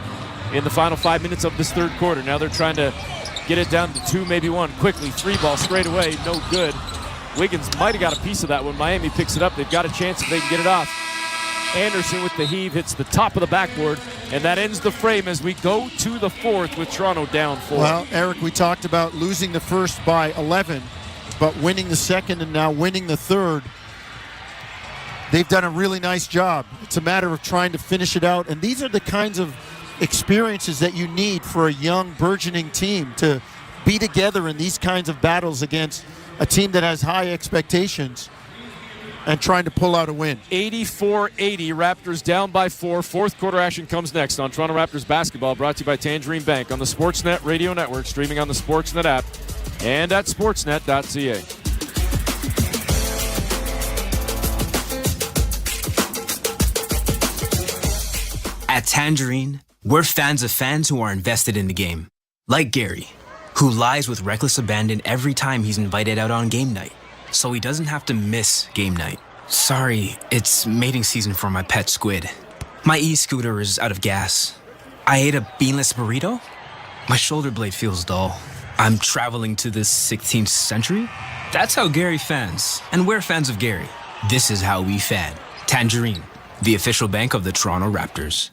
in the final 5 minutes of this third quarter. Now they're trying to get it down to 2, maybe 1 quickly. 3 ball straight away, no good. Wiggins might have got a piece of that when Miami picks it up. They've got a chance if they can get it off. Anderson with the heave hits the top of the backboard, and that ends the frame as we go to the fourth with Toronto down 4. Well, Eric, we talked about losing the first by 11, but winning the second and now winning the third. They've done a really nice job. It's a matter of trying to finish it out, and these are the kinds of experiences that you need for a young, burgeoning team to be together in these kinds of battles against a team that has high expectations and trying to pull out a win. 84-80, Raptors down by 4. Fourth quarter action comes next on Toronto Raptors basketball, brought to you by Tangerine Bank on the Sportsnet Radio Network, streaming on the Sportsnet app and at sportsnet.ca. At Tangerine, we're fans of fans who are invested in the game. Like Gary, who lies with reckless abandon every time he's invited out on game night, so he doesn't have to miss game night. Sorry, it's mating season for my pet squid. My e-scooter is out of gas. I ate a beanless burrito? My shoulder blade feels dull. I'm traveling to the 16th century? That's how Gary fans, and we're fans of Gary. This is how we fan. Tangerine, the official bank of the Toronto Raptors.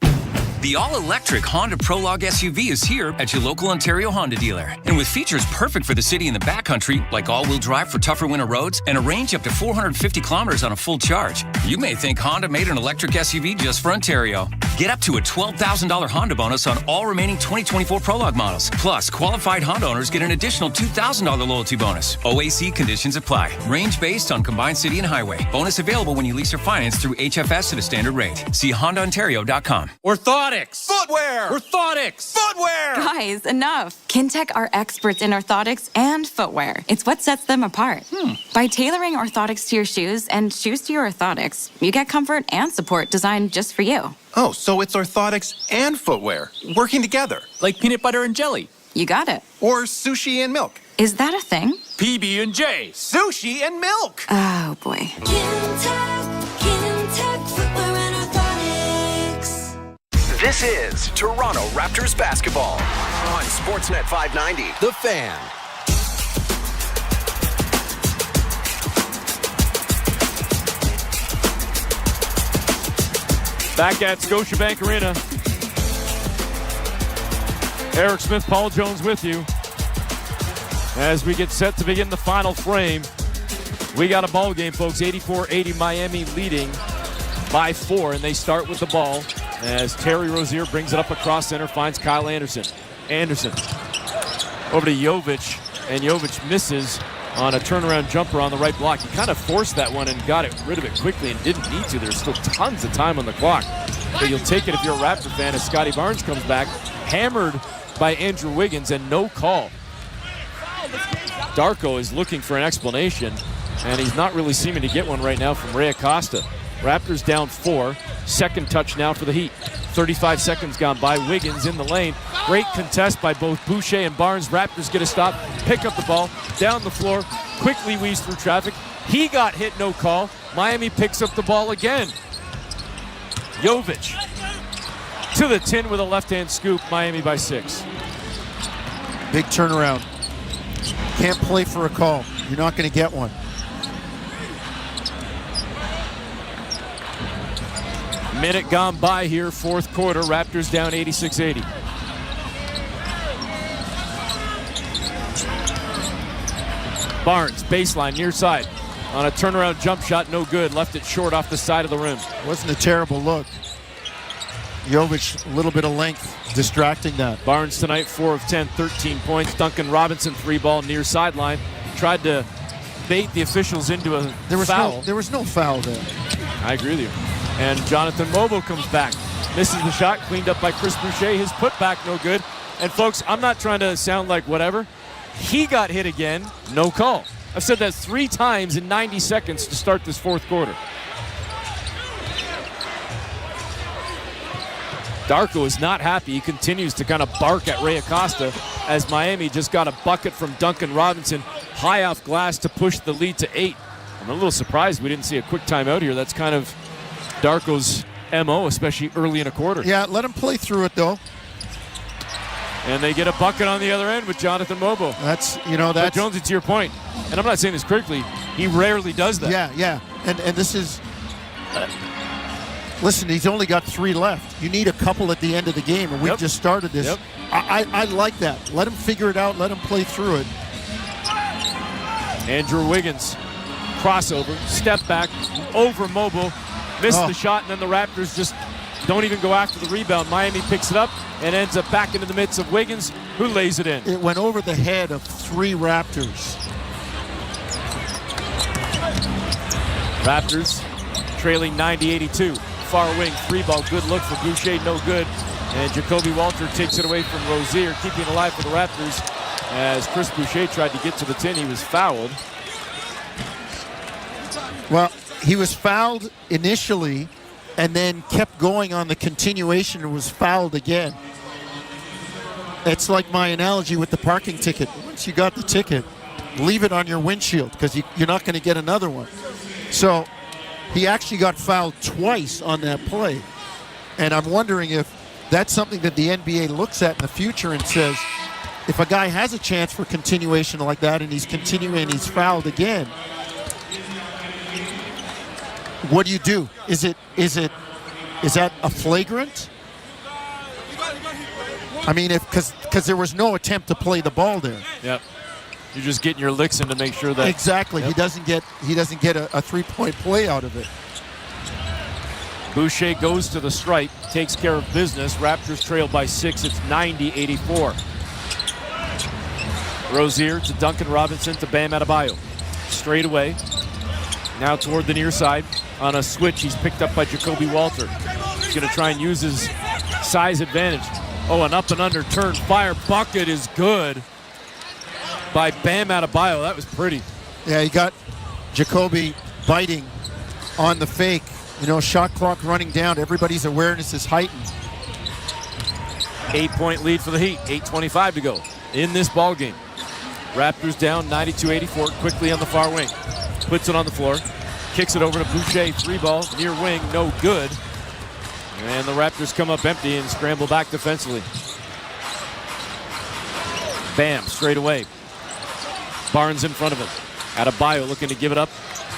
The all-electric Honda Prologue SUV is here at your local Ontario Honda dealer. And with features perfect for the city and the backcountry, like all-wheel drive for tougher winter roads and a range up to 450 kilometers on a full charge, you may think Honda made an electric SUV just for Ontario. Get up to a $12,000 Honda bonus on all remaining 2024 Prologue models. Plus, qualified Honda owners get an additional $2,000 loyalty bonus. OAC conditions apply. Range based on combined city and highway. Bonus available when you lease or finance through HFS at a standard rate. See HondaOntario.com. Orthotics! Footwear! Orthotics! Footwear! Guys, enough. Kintec are experts in orthotics and footwear. It's what sets them apart. By tailoring orthotics to your shoes and shoes to your orthotics, you get comfort and support designed just for you. Oh, so it's orthotics and footwear working together. Like peanut butter and jelly. You got it. Or sushi and milk. Is that a thing? PB&J. Sushi and milk. Oh, boy. Kintec footwear and orthotics. This is Toronto Raptors basketball on Sportsnet 590, The Fan. Back at Scotiabank Arena. Eric Smith, Paul Jones with you. As we get set to begin the final frame, we got a ball game, folks. 84-80, Miami leading by 4, and they start with the ball as Terry Rozier brings it up across center, finds Kyle Anderson. Anderson over to Jovic, and Jovic misses on a turnaround jumper on the right block. He kind of forced that one and got rid of it quickly and didn't need to. There's still tons of time on the clock. But you'll take it if you're a Raptor fan as Scotty Barnes comes back, hammered by Andrew Wiggins, and no call. Darko is looking for an explanation, and he's not really seeming to get one right now from Ray Acosta. Raptors down 4. Second touch now for the Heat. 35 seconds gone by. Wiggins in the lane. Great contest by both Boucher and Barnes. Raptors get a stop, pick up the ball, down the floor, quickly weaves through traffic. He got hit, no call. Miami picks up the ball again. Jovic to the tin with a left-hand scoop. Miami by 6. Big turnaround. Can't play for a call. You're not going to get one. Minute gone by here, fourth quarter. Raptors down 86-80. Barnes, baseline, near side. On a turnaround jump shot, no good. Left it short off the side of the rim. Wasn't a terrible look. Jovic, a little bit of length, distracting that. Barnes tonight, 4 of 10, 13 points. Duncan Robinson, 3-ball near sideline. Tried to bait the officials into a foul. There was no foul there. I agree with you. And Jonathan Mobo comes back. Misses the shot, cleaned up by Chris Boucher. His putback, no good. And folks, I'm not trying to sound like whatever. He got hit again, no call. I've said that 3 times in 90 seconds to start this fourth quarter. Darko is not happy. He continues to kind of bark at Ray Acosta as Miami just got a bucket from Duncan Robinson high off glass to push the lead to 8. I'm a little surprised we didn't see a quick timeout here. That's kind of Darko's MO, especially early in a quarter. Yeah, let him play through it, though. And they get a bucket on the other end with Jonathan Mobo. But Jonesy, to your point, and I'm not saying this critically, he rarely does that. Yeah. And this is... listen, he's only got 3 left. You need a couple at the end of the game, and we've just started this. Yep. I like that. Let him figure it out. Let him play through it. Andrew Wiggins, crossover, step back, over Mobo, missed the shot, and then the Raptors just don't even go after the rebound. Miami picks it up and ends up back into the midst of Wiggins, who lays it in. It went over the head of 3 Raptors. Raptors trailing 90-82. Far wing, 3-ball, good look for Boucher, no good. And Jacoby Walter takes it away from Rozier, keeping it alive for the Raptors. As Chris Boucher tried to get to the tin, he was fouled. Well, he was fouled initially and then kept going on the continuation and was fouled again. It's like my analogy with the parking ticket. Once you got the ticket, leave it on your windshield because you're not going to get another one. So he actually got fouled twice on that play. And I'm wondering if that's something that the NBA looks at in the future and says, if a guy has a chance for continuation like that and he's continuing and he's fouled again, what do you do? Is that a flagrant? I mean, because there was no attempt to play the ball there. Yep. You're just getting your licks in to make sure that exactly. Yep. He doesn't get a 3-point play out of it. Boucher goes to the stripe, takes care of business. Raptors trail by 6. It's 90-84. Rozier to Duncan Robinson to Bam Adebayo. Straight away. Now toward the near side. On a switch, he's picked up by Jacoby Walter. He's going to try and use his size advantage. Oh, an up and under turn fire bucket is good by Bam Adebayo. That was pretty. Yeah, he got Jacoby biting on the fake. Shot clock running down. Everybody's awareness is heightened. 8-point lead for the Heat. 8:25 to go in this ball game. Raptors down 92-84 quickly on the far wing. Puts it on the floor. Kicks it over to Boucher. 3-ball near wing. No good. And the Raptors come up empty and scramble back defensively. Bam, straight away. Barnes in front of him. Adebayo looking to give it up,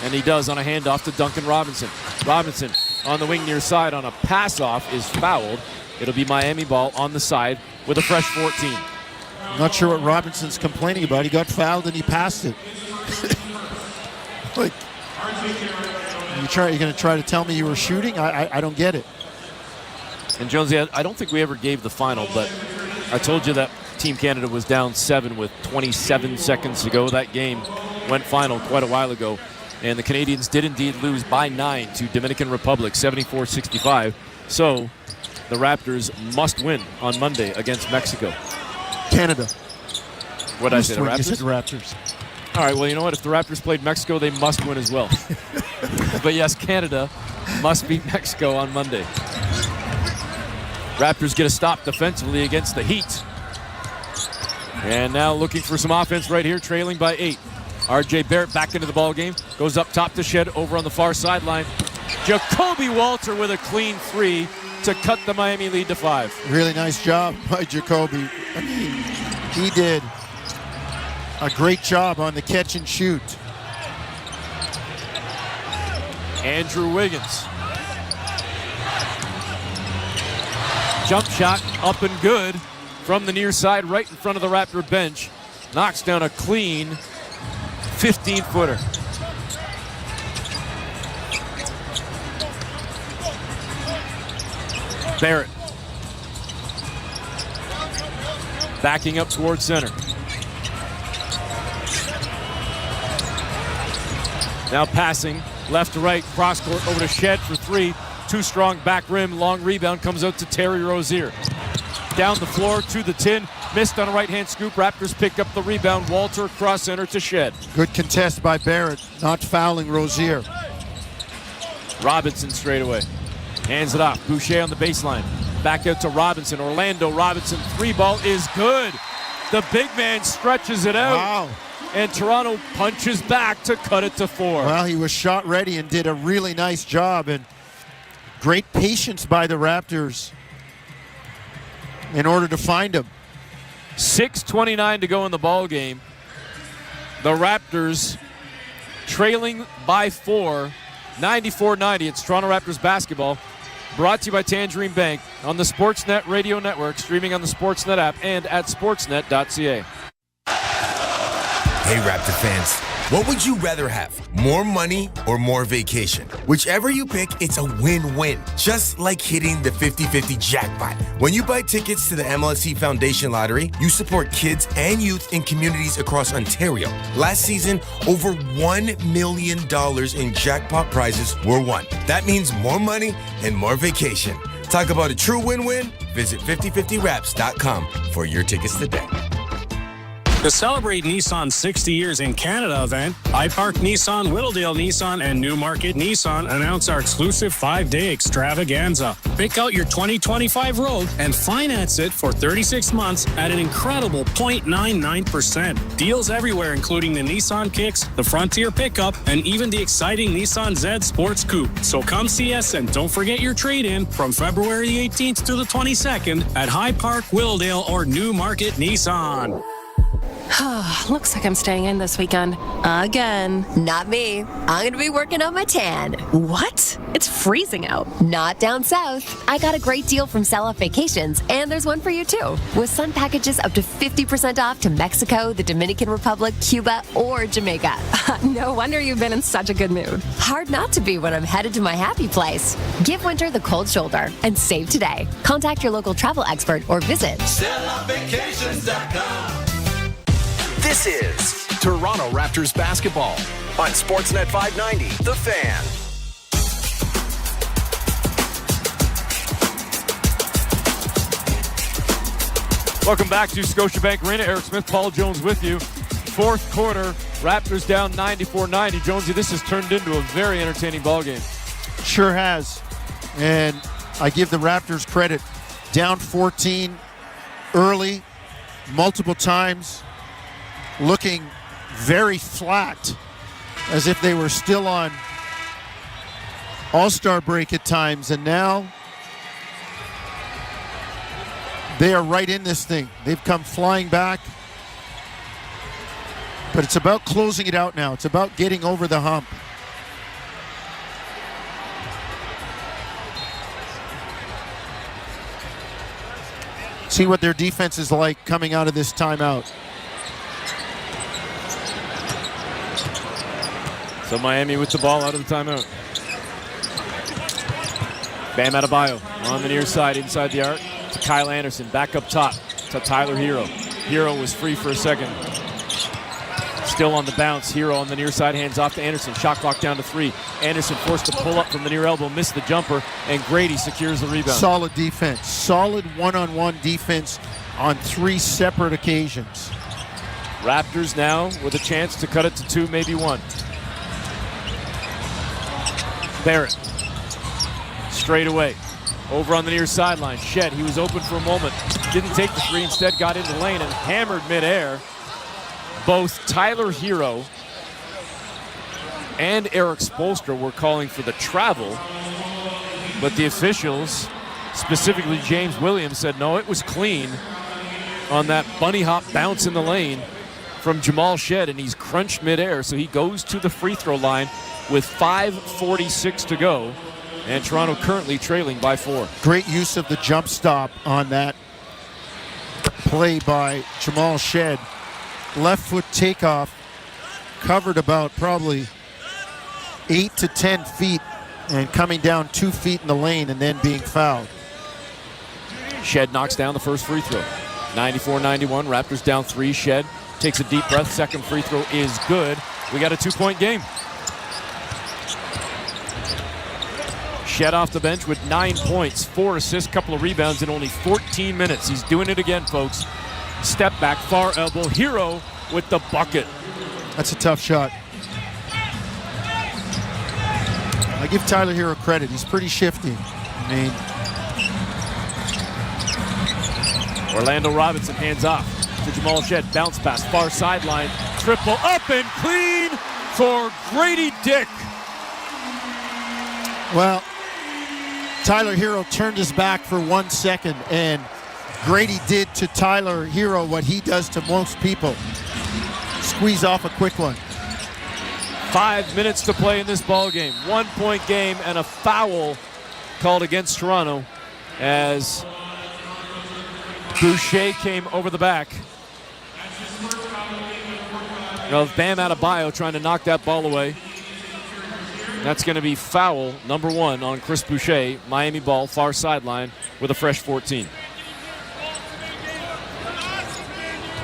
and he does on a handoff to Duncan Robinson. Robinson on the wing near side on a pass-off is fouled. It'll be Miami ball on the side with a fresh 14. Not sure what Robinson's complaining about. He got fouled and he passed it. Like, you're going to try to tell me you were shooting? I don't get it. And Jonesy, I don't think we ever gave the final, but I told you that Team Canada was down 7 with 27 seconds to go. That game went final quite a while ago, and the Canadians did indeed lose by 9 to Dominican Republic, 74-65. So the Raptors must win on Monday against Mexico. Canada. What did I say, the Raptors? You said Raptors. All right, well, you know what? If the Raptors played Mexico, they must win as well. But yes, Canada must beat Mexico on Monday. Raptors get a stop defensively against the Heat. And now looking for some offense right here, trailing by 8. R.J. Barrett back into the ball game. Goes up top to Shed over on the far sideline. Jacoby Walter with a clean 3 to cut the Miami lead to 5. Really nice job by Jacoby. I mean, he did a great job on the catch and shoot. Andrew Wiggins. Jump shot up and good from the near side right in front of the Raptor bench. Knocks down a clean 15-footer. Barrett. Backing up towards center. Now passing left to right, cross court over to Shed for 3. Too strong back rim, long rebound comes out to Terry Rozier. Down the floor to the tin, missed on a right-hand scoop. Raptors pick up the rebound. Walter cross center to Shed. Good contest by Barrett, not fouling Rozier. Robinson straight away. Hands it off. Boucher on the baseline. Back out to Robinson. Orlando Robinson, 3-ball is good. The big man stretches it out. Wow. And Toronto punches back to cut it to 4. Well, he was shot ready and did a really nice job. And great patience by the Raptors in order to find him. 6:29 to go in the ball game. The Raptors trailing by 4, 94-90. It's Toronto Raptors basketball. Brought to you by Tangerine Bank on the Sportsnet Radio Network, streaming on the Sportsnet app and at sportsnet.ca. Hey, Raptor fans, what would you rather have? More money or more vacation? Whichever you pick, it's a win-win. Just like hitting the 50-50 jackpot. When you buy tickets to the MLSE Foundation Lottery, you support kids and youth in communities across Ontario. Last season, over $1 million in jackpot prizes were won. That means more money and more vacation. Talk about a true win-win? Visit 5050raps.com for your tickets today. To celebrate Nissan's 60 years in Canada event, High Park Nissan, Whittledale Nissan, and Newmarket Nissan announce our exclusive 5-day extravaganza. Pick out your 2025 Rogue and finance it for 36 months at an incredible 0.99%. Deals everywhere, including the Nissan Kicks, the Frontier pickup, and even the exciting Nissan Z Sports Coupe. So come see us and don't forget your trade-in from February 18th to the 22nd at High Park, Whittledale, or Newmarket Nissan. Looks like I'm staying in this weekend. Again. Not me. I'm going to be working on my tan. What? It's freezing out. Not down south. I got a great deal from Sell Off Vacations, and there's one for you too. With sun packages up to 50% off to Mexico, the Dominican Republic, Cuba, or Jamaica. No wonder you've been in such a good mood. Hard not to be when I'm headed to my happy place. Give winter the cold shoulder and save today. Contact your local travel expert or visit selloffvacations.com. This is Toronto Raptors basketball on Sportsnet 590, The Fan. Welcome back to Scotiabank Arena. Eric Smith, Paul Jones with you. Fourth quarter, Raptors down 94-90. Jonesy, this has turned into a very entertaining ballgame. Sure has. And I give the Raptors credit. Down 14 early, multiple times. Looking very flat, as if they were still on All-Star break at times, and now they are right in this thing. They've come flying back, but it's about closing it out now. It's about getting over the hump. See what their defense is like coming out of this timeout. So Miami with the ball out of the timeout. Bam Adebayo on the near side, inside the arc to Kyle Anderson. Back up top to Tyler Hero. Hero was free for a second. Still on the bounce. Hero on the near side, hands off to Anderson. Shot clock down to 3. Anderson forced to pull up from the near elbow, missed the jumper, and Grady secures the rebound. Solid defense. Solid one-on-one defense on 3 separate occasions. Raptors now with a chance to cut it to 2, maybe 1. Barrett, straight away, over on the near sideline. Shed, he was open for a moment, didn't take the 3, instead got into the lane and hammered midair. Both Tyler Hero and Eric Spoelstra were calling for the travel, but the officials, specifically James Williams, said no, it was clean on that bunny hop bounce in the lane from Jamal Shed, and he's crunched midair, so he goes to the free throw line with 5:46 to go, and Toronto currently trailing by 4. Great use of the jump stop on that play by Jamal Shed. Left foot takeoff, covered about probably 8 to 10 feet, and coming down 2 feet in the lane and then being fouled. Shed knocks down the first free throw. 94-91, Raptors down 3. Shed takes a deep breath. Second free throw is good. We got a 2-point game. Shed off the bench with 9 points, 4 assists, couple of rebounds in only 14 minutes. He's doing it again, folks. Step back, far elbow. Hero with the bucket. That's a tough shot. I give Tyler Hero credit. He's pretty shifty. I mean, Orlando Robinson hands off to Jamal Shedd. Bounce pass, far sideline. Triple up and clean for Grady Dick. Well, Tyler Hero turned his back for 1 second, and Grady did to Tyler Hero what he does to most people. Squeeze off a quick one. 5 minutes to play in this ball game. 1 point game and a foul called against Toronto as Boucher came over the back of Bam Adebayo trying to knock that ball away. That's going to be foul number 1 on Chris Boucher. Miami ball, far sideline with a fresh 14.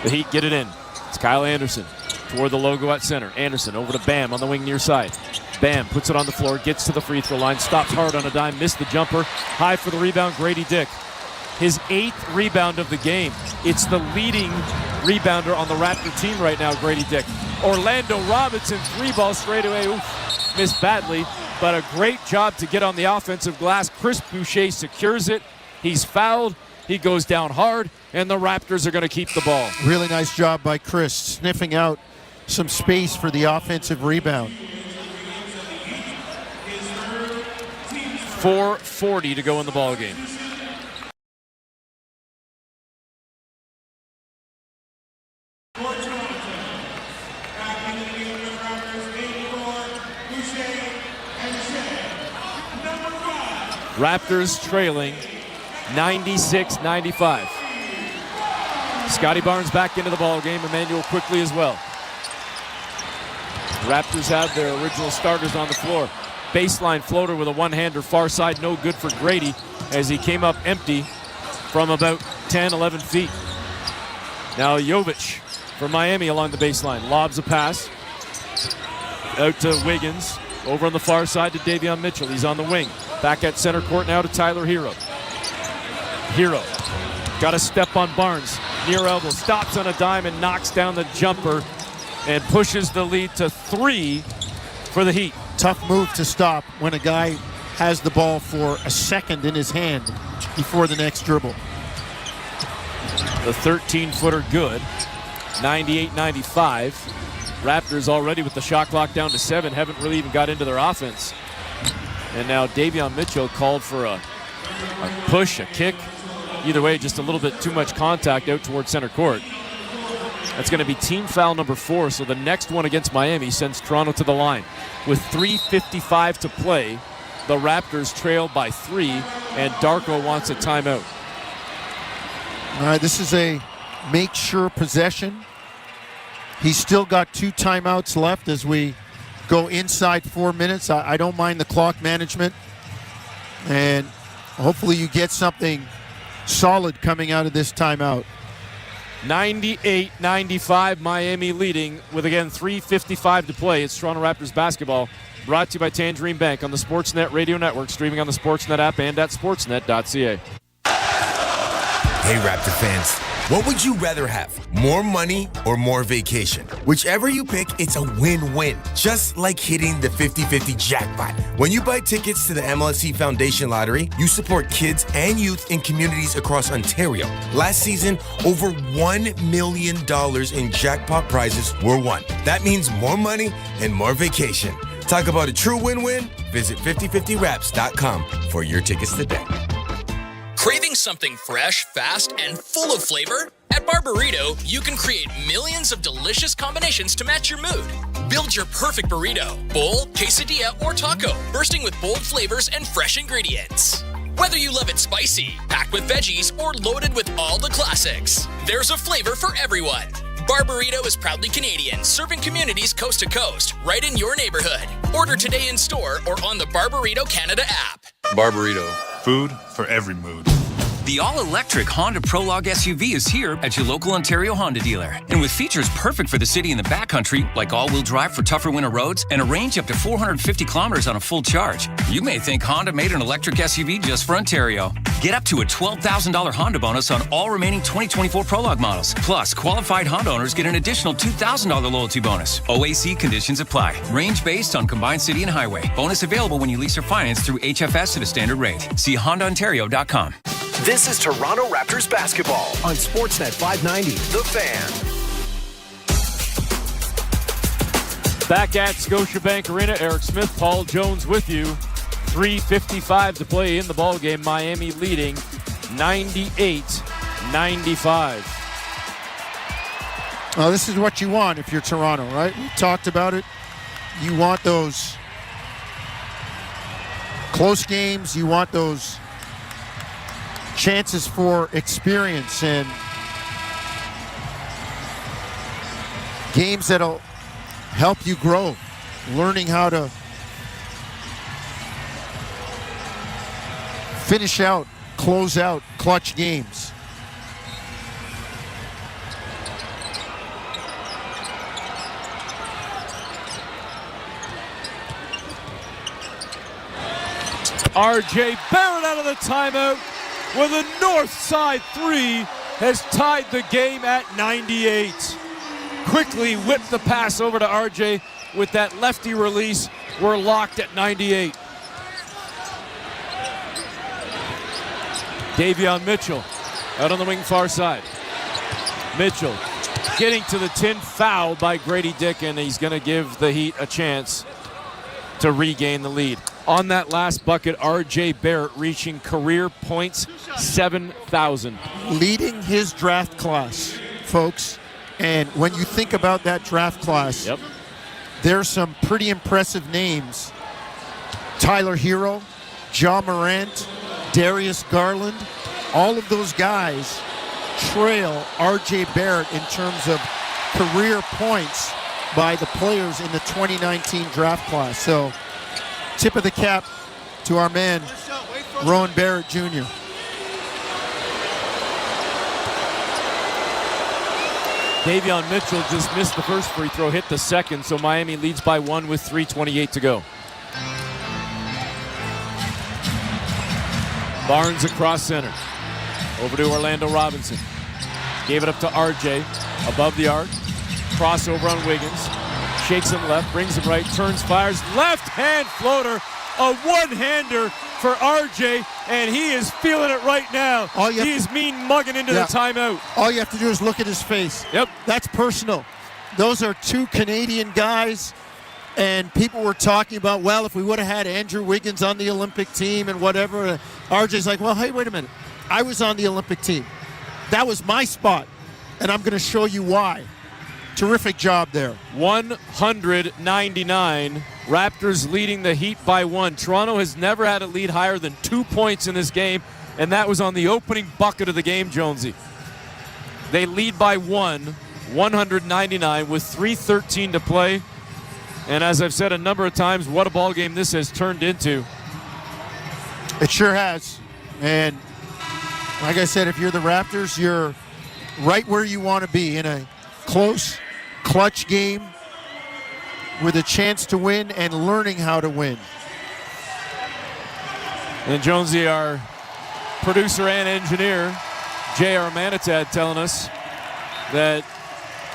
The Heat get it in. It's Kyle Anderson toward the logo at center. Anderson over to Bam on the wing near side. Bam puts it on the floor, gets to the free throw line, stops hard on a dime, missed the jumper. High for the rebound, Grady Dick. His 8th rebound of the game. It's the leading rebounder on the Raptor team right now, Grady Dick. Orlando Robinson, 3-ball straight away. Oof, missed badly, but a great job to get on the offensive glass. Chris Boucher secures it. He's fouled. He goes down hard, and the Raptors are going to keep the ball. Really nice job by Chris, sniffing out some space for the offensive rebound. 4:40 to go in the ball game. Raptors trailing 96-95. Scotty Barnes back into the ball game. Emmanuel quickly as well. Raptors have their original starters on the floor. Baseline floater with a one-hander far side, no good for Grady as he came up empty from about 10, 11 feet. Now Jovic for Miami along the baseline. Lobs a pass out to Wiggins. Over on the far side to Davion Mitchell. He's on the wing. Back at center court now to Tyler Hero. Hero got a step on Barnes. Near elbow, stops on a dime and knocks down the jumper and pushes the lead to 3 for the Heat. Tough move to stop when a guy has the ball for a second in his hand before the next dribble. The 13-footer good. 98-95. Raptors already with the shot clock down to 7. Haven't really even got into their offense. And now Davion Mitchell called for a push, a kick. Either way, just a little bit too much contact out towards center court. That's going to be team foul number 4. So the next one against Miami sends Toronto to the line. With 3:55 to play, the Raptors trail by 3, and Darko wants a timeout. All right, this is a make sure possession. He's still got 2 timeouts left as we go inside 4 minutes. I don't mind the clock management. And hopefully you get something solid coming out of this timeout. 98-95, Miami leading with, again, 3:55 to play. It's Toronto Raptors basketball, brought to you by Tangerine Bank on the Sportsnet Radio Network, streaming on the Sportsnet app and at sportsnet.ca. Hey, Raptor fans, what would you rather have? More money or more vacation? Whichever you pick, it's a win-win. Just like hitting the 50-50 jackpot. When you buy tickets to the MLSE Foundation Lottery, you support kids and youth in communities across Ontario. Last season, over $1 million in jackpot prizes were won. That means more money and more vacation. Talk about a true win-win? Visit 5050raps.com for your tickets today. Craving something fresh, fast, and full of flavor? At Barburrito, you can create millions of delicious combinations to match your mood. Build your perfect burrito, bowl, quesadilla, or taco, bursting with bold flavors and fresh ingredients. Whether you love it spicy, packed with veggies, or loaded with all the classics, there's a flavor for everyone. Barburrito is proudly Canadian, serving communities coast to coast, right in your neighborhood. Order today in store or on the Barburrito Canada app. Barburrito, food for every mood. The all-electric Honda Prologue SUV is here at your local Ontario Honda dealer. And with features perfect for the city and the backcountry, like all-wheel drive for tougher winter roads and a range up to 450 kilometers on a full charge, you may think Honda made an electric SUV just for Ontario. Get up to a $12,000 Honda bonus on all remaining 2024 Prologue models. Plus, qualified Honda owners get an additional $2,000 loyalty bonus. OAC conditions apply. Range based on combined city and highway. Bonus available when you lease or finance through HFS at a standard rate. See HondaOntario.com. This is Toronto Raptors basketball on Sportsnet 590, The Fan. Back at Scotiabank Arena, Eric Smith, Paul Jones with you. 3:55 to play in the ball game. Miami leading 98-95. Well, this is what you want if you're Toronto, right? We talked about it. You want those close games. You want those chances for experience and games that'll help you grow, learning how to finish out, close out clutch games. R.J. Barrett out of the timeout with a north side three has tied the game at 98. Quickly whipped the pass over to R.J. with that lefty release. We're locked at 98. Davion Mitchell out on the wing far side. Mitchell getting to the tin, fouled by Grady Dick, and he's going to give the Heat a chance to regain the lead. On that last bucket, R.J. Barrett reaching career points 7,000. Leading his draft class, folks. And when you think about that draft class, there's some pretty impressive names. Tyler Hero, Ja Morant, Darius Garland, all of those guys trail R.J. Barrett in terms of career points by the players in the 2019 draft class. So, tip of the cap to our man, Rowan Barrett Jr. Davion Mitchell just missed the first free throw, hit the second, so Miami leads by 1 with 3:28 to go. Barnes across center. Over to Orlando Robinson. Gave it up to RJ. Above the arc. Crossover on Wiggins. Shakes him left, brings him right, turns, fires. Left hand floater. A one-hander for RJ, and he is feeling it right now. He is mean mugging into the timeout. All you have to do is look at his face. Yep. That's personal. Those are two Canadian guys, and people were talking about, well, if we would have had Andrew Wiggins on the Olympic team and whatever. RJ's like, well, hey, wait a minute. I was on the Olympic team. That was my spot, and I'm going to show you why. Terrific job there. 199. Raptors leading the Heat by 1. Toronto has never had a lead higher than 2 points in this game, and that was on the opening bucket of the game, Jonesy. They lead by 1, 199 with 3:13 to play. And as I've said a number of times, what a ball game this has turned into. It sure has. And like I said, if you're the Raptors, you're right where you want to be in a close, clutch game with a chance to win and learning how to win. And Jonesy, our producer and engineer, J.R. Manatad, telling us that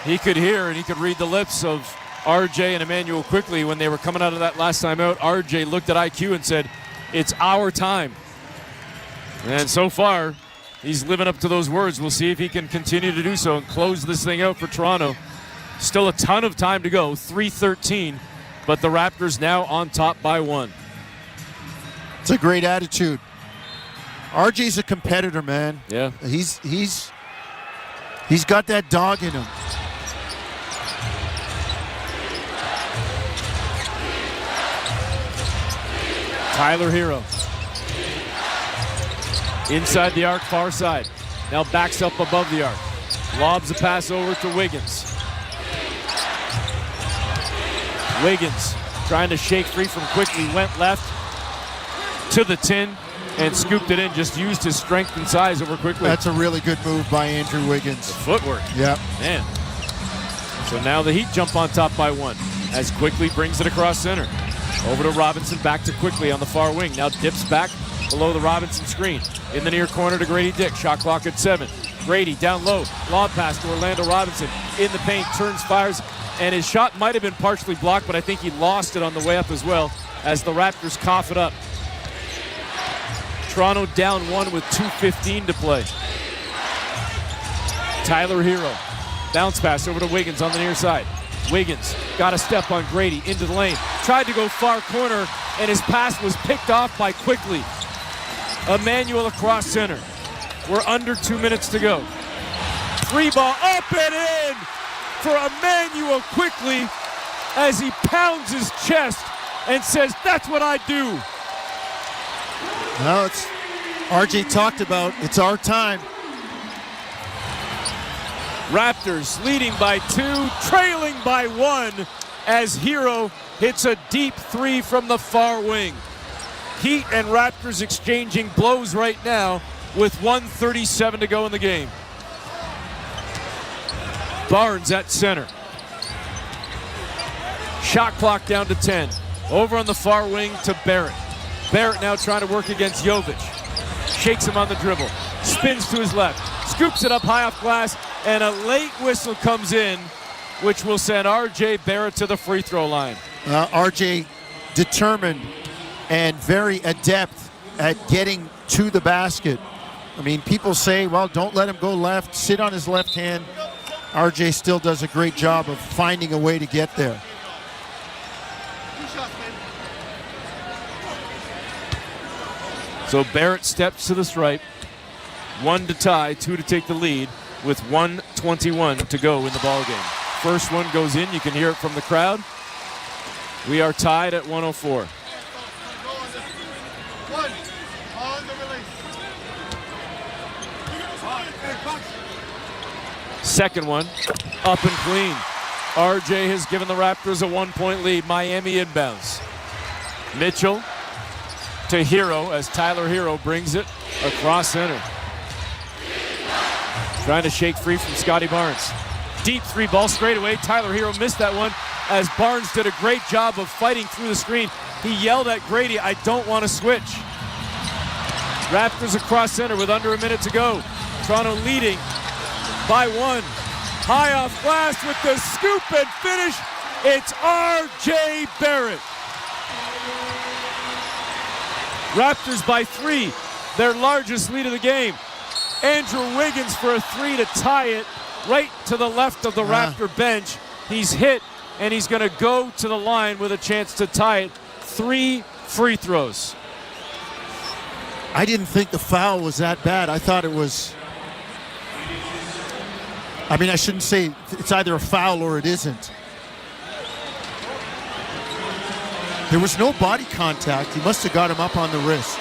he could hear and he could read the lips of RJ and Emmanuel Quickly when they were coming out of that last time out. RJ looked at IQ and said, "It's our time." And so far, he's living up to those words. We'll see if he can continue to do so and close this thing out for Toronto. Still a ton of time to go, 3:13, but the Raptors now on top by 1. It's a great attitude. RJ's a competitor, man. Yeah. He's got that dog in him. Tyler Hero. Inside the arc, far side. Now backs up above the arc. Lobs a pass over to Wiggins. Wiggins trying to shake free from Quickly. Went left to the tin and scooped it in. Just used his strength and size over Quickly. That's a really good move by Andrew Wiggins. The footwork. Yeah. Man. So now the Heat jump on top by 1 as Quickly brings it across center. Over to Robinson, back to Quickly on the far wing. Now dips back below the Robinson screen. In the near corner to Grady Dick. Shot clock at 7. Grady down low. Lob pass to Orlando Robinson. In the paint, turns, fires. And his shot might have been partially blocked, but I think he lost it on the way up as well as the Raptors cough it up. Toronto down 1 with 2:15 to play. Tyler Hero. Bounce pass over to Wiggins on the near side. Wiggins got a step on Grady into the lane. Tried to go far corner, and his pass was picked off by Quickly. Emmanuel across center. We're under 2 minutes to go. 3-ball up and in for Emmanuel Quickly as he pounds his chest and says, "That's what I do." Well, it's RJ talked about, it's our time. Raptors leading by 2, trailing by 1 as Hero hits a deep 3 from the far wing. Heat and Raptors exchanging blows right now with 1:37 to go in the game. Barnes at center. Shot clock down to 10. Over on the far wing to Barrett. Barrett now trying to work against Jovic. Shakes him on the dribble. Spins to his left. Scoops it up high off glass, and a late whistle comes in, which will send R.J. Barrett to the free throw line. RJ determined and very adept at getting to the basket. I mean, people say, well, don't let him go left, sit on his left hand. RJ still does a great job of finding a way to get there. So Barrett steps to the stripe. 1 to tie, 2 to take the lead with 1:21 to go in the ballgame. First one goes in. You can hear it from the crowd. We are tied at 104. Second one, up and clean. RJ has given the Raptors a 1-point lead. Miami inbounds. Mitchell to Hero as Tyler Hero brings it across center. Trying to shake free from Scotty Barnes. Deep 3-ball straight away. Tyler Hero missed that one as Barnes did a great job of fighting through the screen. He yelled at Grady, "I don't want to switch." Raptors across center with under a minute to go. Toronto leading by 1. High off glass with the scoop and finish. It's R.J. Barrett. Raptors by 3, their largest lead of the game. Andrew Wiggins for a 3 to tie it right to the left of the Raptor bench. He's hit, and he's going to go to the line with a chance to tie it. 3 free throws. I didn't think the foul was that bad. I thought it was, I mean, I shouldn't say it's either a foul or it isn't. There was no body contact. He must have got him up on the wrist.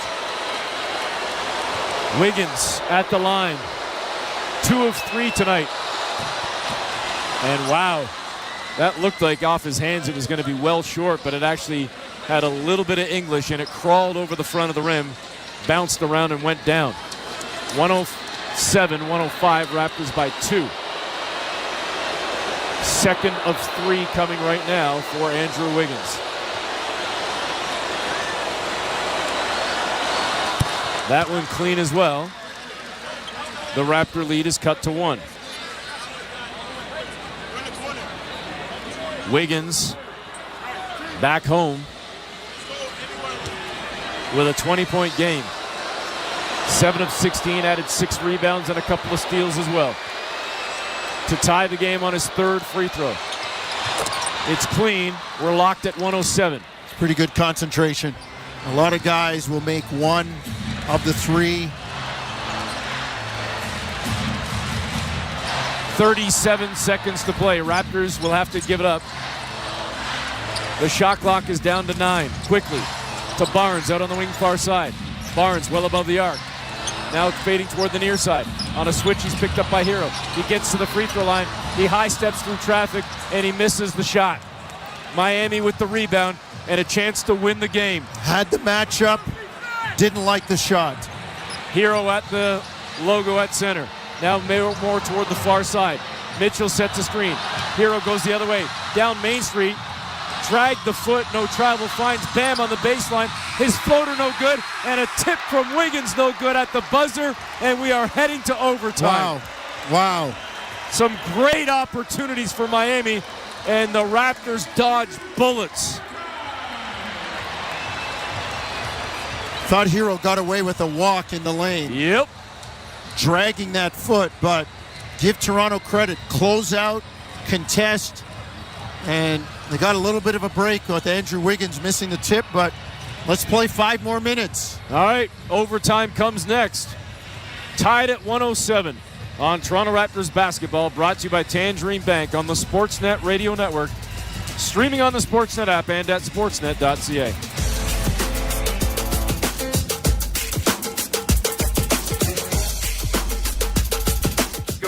Wiggins at the line. 2 of 3 tonight. And wow, that looked like off his hands it was going to be well short, but it actually had a little bit of English, and it crawled over the front of the rim, bounced around and went down. 107-105, Raptors by 2. Second of 3 coming right now for Andrew Wiggins. That one clean as well. The Raptor lead is cut to 1. Wiggins back home with a 20-point game. 7 of 16, added 6 rebounds and a couple of steals as well to tie the game on his 3rd free throw. It's clean. We're locked at 107. Pretty good concentration. A lot of guys will make 1 of the 3. 37 seconds to play. Raptors will have to give it up. The shot clock is down to 9. Quickly to Barnes out on the wing far side. Barnes well above the arc. Now fading toward the near side. On a switch, he's picked up by Hero. He gets to the free throw line. He high steps through traffic, and he misses the shot. Miami with the rebound and a chance to win the game. Had the matchup, didn't like the shot. Hero at the logo at center. Now more toward the far side. Mitchell sets a screen. Hero goes the other way. Down Main Street. Dragged the foot, no travel, finds Bam on the baseline. His floater no good, and a tip from Wiggins no good at the buzzer, and we are heading to overtime. Wow. Some great opportunities for Miami, and the Raptors dodge bullets. thought Hero got away with a walk in the lane. Yep. Dragging that foot, but give Toronto credit. Close out, contest, and they got a little bit of a break with Andrew Wiggins missing the tip, but let's play 5 more minutes. All right, overtime comes next. Tied at 107 on Toronto Raptors basketball, brought to you by Tangerine Bank on the Sportsnet Radio Network, streaming on the Sportsnet app and at sportsnet.ca.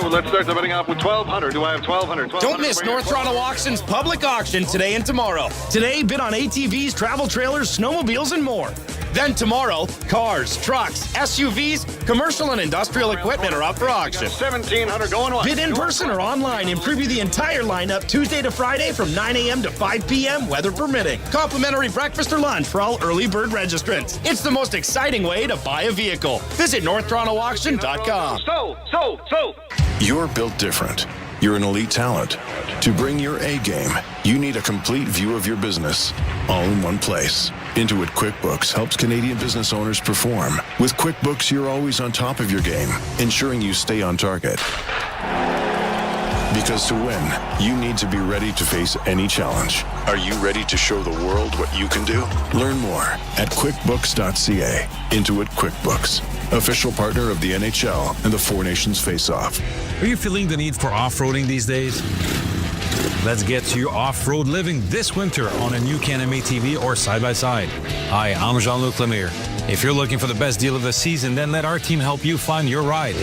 Let's start the betting off with 1,200. Do I have 1,200? Don't miss North Toronto Auction's public auction today and tomorrow. Today, bid on ATVs, travel trailers, snowmobiles, and more. Then tomorrow, cars, trucks, SUVs, commercial and industrial equipment are up for auction. 1,700 going once. Bid in person or online and preview the entire lineup Tuesday to Friday from 9 a.m. to 5 p.m., weather permitting. Complimentary breakfast or lunch for all early bird registrants. It's the most exciting way to buy a vehicle. Visit NorthTorontoAuction.com. So. You're built different. You're an elite talent. To bring your A game, you need a complete view of your business, all in one place. Intuit QuickBooks helps Canadian business owners perform. With QuickBooks, you're always on top of your game, ensuring you stay on target. Because to win, you need to be ready to face any challenge. Are you ready to show the world what you can do? Learn more at QuickBooks.ca. Intuit QuickBooks, official partner of the NHL and the Four Nations Face-Off. Are you feeling the need for off-roading these days? Let's get to your off-road living this winter on a new Can-Am ATV or side-by-side. Hi, I'm Jean-Luc Lemire. If you're looking for the best deal of the season, then let our team help you find your ride.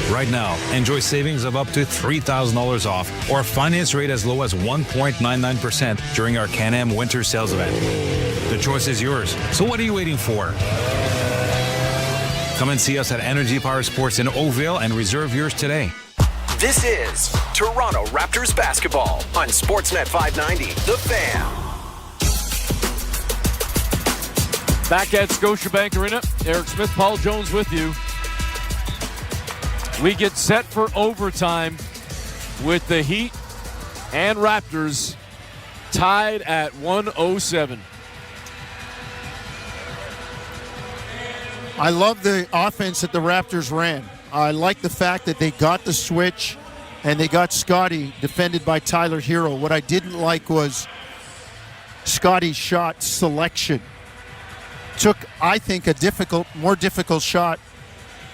Right now, enjoy savings of up to $3,000 off or finance rate as low as 1.99% during our Can-Am winter sales event. The choice is yours, so what are you waiting for? Come and see us at Energy Power Sports in Oakville and reserve yours today. This is Toronto Raptors basketball on Sportsnet 590, The Fan. Back at Scotiabank Arena, Eric Smith, Paul Jones with you. We get set for overtime with the Heat and Raptors tied at 107. I love the offense that the Raptors ran. I like the fact that they got the switch and they got Scotty defended by Tyler Hero. What I didn't like was Scotty's shot selection. Took, I think, a more difficult shot.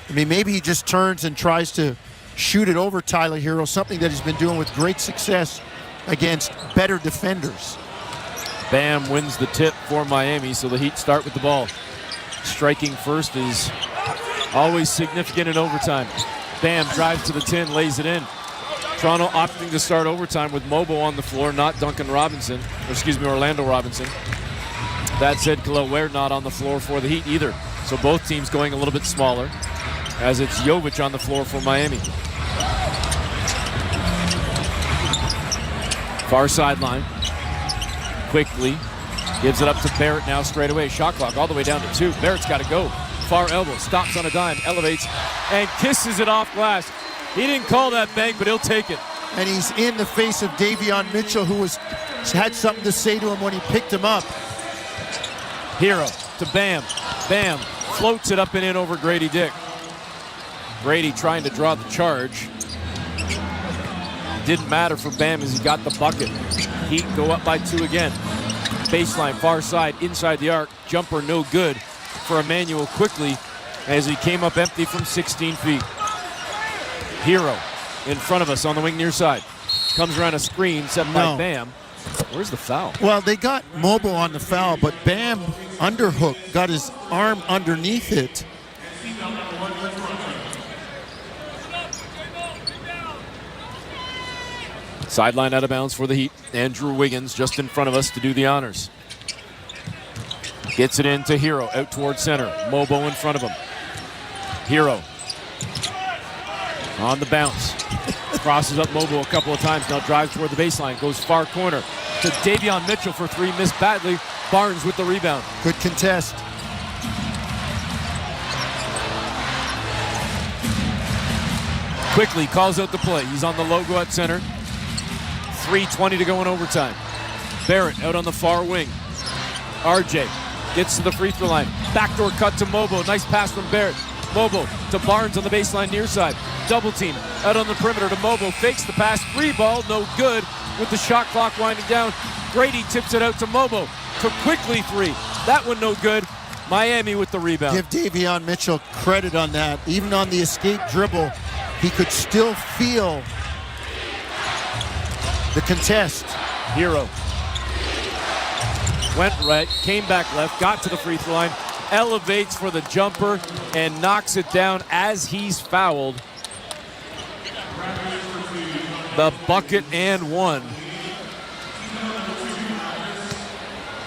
I mean, maybe he just turns and tries to shoot it over Tyler Hero, something that he's been doing with great success against better defenders. Bam wins the tip for Miami, so the Heat start with the ball. Striking first is always significant in overtime. Bam drives to the 10, lays it in. Toronto opting to start overtime with Mobo on the floor, not Orlando Robinson. That said, Khalil Ware not on the floor for the Heat either. So both teams going a little bit smaller, as it's Jovic on the floor for Miami. Far sideline. Quickly gives it up to Barrett now straight away. Shot clock all the way down to 2. Barrett's got to go. Far elbow, stops on a dime, elevates, and kisses it off glass. He didn't call that bank, but he'll take it. And he's in the face of Davion Mitchell, who had something to say to him when he picked him up. Hero to Bam. Bam floats it up and in over Grady Dick. Grady trying to draw the charge. It didn't matter for Bam as he got the bucket. Heat go up by 2 again. Baseline, far side, inside the arc. Jumper no good for Emmanuel quickly as he came up empty from 16 feet. Hero in front of us on the wing near side. Comes around a screen set by Bam. Where's the foul? Well, they got Mobo on the foul, but Bam underhook, got his arm underneath it. Sideline out of bounds for the Heat. Andrew Wiggins just in front of us to do the honors. Gets it into Hero, out towards center. Mobo in front of him. Hero on the bounce. Crosses up Mobo a couple of times, now drives toward the baseline, goes far corner to Davion Mitchell for 3, missed badly. Barnes with the rebound. Good contest. Quickly calls out the play. He's on the logo at center. 3:20 to go in overtime. Barrett out on the far wing. RJ gets to the free throw line. Backdoor cut to Mobo. Nice pass from Barrett. Mobo to Barnes on the baseline near side. Double team out on the perimeter to Mobo. Fakes the pass. Free ball. No good with the shot clock winding down. Grady tips it out to Mobo. To Quickly three. That one no good. Miami with the rebound. Give Davion Mitchell credit on that. Even on the escape dribble, he could still feel the contest. Hero. Went right, came back left, got to the free throw line, elevates for the jumper, and knocks it down as he's fouled. The bucket and one.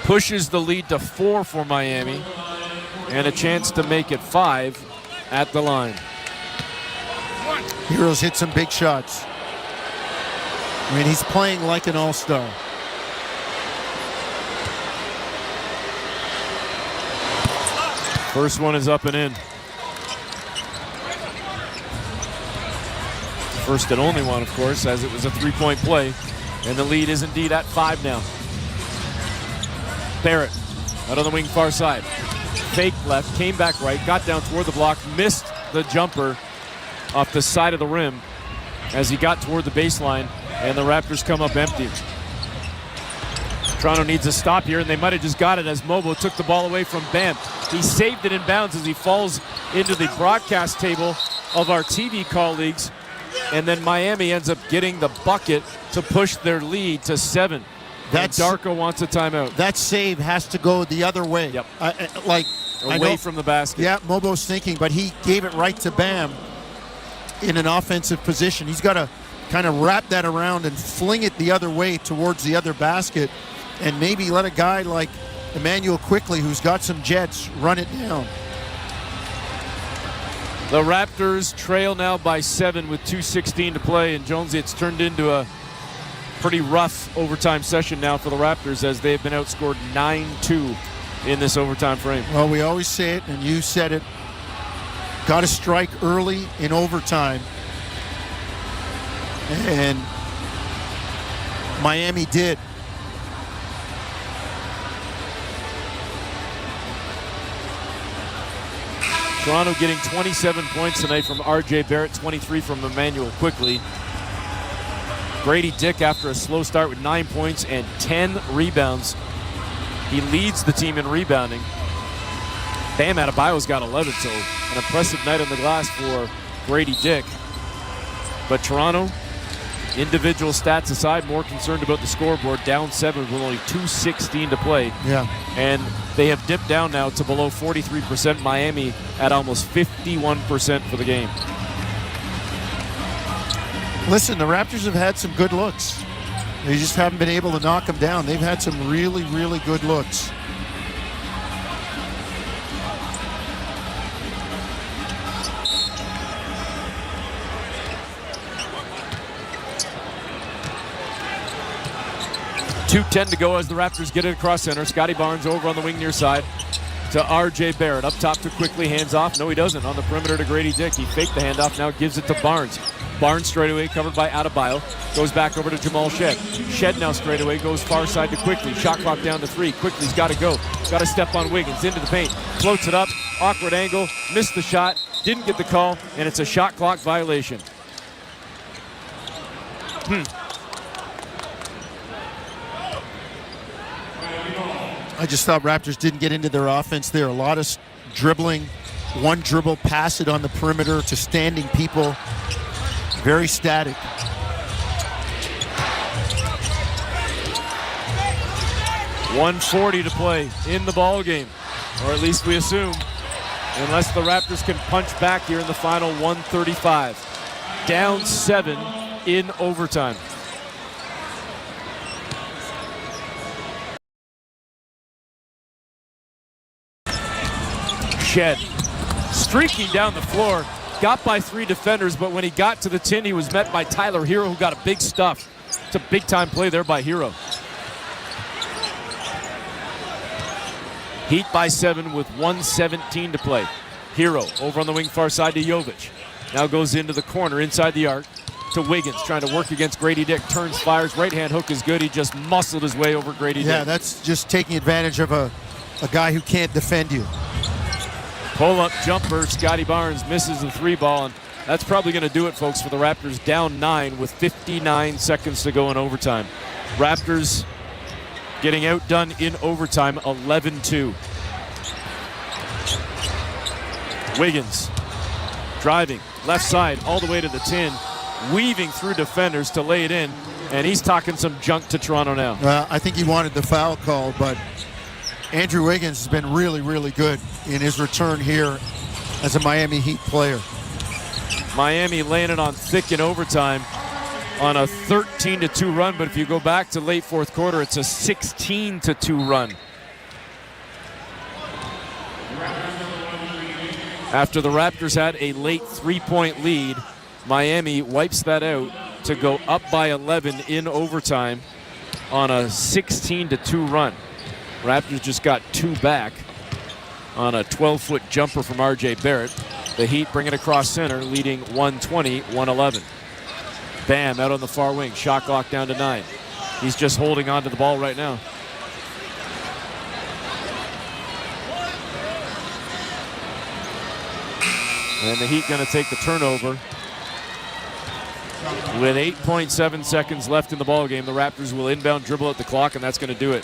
Pushes the lead to 4 for Miami, and a chance to make it 5 at the line. Heroes hit some big shots. I mean, he's playing like an all-star. First one is up and in. First and only one, of course, as it was a three-point play. And the lead is indeed at 5 now. Barrett out on the wing far side. Fake left, came back right, got down toward the block, missed the jumper off the side of the rim as he got toward the baseline, and the Raptors come up empty. Toronto needs a stop here, and they might have just got it as Mobo took the ball away from Bam. He saved it in bounds as he falls into the broadcast table of our TV colleagues, and then Miami ends up getting the bucket to push their lead to 7. Darko wants a timeout. That save has to go the other way. Yep. Away from the basket. Yeah, Mobo's thinking, but he gave it right to Bam in an offensive position. He's got to kind of wrap that around and fling it the other way towards the other basket, and maybe let a guy like Emmanuel Quickly, who's got some jets, run it down. The Raptors trail now by 7 with 2:16 to play, and Jonesy, it's turned into a pretty rough overtime session now for the Raptors as they have been outscored 9-2 in this overtime frame. Well, we always say it, and you said it, got to strike early in overtime. And Miami did. Toronto getting 27 points tonight from R.J. Barrett, 23 from Emmanuel Quickly. Grady Dick, after a slow start with 9 points and 10 rebounds, he leads the team in rebounding. Bam Adebayo's got 11, so an impressive night on the glass for Grady Dick. But Toronto, individual stats aside, more concerned about the scoreboard, down 7 with only 2:16 to play. Yeah. And they have dipped down now to below 43%. Miami at almost 51% for the game. Listen, the Raptors have had some good looks. They just haven't been able to knock them down. They've had some really, really good looks. .210 to go as the Raptors get it across center. Scotty Barnes over on the wing near side to R.J. Barrett. Up top to Quickly, hands off. No, he doesn't. On the perimeter to Grady Dick. He faked the handoff, now gives it to Barnes. Barnes straight away covered by Adebayo. Goes back over to Jamal Shed. Shed now straight away goes far side to Quickly. Shot clock down to 3. Quickly's got to go. Got to step on Wiggins into the paint. Floats it up. Awkward angle. Missed the shot. Didn't get the call. And it's a shot clock violation. I just thought Raptors didn't get into their offense there. A lot of dribbling. One dribble, pass it on the perimeter to standing people. Very static. .140 to play in the ball game, or at least we assume, unless the Raptors can punch back here in the final 135. Down 7 in overtime. Shed streaking down the floor, got by 3 defenders, but when he got to the tin, he was met by Tyler Hero, who got a big stuff. It's a big-time play there by Hero. Heat by 7 with 1:17 to play. Hero over on the wing far side to Jovic. Now goes into the corner inside the arc to Wiggins, trying to work against Grady Dick. Turns, fires, right-hand hook is good. He just muscled his way over Grady Dick. Yeah, that's just taking advantage of a guy who can't defend you. Pull-up jumper. Scotty Barnes misses the 3-ball, and that's probably going to do it, folks, for the Raptors down 9 with 59 seconds to go in overtime. Raptors getting outdone in overtime, 11-2. Wiggins driving left side all the way to the 10, weaving through defenders to lay it in, and he's talking some junk to Toronto now. I think he wanted the foul call, but Andrew Wiggins has been really, really good in his return here as a Miami Heat player. Miami laying it on thick in overtime on a 13-2 run, but if you go back to late fourth quarter, it's a 16-2 run. After the Raptors had a late 3-point lead, Miami wipes that out to go up by 11 in overtime on a 16-2 run. Raptors just got 2 back on a 12-foot jumper from R.J. Barrett. The Heat bring it across center, leading 120-111. Bam out on the far wing. Shot clock down to 9. He's just holding on to the ball right now. And the Heat going to take the turnover. With 8.7 seconds left in the ballgame, the Raptors will inbound dribble at the clock, and that's going to do it.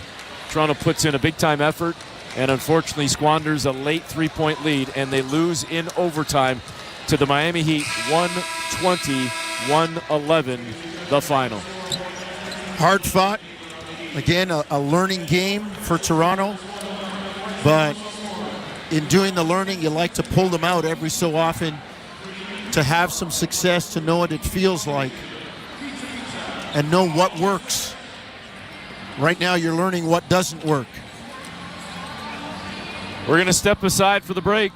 Toronto puts in a big-time effort and unfortunately squanders a late 3-point lead, and they lose in overtime to the Miami Heat, 120-111, the final. Hard fought. Again, a learning game for Toronto, but in doing the learning, you like to pull them out every so often to have some success, to know what it feels like and know what works. Right now, you're learning what doesn't work. We're going to step aside for the break.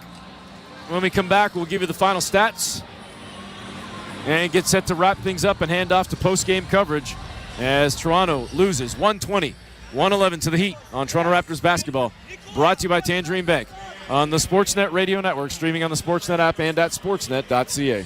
When we come back, we'll give you the final stats and get set to wrap things up and hand off to post-game coverage as Toronto loses 120-111 to the Heat on Toronto Raptors basketball. Brought to you by Tangerine Bank on the Sportsnet Radio Network, streaming on the Sportsnet app and at sportsnet.ca.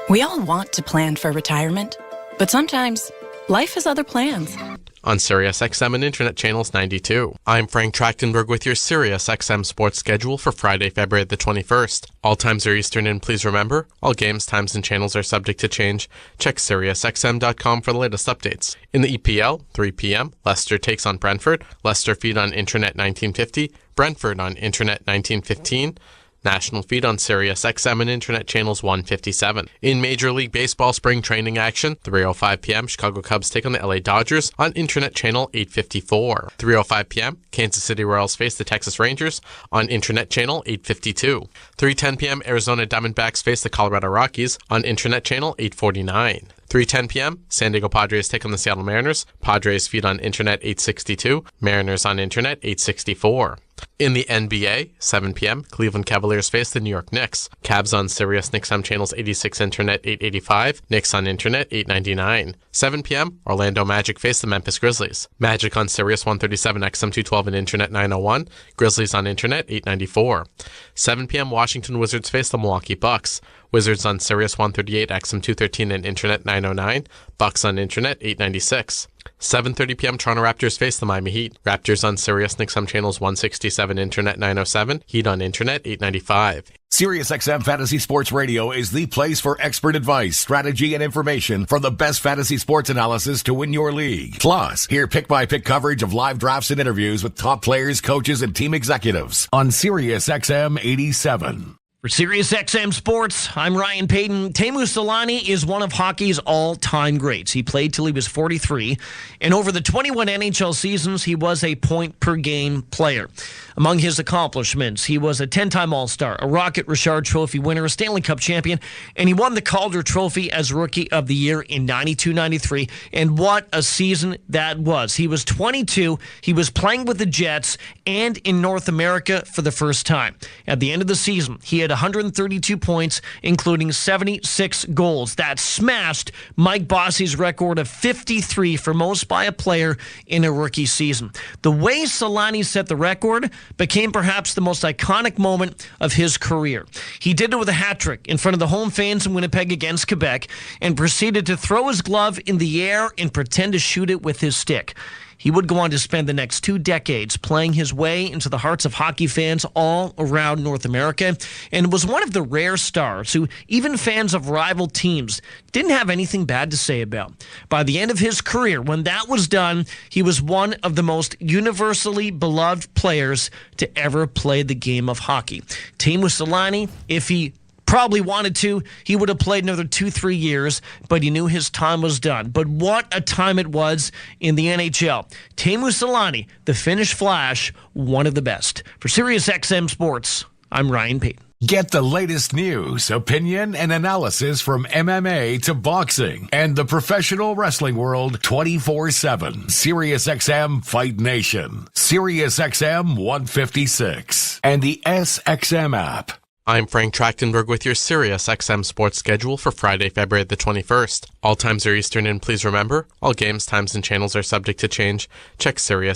We all want to plan for retirement, but sometimes life has other plans. On Sirius XM and Internet Channels 92. I'm Frank Trachtenberg with your Sirius XM sports schedule for Friday, February the 21st. All times are Eastern, and please remember, all games, times, and channels are subject to change. Check SiriusXM.com for the latest updates. In the EPL, 3 p.m., Leicester takes on Brentford. Leicester feed on Internet 1950. Brentford on Internet 1915. National feed on Sirius XM and Internet Channels 157. In Major League Baseball spring training action, 3:05 p.m., Chicago Cubs take on the LA Dodgers on Internet Channel 854. 3:05 p.m., Kansas City Royals face the Texas Rangers on Internet Channel 852. 3:10 p.m., Arizona Diamondbacks face the Colorado Rockies on Internet Channel 849. 3:10 p.m., San Diego Padres take on the Seattle Mariners. Padres feed on Internet 862. Mariners on Internet 864. In the NBA, 7 p.m., Cleveland Cavaliers face the New York Knicks. Cavs on Sirius XM Channels 86 Internet 885. Knicks on Internet 899. 7 p.m., Orlando Magic face the Memphis Grizzlies. Magic on Sirius 137 XM 212 and Internet 901. Grizzlies on Internet 894. 7 p.m., Washington Wizards face the Milwaukee Bucks. Wizards on Sirius 138 XM 213 and Internet 909. Bucks on Internet 896. 7:30 p.m. Toronto Raptors face the Miami Heat. Raptors on Sirius XM Channels 167, Internet 907. Heat on Internet 895. SiriusXM Fantasy Sports Radio is the place for expert advice, strategy, and information from the best fantasy sports analysis to win your league. Plus, hear pick-by-pick coverage of live drafts and interviews with top players, coaches, and team executives on SiriusXM 87. For SiriusXM Sports, I'm Ryan Payton. Teemu Selanne is one of hockey's all-time greats. He played till he was 43, and over the 21 NHL seasons, he was a point-per-game player. Among his accomplishments, he was a 10-time All-Star, a Rocket Richard Trophy winner, a Stanley Cup champion, and he won the Calder Trophy as Rookie of the Year in 92-93, and what a season that was. He was 22, he was playing with the Jets and in North America for the first time. At the end of the season, he had 132 points, including 76 goals. That smashed Mike Bossy's record of 53 for most by a player in a rookie season. The way Selanne set the record became perhaps the most iconic moment of his career. He did it with a hat trick in front of the home fans in Winnipeg against Quebec and proceeded to throw his glove in the air and pretend to shoot it with his stick. He would go on to spend the next 2 decades playing his way into the hearts of hockey fans all around North America, and was one of the rare stars who even fans of rival teams didn't have anything bad to say about. By the end of his career, when that was done, he was one of the most universally beloved players to ever play the game of hockey. Teemu Selanne, if he probably wanted to, he would have played another 2-3 years, but he knew his time was done. But what a time it was in the NHL. Teemu Selanne, the Finnish Flash, one of the best. For SiriusXM Sports, I'm Ryan Payton. Get the latest news, opinion, and analysis from MMA to boxing and the professional wrestling world 24/7. SiriusXM Fight Nation, SiriusXM 156, and the SXM app. I'm Frank Trachtenberg with your SiriusXM sports schedule for Friday, February the 21st. All times are Eastern, and please remember, all games, times, and channels are subject to change. Check Sirius.